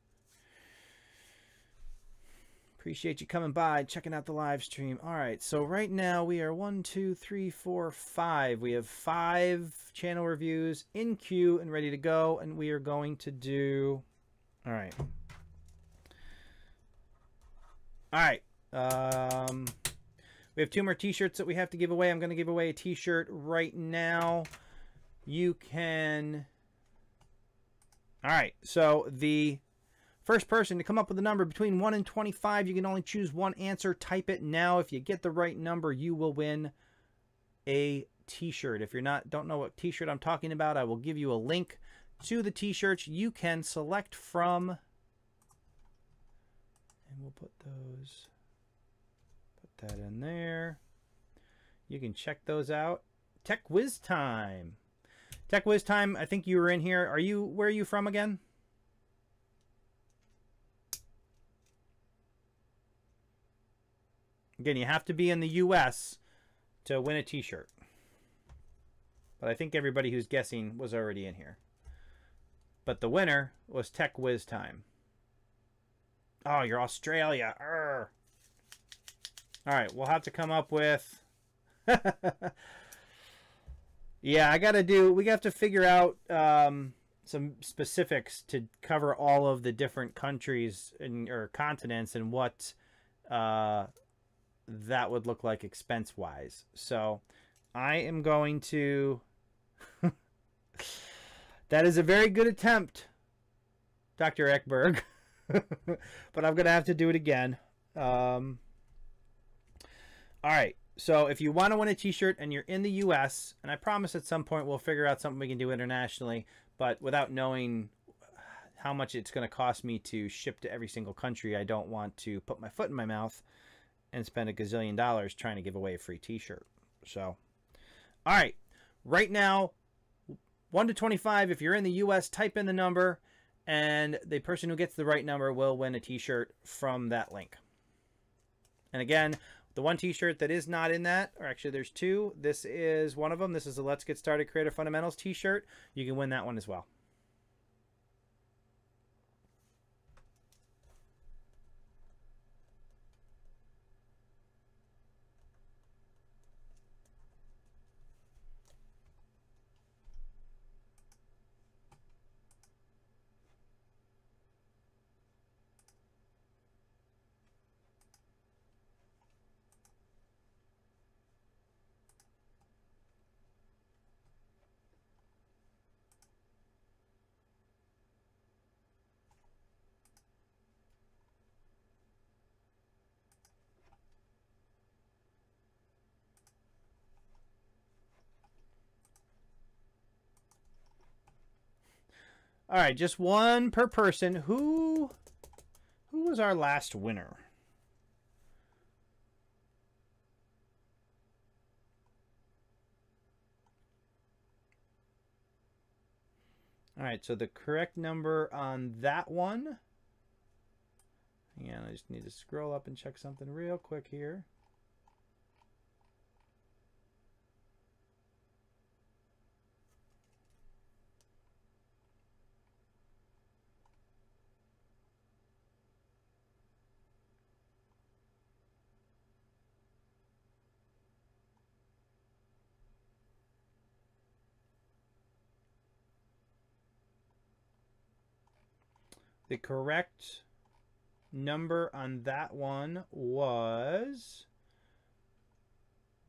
Appreciate you coming by, checking out the live stream. All right, so right now we are 1, 2, 3, 4, 5. We have 5 channel reviews in queue and ready to go, and we are going to do... All right. We have 2 more t-shirts that we have to give away. I'm going to give away a t-shirt right now. You can... All right, so the first person to come up with a number between 1 and 25, you can only choose one answer. Type it now. If you get the right number, you will win a t-shirt. If you're don't know what t-shirt I'm talking about, I will give you a link to the t-shirts you can select from. And we'll put that in there. You can check those out. Tech Whiz Time. Tech Whiz Time, I think you were in here. Where are you from again? Again, you have to be in the US to win a t-shirt. But I think everybody who's guessing was already in here. But the winner was Tech Whiz Time. Oh, you're Australia. Arr. All right, we'll have to come up with... Yeah, we have to figure out some specifics to cover all of the different countries or continents and what that would look like expense-wise. So I am going to... That is a very good attempt, Dr. Ekberg. But I'm going to have to do it again. All right. So if you want to win a t-shirt and you're in the US, and I promise at some point we'll figure out something we can do internationally, but without knowing how much it's going to cost me to ship to every single country, I don't want to put my foot in my mouth and spend $1 gazillion trying to give away a free t-shirt. So, all right. Right now, 1 to 25, if you're in the US, type in the number, and the person who gets the right number will win a t-shirt from that link. And again, the one t-shirt that is not in that, or actually there's 2. This is one of them. This is the Let's Get Started Creator Fundamentals t-shirt. You can win that one as well. All right, just one per person. Who was our last winner? All right, so the correct number on that one. Hang on, I just need to scroll up and check something real quick here. The correct number on that one was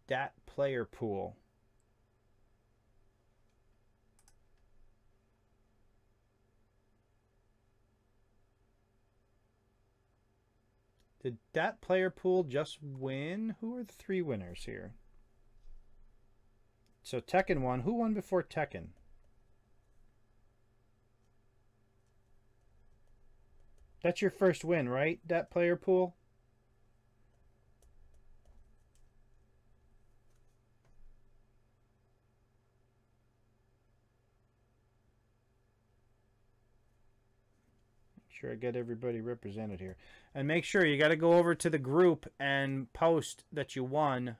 that player pool. Did that player pool just win? Who are the 3 winners here? So Tekken won. Who won before Tekken? That's your first win, right? That player pool? Make sure I get everybody represented here. And make sure you got to go over to the group and post that you won.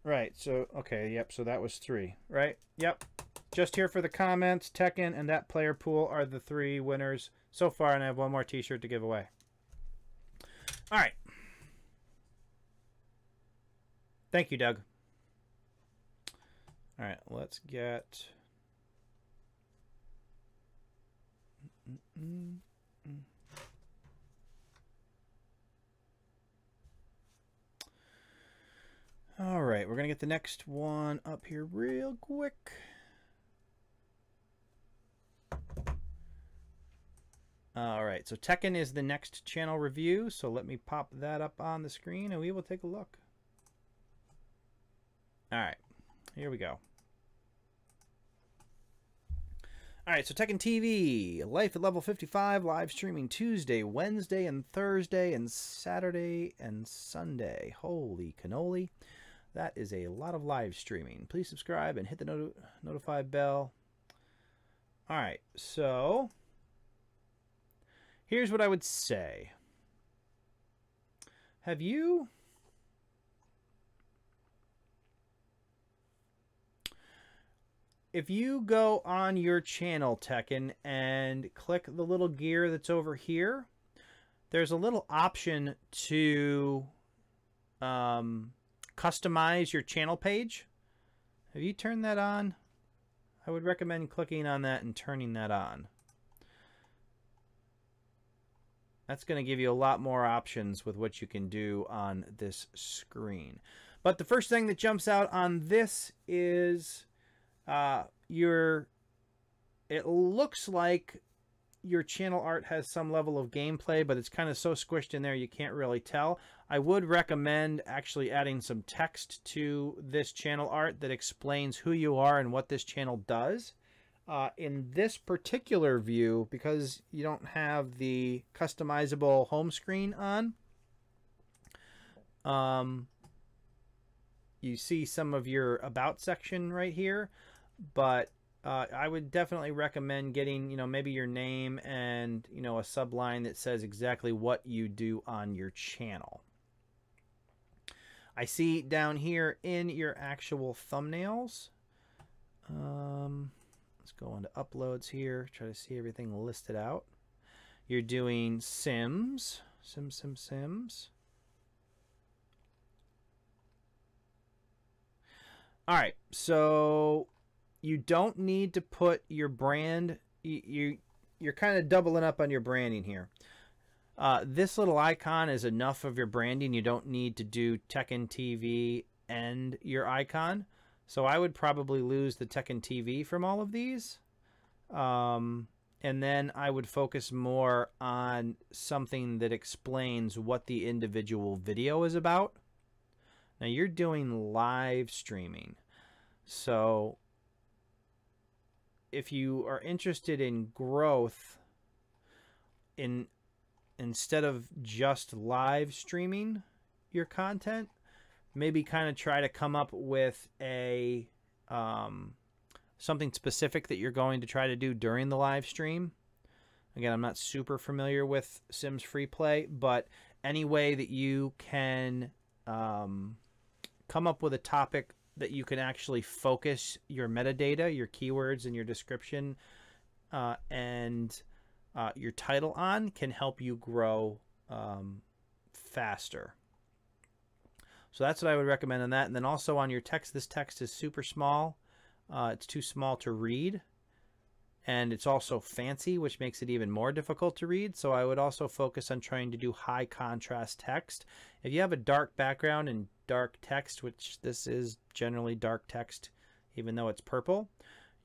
Right, so, okay, yep, so that was 3, right? Yep, just here for the comments, Tekken and that player pool are the 3 winners so far, and I have one more t-shirt to give away. All right. Thank you, Doug. All right, let's get... All right, we're going to get the next one up here real quick. All right, so Tekken is the next channel review, so let me pop that up on the screen and we will take a look. All right, here we go. All right, so Tekken TV, Life at Level 55, live streaming Tuesday, Wednesday, and Thursday, and Saturday and Sunday. Holy cannoli. That is a lot of live streaming. Please subscribe and hit the notify bell. All right, so here's what I would say. Have you... If you go on your channel, Tekken, and click the little gear that's over here, there's a little option to customize your channel page. Have you turned that on? I would recommend clicking on that and turning that on. That's going to give you a lot more options with what you can do on this screen. But the first thing that jumps out on this is it looks like your channel art has some level of gameplay, but it's kind of so squished in there you can't really tell. I would recommend actually adding some text to this channel art that explains who you are and what this channel does. In this particular view, because you don't have the customizable home screen on, you see some of your about section right here, but I would definitely recommend getting, maybe your name and, a subline that says exactly what you do on your channel. I see down here in your actual thumbnails, let's go into uploads here, try to see everything listed out. You're doing Sims. All right, so you don't need to put your brand. You're kind of doubling up on your branding here. This little icon is enough of your branding. You don't need to do Tekken TV and your icon. So I would probably lose the Tekken TV from all of these. And then I would focus more on something that explains what the individual video is about. Now you're doing live streaming. So if you are interested in growth instead of just live streaming your content, maybe kind of try to come up with a something specific that you're going to try to do during the live stream. Again, I'm not super familiar with Sims Free Play, but any way that you can come up with a topic that you can actually focus your metadata, your keywords, and your description and your title on can help you grow faster. So that's what I would recommend on that. And then also on your text, this text is super small. It's too small to read. And it's also fancy, which makes it even more difficult to read. So I would also focus on trying to do high contrast text. If you have a dark background and dark text, which this is generally dark text, even though it's purple,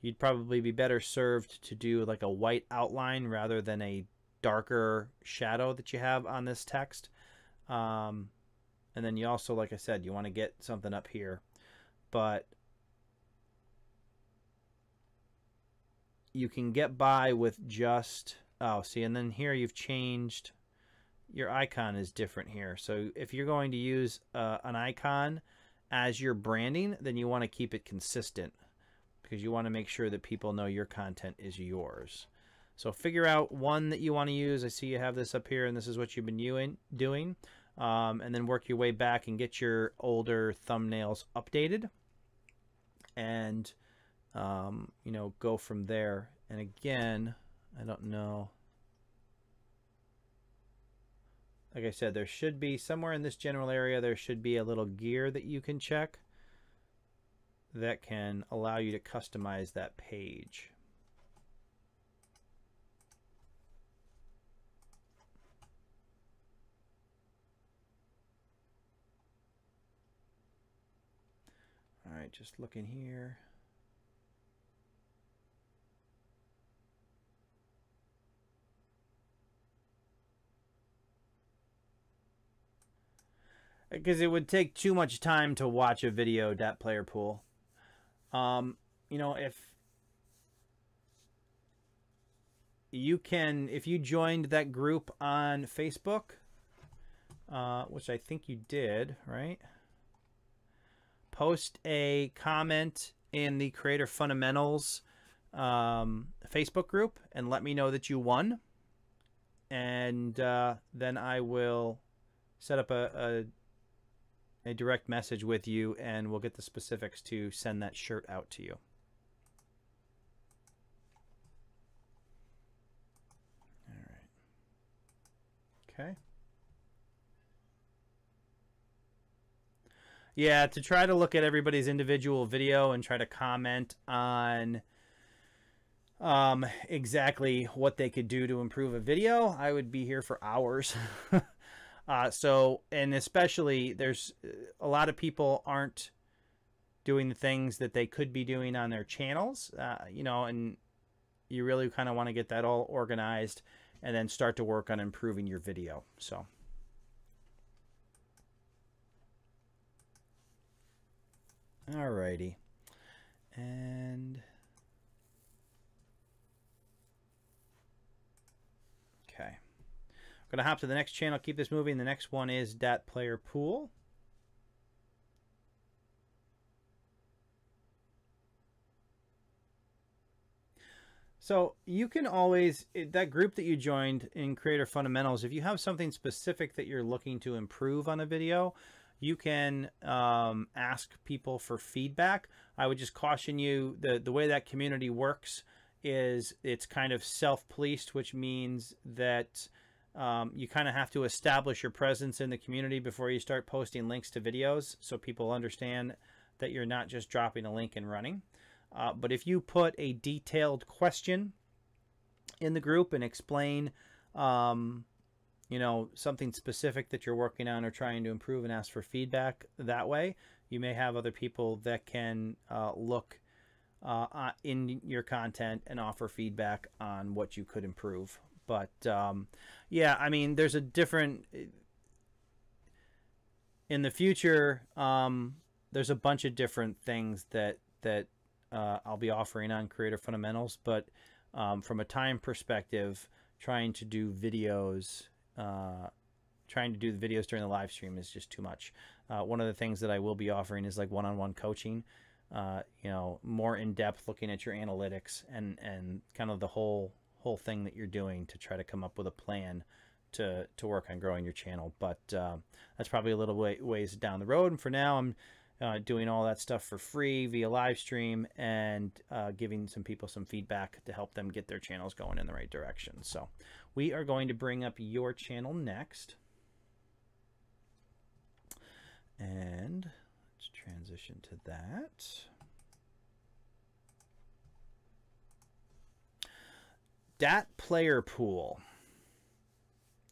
you'd probably be better served to do like a white outline rather than a darker shadow that you have on this text. And then you also, like I said, you want to get something up here. But you can get by with just, oh, see, and then here you've changed, your icon is different here. So if you're going to use an icon as your branding, then you want to keep it consistent because you want to make sure that people know your content is yours. So figure out one that you want to use. I see you have this up here, and this is what you've been doing. And then work your way back and get your older thumbnails updated. And you know, go from there. And again, I don't know. Like I said, there should be somewhere in this general area, there should be a little gear that you can check that can allow you to customize that page. All right, just looking here. Because it would take too much time to watch a video, player pool. You know, if you joined that group on Facebook, which I think you did, right? Post a comment in the Creator Fundamentals Facebook group and let me know that you won. And then I will set up a direct message with you, and we'll get the specifics to send that shirt out to you. All right. Okay. Yeah, to try to look at everybody's individual video and try to comment on exactly what they could do to improve a video, I would be here for hours. And especially there's a lot of people aren't doing the things that they could be doing on their channels, you know, and you really kind of want to get that all organized and then start to work on improving your video. So. Alrighty. And okay. Going to hop to the next channel, keep this moving. The next one is Dat Player Pool. So you can always, that group that you joined in Creator Fundamentals, if you have something specific that you're looking to improve on a video, you can ask people for feedback. I would just caution you, the way that community works is it's kind of self-policed, which means that you kind of have to establish your presence in the community before you start posting links to videos so people understand that you're not just dropping a link and running. But if you put a detailed question in the group and explain, you know, something specific that you're working on or trying to improve and ask for feedback that way, you may have other people that can look in your content and offer feedback on what you could improve. But yeah, I mean, there's a different in the future. There's a bunch of different things that I'll be offering on Creator Fundamentals, but from a time perspective, trying to do the videos during the live stream is just too much. One of the things that I will be offering is like one-on-one coaching, you know, more in depth, looking at your analytics and kind of the whole thing that you're doing to try to come up with a plan to work on growing your channel. But that's probably a little ways down the road. And for now, I'm doing all that stuff for free via live stream and giving some people some feedback to help them get their channels going in the right direction. So we are going to bring up your channel next. And let's transition to that. Dat player pool.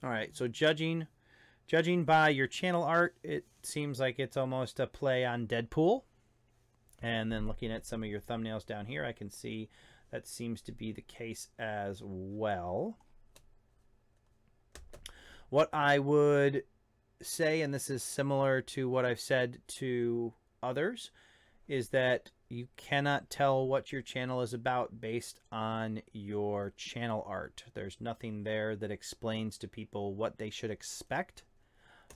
All right, so judging by your channel art, it seems like it's almost a play on Deadpool. And then looking at some of your thumbnails down here, I can see that seems to be the case as well. What I would say, and this is similar to what I've said to others, is that you cannot tell what your channel is about based on your channel art. There's nothing there that explains to people what they should expect.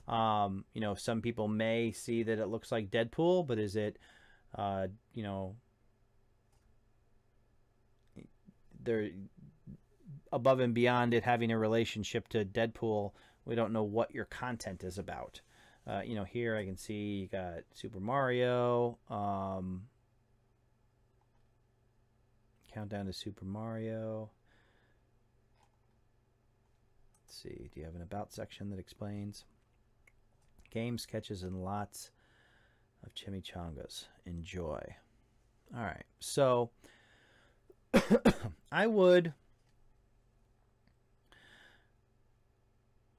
You know, some people may see that it looks like Deadpool, but is it, you know, they're above and beyond it having a relationship to Deadpool? We don't know what your content is about. You know, here I can see you got Super Mario, countdown to Super Mario. Let's see, do you have an about section that explains? Game sketches and lots of chimichangas. Enjoy. All right, so I would,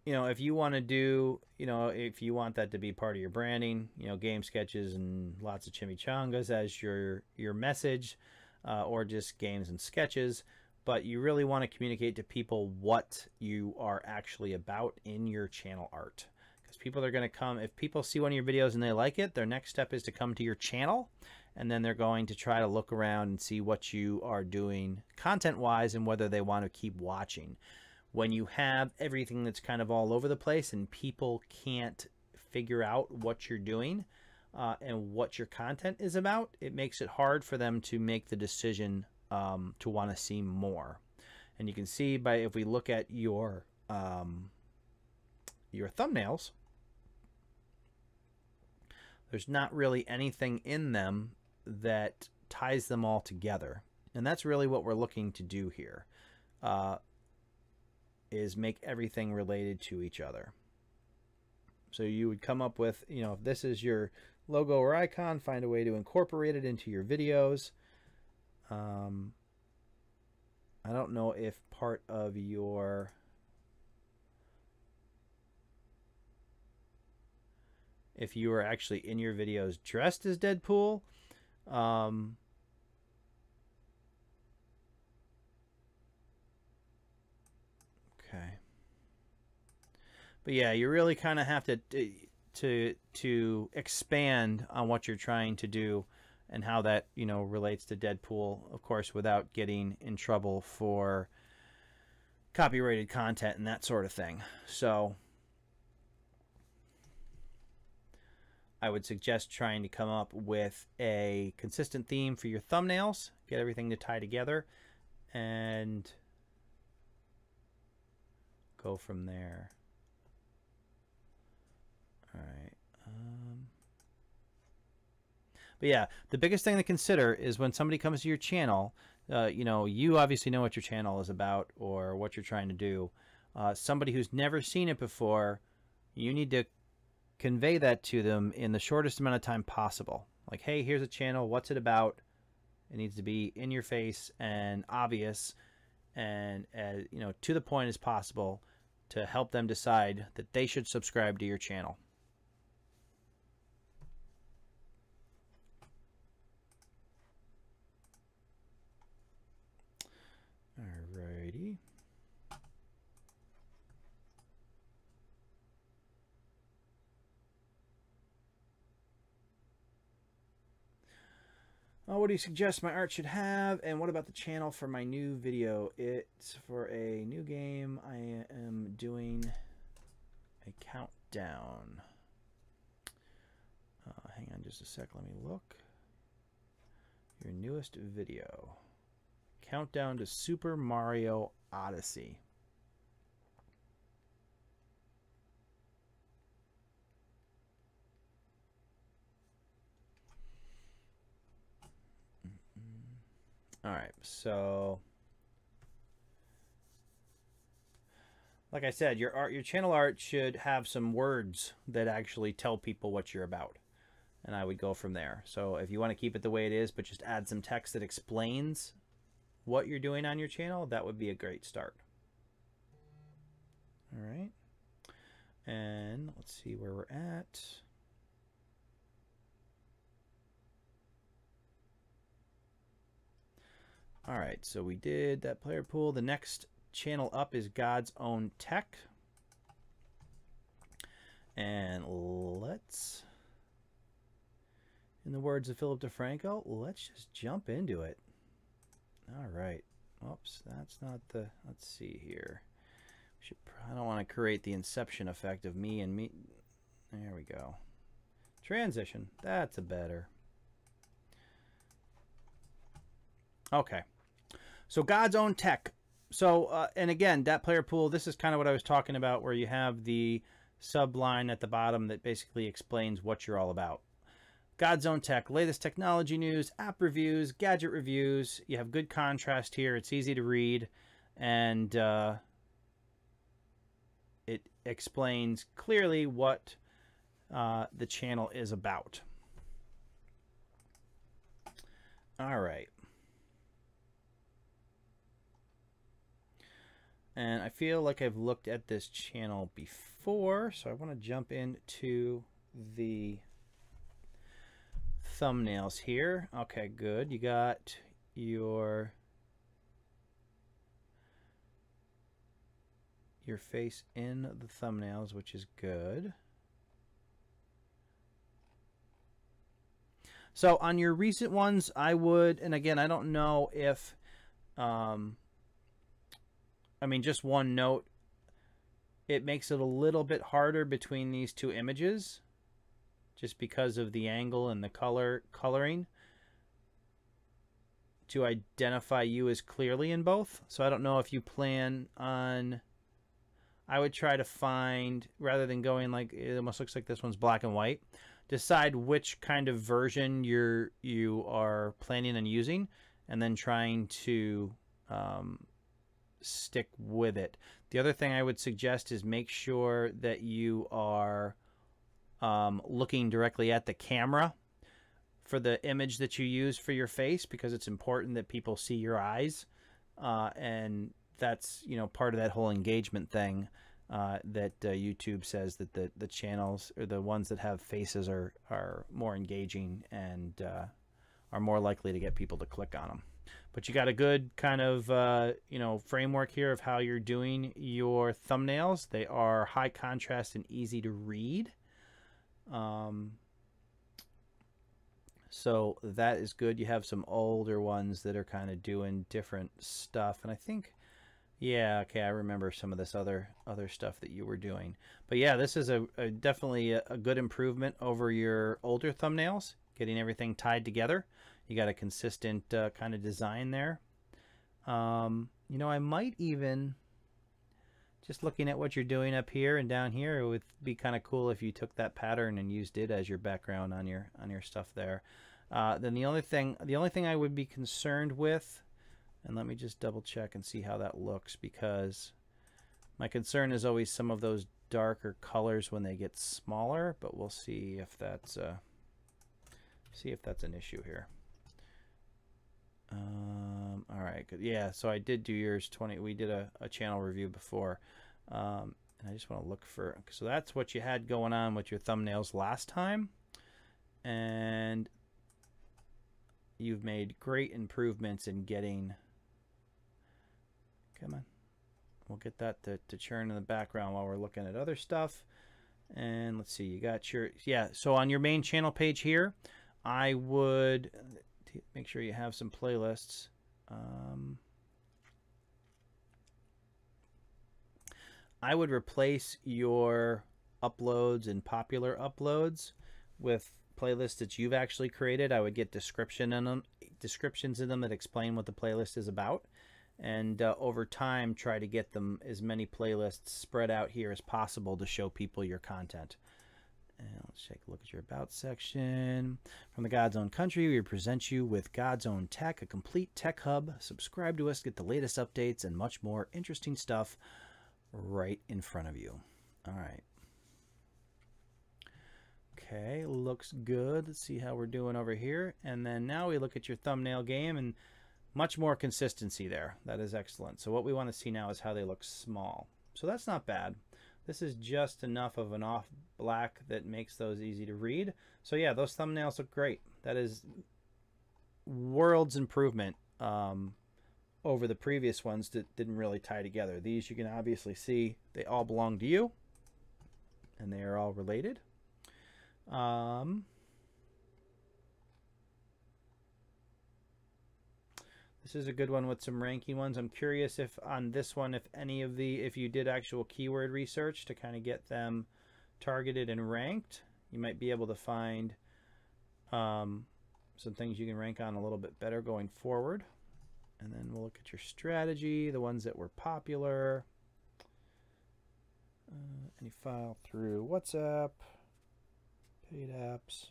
you know, if you want to do, you know, if you want that to be part of your branding, you know, game sketches and lots of chimichangas as your message, or just games and sketches, but you really want to communicate to people what you are actually about in your channel art. Because people are going to come, if people see one of your videos and they like it, their next step is to come to your channel, and then they're going to try to look around and see what you are doing content-wise and whether they want to keep watching. When you have everything that's kind of all over the place and people can't figure out what you're doing and what your content is about, it makes it hard for them to make the decision to want to see more. And you can see by, if we look at your thumbnails, there's not really anything in them that ties them all together. And that's really what we're looking to do here. Is make everything related to each other. So you would come up with, you know, if this is your logo or icon, find a way to incorporate it into your videos. I don't know if part of your, if you are actually in your videos dressed as Deadpool. Okay. But yeah, you really kind of have to expand on what you're trying to do and how that, you know, relates to Deadpool, of course, without getting in trouble for copyrighted content and that sort of thing. So I would suggest trying to come up with a consistent theme for your thumbnails, get everything to tie together, and go from there. All right. But yeah, the biggest thing to consider is when somebody comes to your channel, you know, you obviously know what your channel is about or what you're trying to do. Somebody who's never seen it before, you need to convey that to them in the shortest amount of time possible. Like, hey, here's a channel. What's it about? It needs to be in your face and obvious and as, you know, to the point as possible to help them decide that they should subscribe to your channel. What do you suggest my art should have? And what about the channel for my new video? It's for a new game. I am doing a countdown. Hang on just a sec. Let me look. Your newest video. Countdown to Super Mario Odyssey. All right, so like I said, your channel art should have some words that actually tell people what you're about. And I would go from there. So if you want to keep it the way it is, but just add some text that explains what you're doing on your channel, that would be a great start. All right. And let's see where we're at. All right, so we did that player pool. The next channel up is God's Own Tech. And let's, in the words of Philip DeFranco, let's just jump into it. All right. Oops, that's not the, let's see here. I don't want to create the inception effect of me and me. There we go. Transition. That's a better. Okay. So God's Own Tech. So, and again, that player pool, this is kind of what I was talking about, where you have the subline at the bottom that basically explains what you're all about. God's Own Tech, latest technology news, app reviews, gadget reviews. You have good contrast here. It's easy to read, and it explains clearly what the channel is about. All right. And I feel like I've looked at this channel before, so I want to jump into the thumbnails here. Okay, good. You got your face in the thumbnails, which is good. So on your recent ones, I would, and again, I don't know if I mean, just one note, it makes it a little bit harder between these two images just because of the angle and the coloring to identify you as clearly in both. So I don't know if you plan on, I would try to find, rather than going like, it almost looks like this one's black and white, decide which kind of version you are planning on using, and then trying to stick with it. The other thing I would suggest is make sure that you are looking directly at the camera for the image that you use for your face, because it's important that people see your eyes, and that's, you know, part of that whole engagement thing that YouTube says that the channels, or the ones that have faces, are more engaging and are more likely to get people to click on them. But you got a good kind of, you know, framework here of how you're doing your thumbnails. They are high contrast and easy to read. So that is good. You have some older ones that are kind of doing different stuff. And I think, yeah, okay, I remember some of this other stuff that you were doing. But yeah, this is definitely a good improvement over your older thumbnails, getting everything tied together. You got a consistent kind of design there. You know, I might even, just looking at what you're doing up here and down here, it would be kind of cool if you took that pattern and used it as your background on your stuff there. Then the only thing I would be concerned with, and let me just double check and see how that looks, because my concern is always some of those darker colors when they get smaller, but we'll see if that's an issue here. All right, good. Yeah, so I did do yours 20. We did a channel review before, and I just want to look for, so that's what you had going on with your thumbnails last time, and you've made great improvements in getting, come on, we'll get that to churn in the background while we're looking at other stuff. And let's see, you got your, yeah, so on your main channel page here, I would, make sure you have some playlists. I would replace your uploads and popular uploads with playlists that you've actually created. I would get descriptions in them that explain what the playlist is about, and over time try to get them as many playlists spread out here as possible to show people your content. And let's take a look at your About section. From the God's Own Country, we present you with God's Own Tech, a complete tech hub. Subscribe to us, get the latest updates and much more interesting stuff right in front of you. All right. Okay, looks good. Let's see how we're doing over here. And then now we look at your thumbnail game, and much more consistency there. That is excellent. So what we want to see now is how they look small. So that's not bad. This is just enough of an off black that makes those easy to read. So yeah, those thumbnails look great. That is worlds improvement over the previous ones that didn't really tie together. These you can obviously see they all belong to you, and they are all related. This is a good one with some ranking ones. I'm curious if on this one, if you did actual keyword research to kind of get them targeted and ranked, you might be able to find some things you can rank on a little bit better going forward. And then we'll look at your strategy, the ones that were popular. Any file through WhatsApp, paid apps.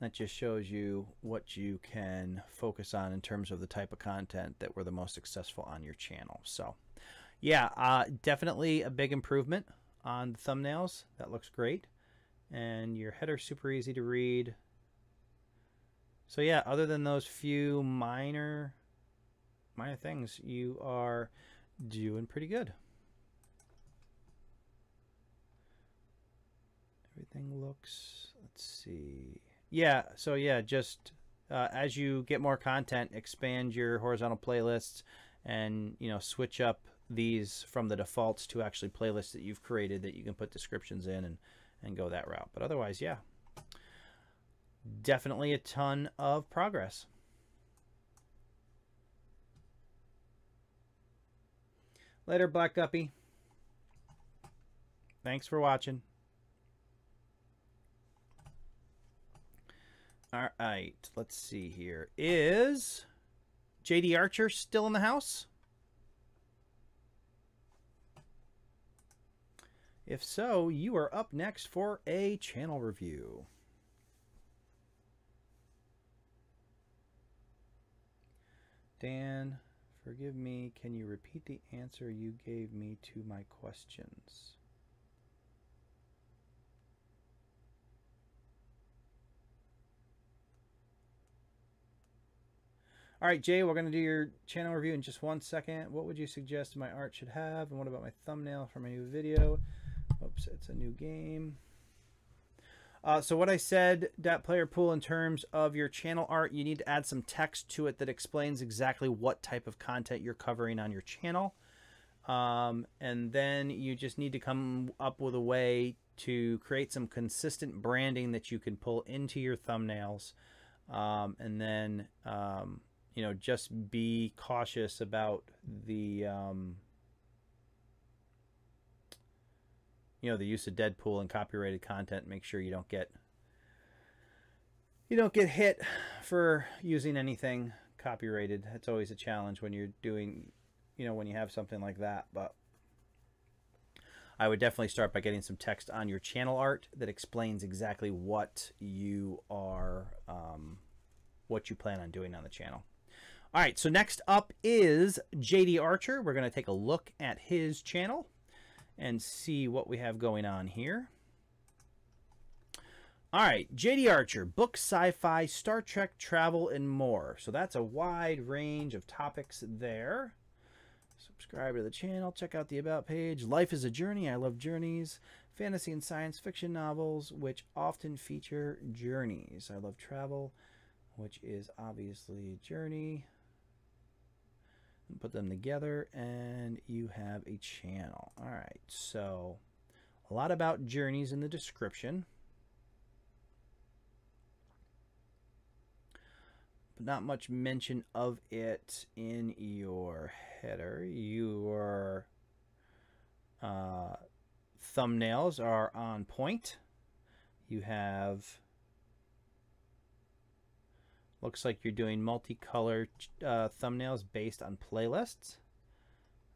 That just shows you what you can focus on in terms of the type of content that were the most successful on your channel. So yeah, definitely a big improvement on the thumbnails. That looks great. And your header's super easy to read. So yeah, other than those few minor things, you are doing pretty good. Everything looks, let's see. Yeah, so yeah, just as you get more content, expand your horizontal playlists, and switch up these from the defaults to actually playlists that you've created that you can put descriptions in and go that route. But otherwise, yeah, definitely a ton of progress. Later, Black Guppy. Thanks for watching. All right, let's see here. Is JD Archer still in the house? If so, you are up next for a channel review. Dan, forgive me. Can you repeat the answer you gave me to my questions? All right, Jay, we're going to do your channel review in just 1 second. What would you suggest my art should have? And what about my thumbnail for my new video? Oops, it's a new game. So what I said, that player pool, in terms of your channel art, you need to add some text to it that explains exactly what type of content you're covering on your channel. And then you just need to come up with a way to create some consistent branding that you can pull into your thumbnails. And then, just be cautious about the, the use of Deadpool and copyrighted content. Make sure you don't get hit for using anything copyrighted. It's always a challenge when you're doing, when you have something like that. But I would definitely start by getting some text on your channel art that explains exactly what you are, what you plan on doing on the channel. All right, so next up is JD Archer. We're going to take a look at his channel and see what we have going on here. All right, JD Archer, book, sci-fi, Star Trek, travel, and more. So that's a wide range of topics there. Subscribe to the channel, check out the About page. Life is a journey. I love journeys. Fantasy and science fiction novels, which often feature journeys. I love travel, which is obviously journey. Put them together and you have a channel. All right, so a lot about journeys in the description. but not much mention of it in your header. Your thumbnails are on point. You have, looks like you're doing multicolored thumbnails based on playlists.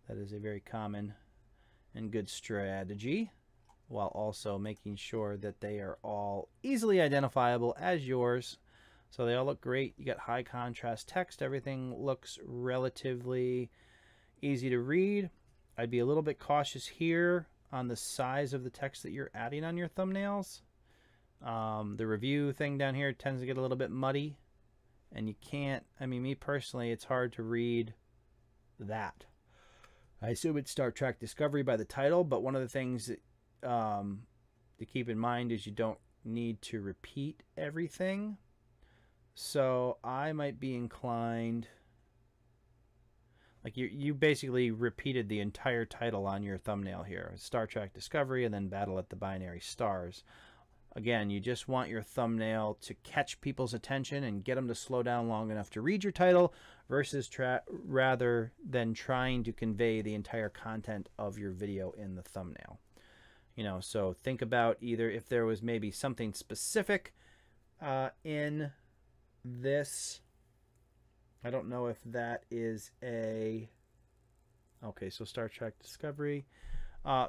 That is a very common and good strategy, while also making sure that they are all easily identifiable as yours. So they all look great. You got high contrast text. Everything looks relatively easy to read. I'd be a little bit cautious here on the size of the text that you're adding on your thumbnails. The review thing down here tends to get a little bit muddy, and you can't, I mean, me personally, it's hard to read that. I assume it's Star Trek Discovery by the title, but one of the things that, to keep in mind is you don't need to repeat everything. So I might be inclined, like you basically repeated the entire title on your thumbnail here. Star Trek Discovery and then Battle at the Binary Stars. Again, you just want your thumbnail to catch people's attention and get them to slow down long enough to read your title versus rather than trying to convey the entire content of your video in the thumbnail. You know, so think about either if there was maybe something specific in this. I don't know if that is a, okay, so Star Trek Discovery.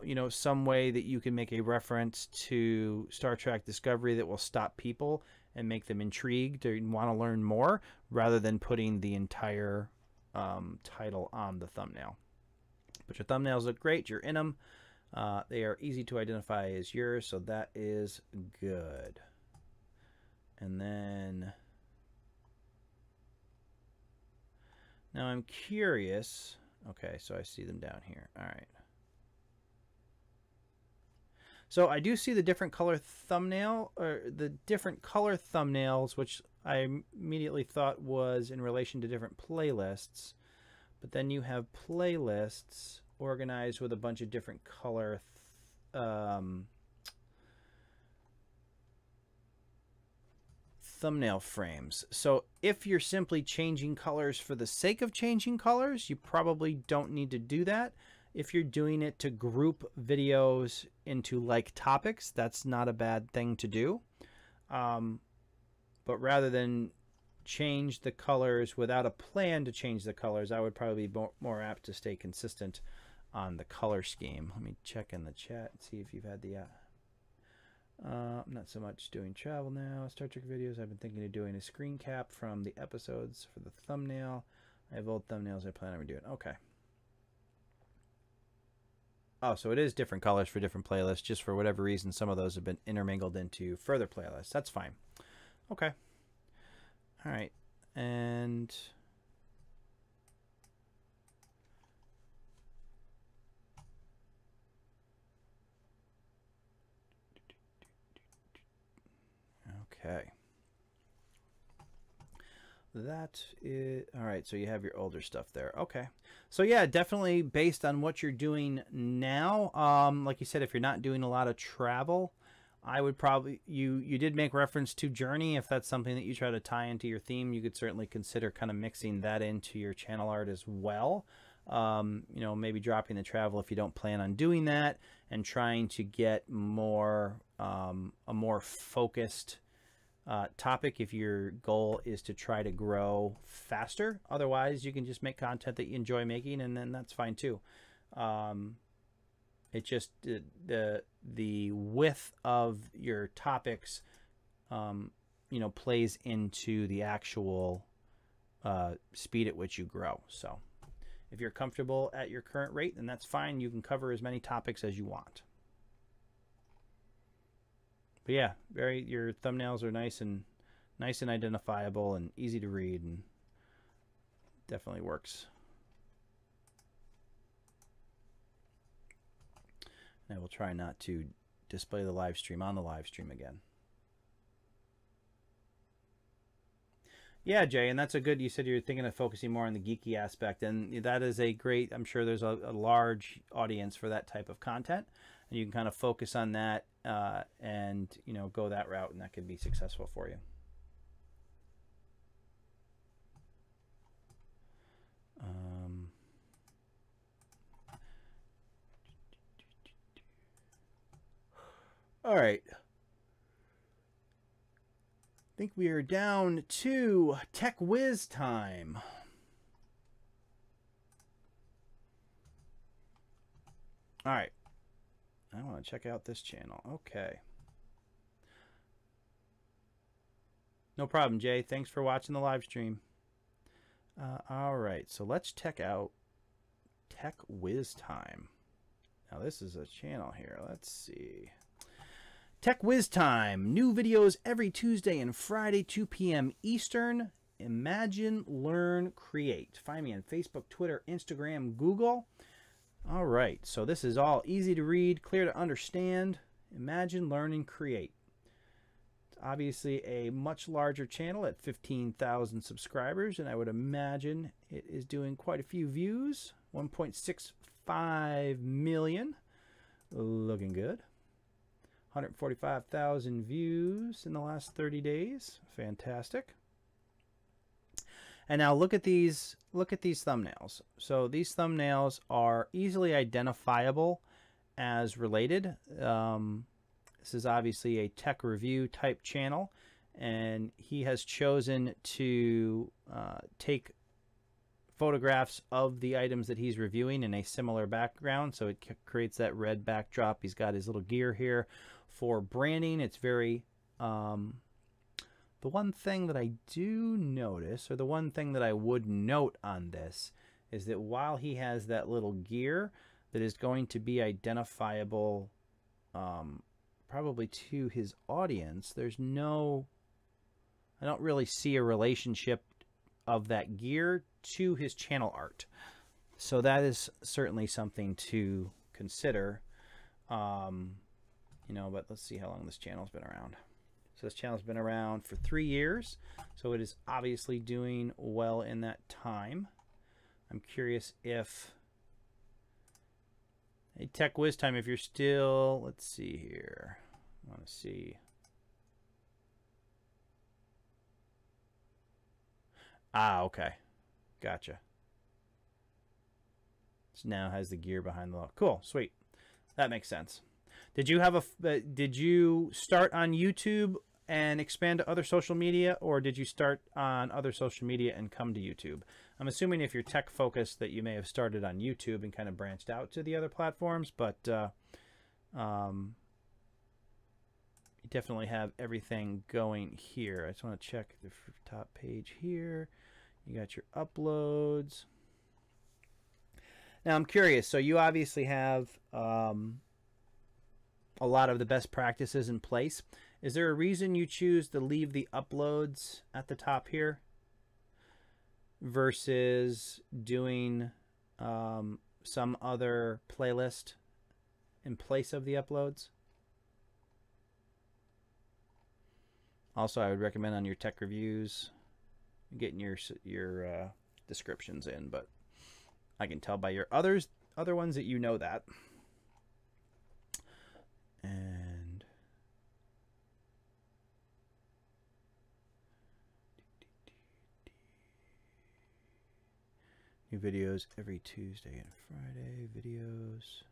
You know, some way that you can make a reference to Star Trek Discovery that will stop people and make them intrigued or want to learn more, rather than putting the entire title on the thumbnail. But your thumbnails look great. You're in them. They are easy to identify as yours, so that is good. And then, now I'm curious. Okay, so I see them down here. All right. So I do see the different color thumbnail, or the different color thumbnails, which I immediately thought was in relation to different playlists. But then you have playlists organized with a bunch of different color thumbnail frames. So if you're simply changing colors for the sake of changing colors, you probably don't need to do that. If you're doing it to group videos into like topics, that's not a bad thing to do. But rather than change the colors without a plan to change the colors, I would probably be more apt to stay consistent on the color scheme. Let me check in the chat and see if you've had the I'm not so much doing travel now. Star Trek videos, I've been thinking of doing a screen cap from the episodes for the thumbnail. I have old thumbnails I plan on redoing. Okay. Oh, so it is different colors for different playlists. Just for whatever reason, some of those have been intermingled into further playlists. That's fine. Okay. All right. And okay. That is all right. So you have your older stuff there. Okay. So yeah, definitely based on what you're doing now. Like you said, if you're not doing a lot of travel, I would probably, you did make reference to Journey. If that's something that you try to tie into your theme, you could certainly consider kind of mixing that into your channel art as well. You know, maybe dropping the travel if you don't plan on doing that, and trying to get more a more focused topic if your goal is to try to grow faster. Otherwise, you can just make content that you enjoy making, and then that's fine too. It just the width of your topics, you know, plays into the actual speed at which you grow. So if you're comfortable at your current rate, then that's fine. You can cover as many topics as you want. But yeah, your thumbnails are nice and identifiable and easy to read, and definitely works. And I will try not to display the live stream on the live stream again. Yeah, Jay, and that's a good, you said you're thinking of focusing more on the geeky aspect, and that is a great, I'm sure there's a large audience for that type of content, and you can kind of focus on that and, you know, go that route, and that could be successful for you. All right. I think we are down to Tech Whiz time. All right. I want to check out this channel. Okay. No problem, Jay. Thanks for watching the live stream. All right. So let's check out Tech Whiz time. Now this is a channel here. Let's see. Tech Whiz time. New videos every Tuesday and Friday, 2 p.m. Eastern. Imagine, learn, create. Find me on Facebook, Twitter, Instagram, Google. All right, so this is all easy to read, clear to understand. Imagine, learn, and create. It's obviously a much larger channel at 15,000 subscribers, and I would imagine it is doing quite a few views. 1.65 million. Looking good. 145,000 views in the last 30 days. Fantastic. And now look at these thumbnails. So these thumbnails are easily identifiable as related. This is obviously a tech review type channel, and he has chosen to take photographs of the items that he's reviewing in a similar background, so it creates that red backdrop. He's got his little gear here for branding. It's very the one thing that I do notice, or the one thing that I would note on this, is that while he has that little gear that is going to be identifiable probably to his audience, there's no, I don't really see a relationship of that gear to his channel art. So that is certainly something to consider. You know, but let's see how long this channel's been around. So this channel's been around for 3 years, so it is obviously doing well in that time. I'm curious if, hey, Tech Whiz time, if you're still, let's see here. I want to see. Ah, okay. Gotcha. So now has the gear behind the logo. Cool, sweet. That makes sense. Did you have a did you start on YouTube and expand to other social media, or did you start on other social media and come to YouTube? I'm assuming if you're tech focused that you may have started on YouTube and kind of branched out to the other platforms, but you definitely have everything going here. I just want to check the top page here. You got your uploads. Now I'm curious, so you obviously have a lot of the best practices in place. Is there a reason you choose to leave the uploads at the top here versus doing some other playlist in place of the uploads? Also, I would recommend on your tech reviews getting your descriptions in, but I can tell by your other ones that you know that. And new videos every Tuesday and Friday. Videos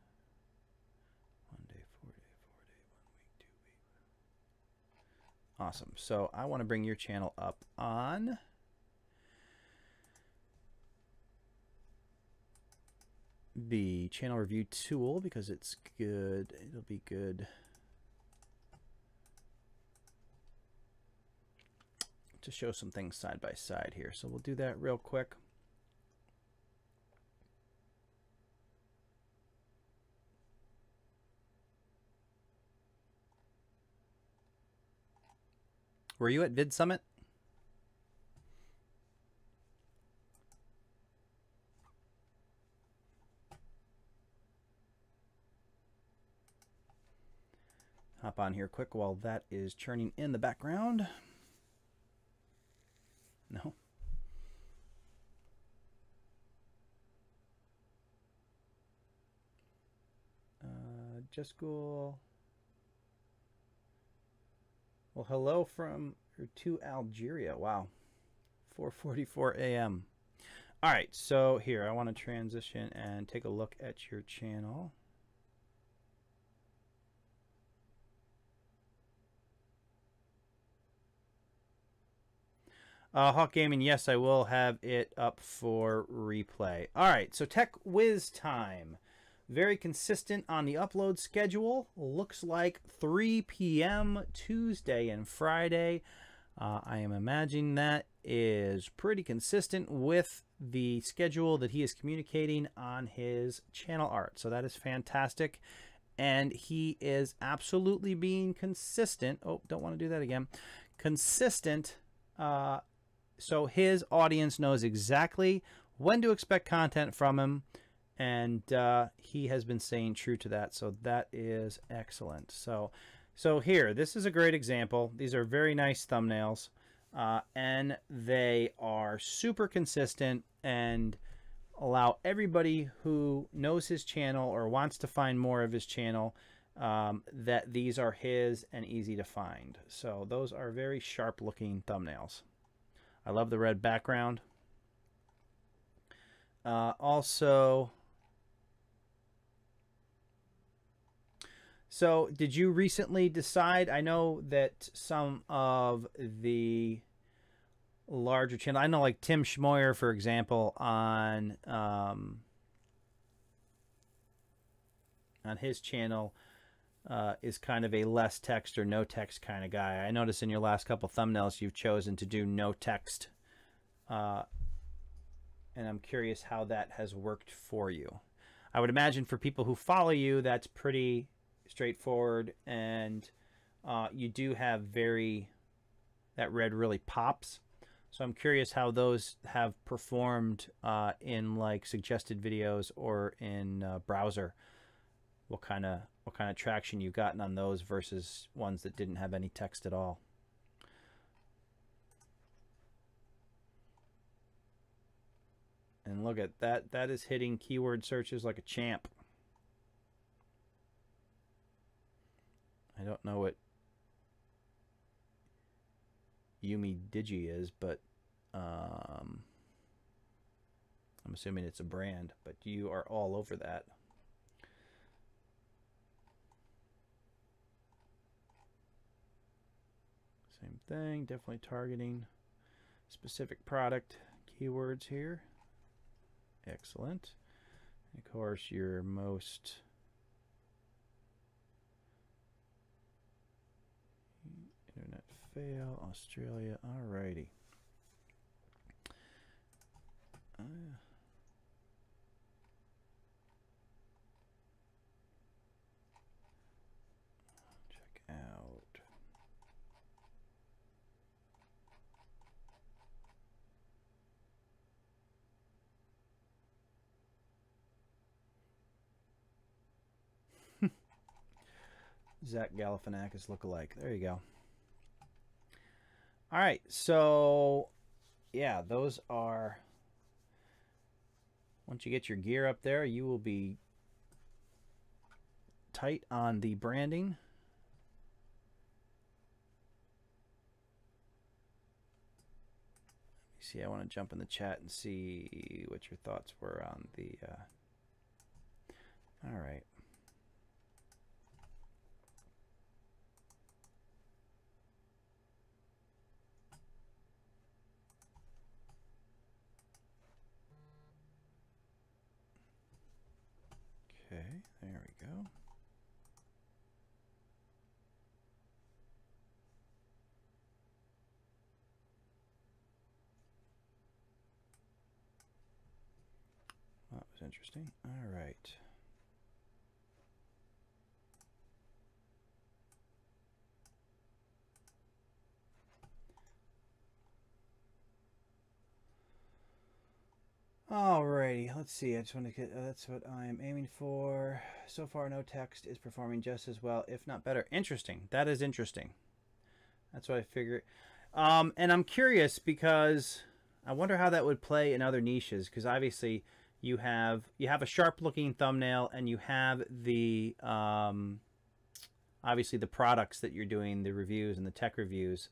1 day, 4 day, 4 day, 1 week, 2 week. Awesome. So I want to bring your channel up on the channel review tool because it's good. It'll be good to show some things side by side here. So we'll do that real quick. Were you at Vid Summit? Hop on here quick while that is churning in the background. No. Just school. Well, hello from or to Algeria. Wow. 4:44 a.m. All right, so here I want to transition and take a look at your channel. Hawk Gaming, yes, I will have it up for replay. All right, so Tech Whiz time. Very consistent on the upload schedule. Looks like 3 p.m. Tuesday and Friday. I am imagining that is pretty consistent with the schedule that he is communicating on his channel art. So that is fantastic. And he is absolutely being consistent. Oh, don't want to do that again. Consistent. So his audience knows exactly when to expect content from him. And he has been staying true to that. So that is excellent. So here, this is a great example. These are very nice thumbnails. And they are super consistent and allow everybody who knows his channel or wants to find more of his channel that these are his and easy to find. So those are very sharp looking thumbnails. I love the red background. Also, so did you recently decide, I know that some of the larger channel, I know like Tim Schmoyer, for example, on his channel is kind of a less text or no text kind of guy. I noticed in your last couple thumbnails you've chosen to do no text, and I'm curious how that has worked for you. I would imagine for people who follow you, that's pretty straightforward, and you do have that red really pops. So I'm curious how those have performed in like suggested videos or in browser. What kind of traction you've gotten on those versus ones that didn't have any text at all. And look at that. That is hitting keyword searches like a champ. I don't know what Yumi Digi is, but I'm assuming it's a brand, but you are all over that. Same thing, definitely targeting specific product keywords here. Excellent. And of course, your most internet fail, Australia. Alrighty. Check out. Zach Galifianakis lookalike. There you go. All right, so yeah, those are, once you get your gear up there, you will be tight on the branding. Let me see, I want to jump in the chat and see what your thoughts were on the, all right. Okay, there we go. That was interesting. All right. Alrighty, let's see. I just want to get, that's what I'm aiming for. So far, no text is performing just as well, if not better. Interesting. That is interesting. That's what I figured. And I'm curious because I wonder how that would play in other niches, because obviously you have a sharp-looking thumbnail and you have the obviously the products that you're doing, the reviews and the tech reviews,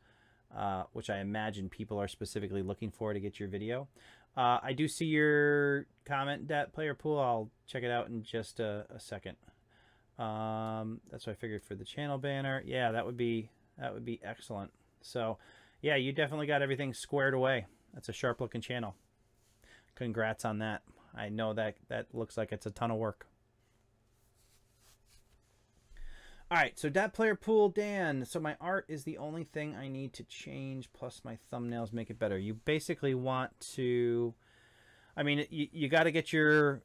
which I imagine people are specifically looking for to get your video. I do see your comment, Dat Player Pool. I'll check it out in just a second. That's what I figured for the channel banner. Yeah, that would be excellent. So, Yeah, you definitely got everything squared away. That's a sharp looking channel. Congrats on that. I know that looks like it's a ton of work. All right, so Dat Player Pool, Dan. So my art is the only thing I need to change, plus my thumbnails make it better. You basically want to, I mean, you got to get your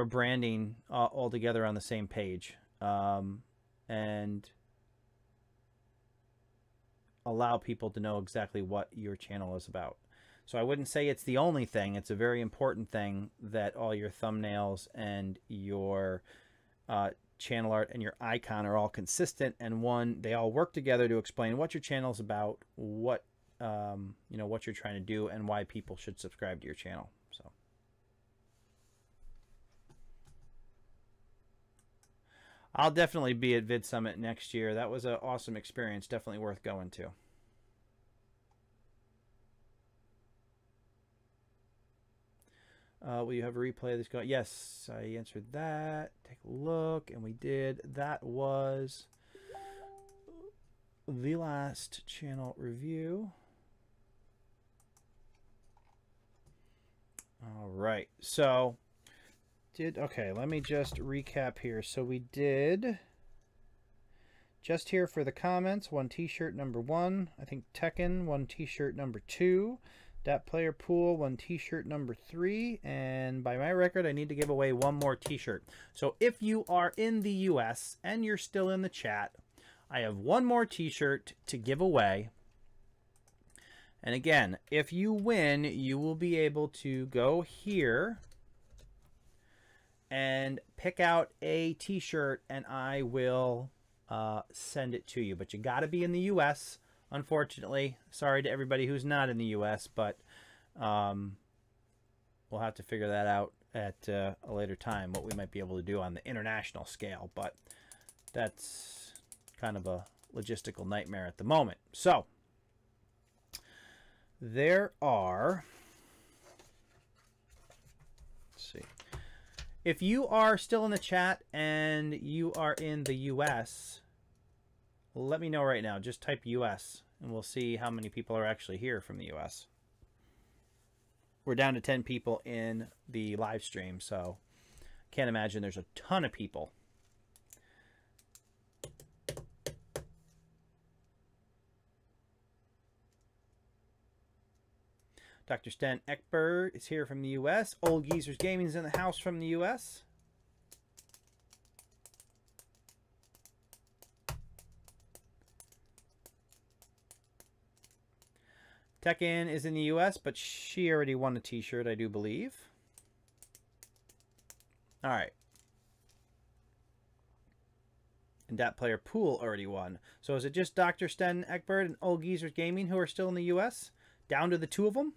branding all together on the same page, and allow people to know exactly what your channel is about. So I wouldn't say it's the only thing. It's a very important thing that all your thumbnails and your channel art and your icon are all consistent, and they all work together to explain what your channel is about, what you know, what you're trying to do, and why people should subscribe to your channel. So I'll definitely be at Vid Summit next year. That was an awesome experience, definitely worth going to. Will you have a replay of this going? Yes, I answered that. Take a look, and we did. That was the last channel review. All right, so okay, let me just recap here. So we did, just here for the comments, 1 t-shirt number 1, I think Tekken 1 t-shirt number 2, Dat Player Pool 1 t-shirt number 3, and by my record I need to give away 1 more t-shirt. So if you are in the US and you're still in the chat, I have 1 more t-shirt to give away. And again, if you win, you will be able to go here and pick out a t-shirt, and I will send it to you. But you got to be in the US, unfortunately. Sorry to everybody who's not in the US, but we'll have to figure that out at a later time, what we might be able to do on the international scale. But that's kind of a logistical nightmare at the moment. So there are, let's see, if you are still in the chat and you are in the US, let me know right now. Just type US and we'll see how many people are actually here from the US. We're down to 10 people in the live stream, so can't imagine there's a ton of people. Dr. Sten Ekberg is here from the U.S. Old Geezers Gaming is in the house from the U.S. Tekken is in the U.S., but she already won a t-shirt, I do believe. All right. And Dat Player Pool already won. So is it just Dr. Sten Ekberg and Old Geezers Gaming who are still in the U.S.? Down to the 2 of them?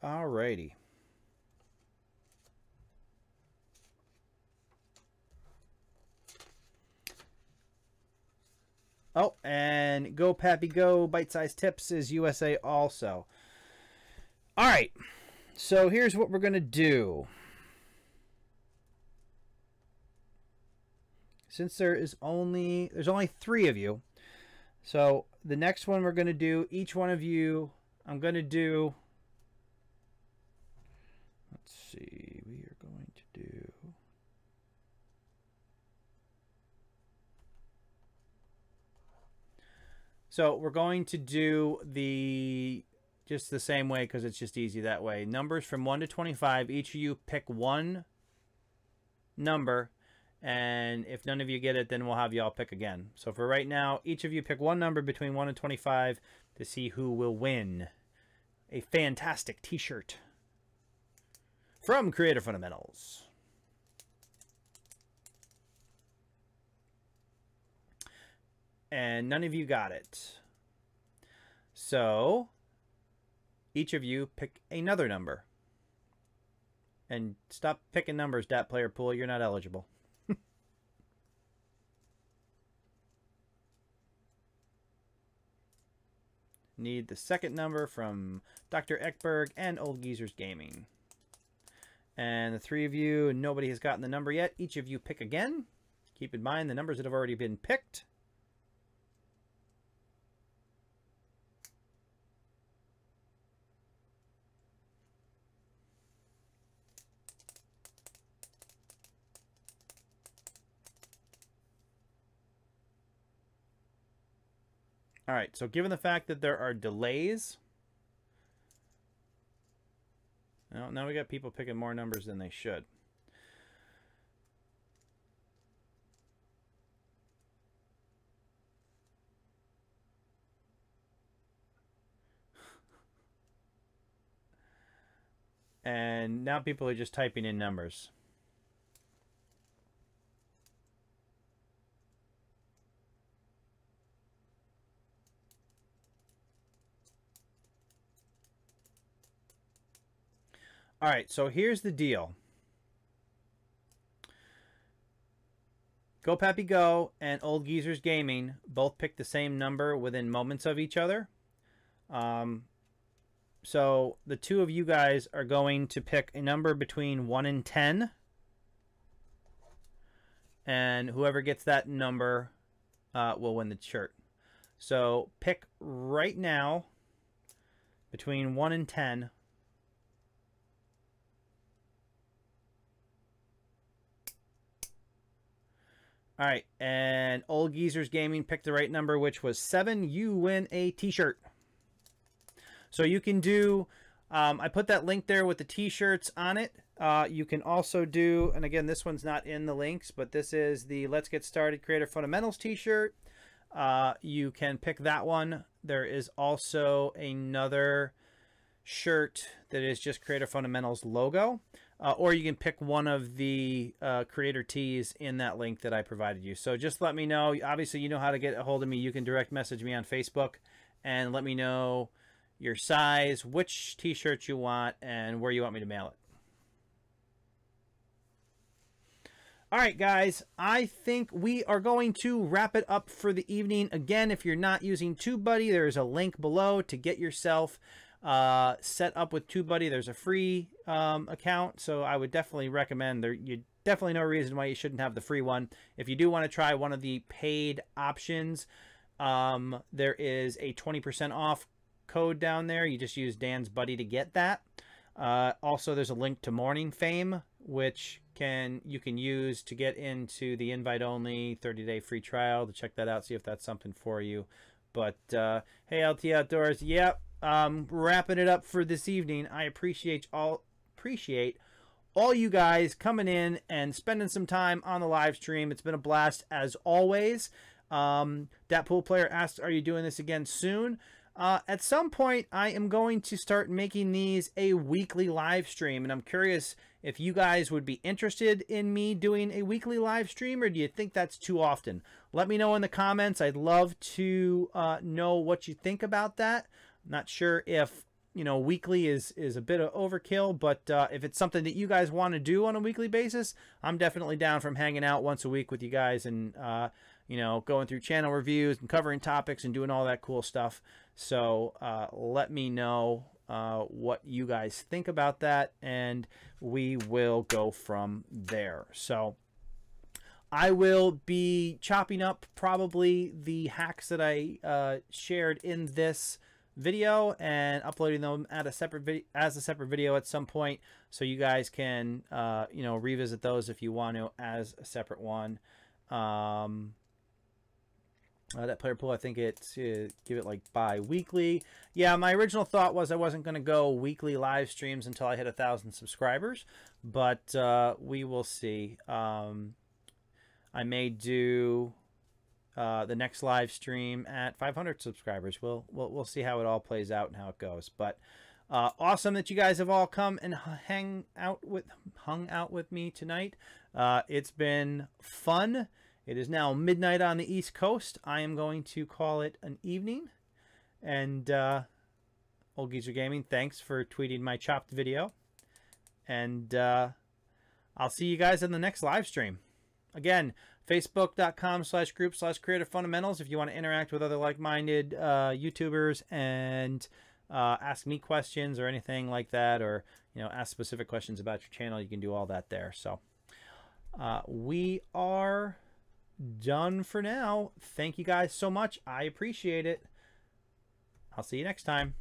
Alrighty. Oh, and Go Pappy Go Bite Size Tips is USA also. All right. So here's what we're going to do. Since there's only 3 of you. So the next one we're going to do, each one of you, I'm going to do, let's see, we are going to do, so we're going to do just the same way because it's just easy that way. Numbers from 1 to 25, each of you pick 1 number, and if none of you get it, then we'll have you all pick again. So for right now, each of you pick 1 number between 1 and 25 to see who will win a fantastic t-shirt from Creator Fundamentals. And none of you got it. So each of you pick another number. And stop picking numbers, Dat Player Pool. You're not eligible. Need the second number from Dr. Ekberg and Old Geezers Gaming. And the 3 of you, nobody has gotten the number yet. Each of you pick again. Keep in mind the numbers that have already been picked. All right, so given the fact that there are delays, now we got people picking more numbers than they should. And now people are just typing in numbers. All right, so here's the deal. Go Pappy Go and Old Geezers Gaming both picked the same number within moments of each other. So the two of you guys are going to pick a number between 1 and 10. And whoever gets that number will win the shirt. So pick right now between 1 and 10. All right, and Old Geezers Gaming picked the right number, which was 7. You win a t-shirt. So you can do, I put that link there with the t-shirts on it. You can also do, and again, this one's not in the links, but this is the Let's Get Started Creator Fundamentals t-shirt. You can pick that one. There is also another shirt that is just Creator Fundamentals logo. Or you can pick one of the creator tees in that link that I provided you. So just let me know. Obviously, you know how to get a hold of me. You can direct message me on Facebook and let me know your size, which t-shirt you want, and where you want me to mail it. All right, guys, I think we are going to wrap it up for the evening. Again, if you're not using TubeBuddy, there's a link below to get yourself set up with TubeBuddy. There's a free account, so I would definitely recommend there. You definitely no reason why you shouldn't have the free one. If you do want to try one of the paid options, there is a 20% off code down there. You just use DansBuddy to get that. Also, there's a link to MorningFame, which you can use to get into the invite-only 30-day free trial to check that out, see if that's something for you. But hey, LT Outdoors, yep. Wrapping it up for this evening. I appreciate all you guys coming in and spending some time on the live stream. It's been a blast as always. Dat Pool Player asked, are you doing this again soon? At some point, I am going to start making these a weekly live stream, and I'm curious if you guys would be interested in me doing a weekly live stream, or do you think that's too often? Let me know in the comments. I'd love to know what you think about that. Not sure if, weekly is a bit of overkill, but if it's something that you guys want to do on a weekly basis, I'm definitely down from hanging out once a week with you guys and, going through channel reviews and covering topics and doing all that cool stuff. So let me know what you guys think about that, and we will go from there. So I will be chopping up probably the hacks that I shared in this video and uploading them at a separate video at some point, so you guys can revisit those if you want to as a separate one. That player pool, I think it's give it like bi-weekly. Yeah, my original thought was I wasn't going to go weekly live streams until I hit 1,000 subscribers, but we will see. I may do the next live stream at 500 subscribers. We'll see how it all plays out and how it goes. But awesome that you guys have all come and hung out with me tonight. It's been fun. It is now midnight on the East Coast. I am going to call it an evening. And Old Geezer Gaming, thanks for tweeting my chopped video. And I'll see you guys in the next live stream. Again, facebook.com/group/creator fundamentals if you want to interact with other like-minded YouTubers and ask me questions or anything like that, or ask specific questions about your channel. You can do all that there. So we are done for now. Thank you guys so much. I appreciate it. I'll see you next time.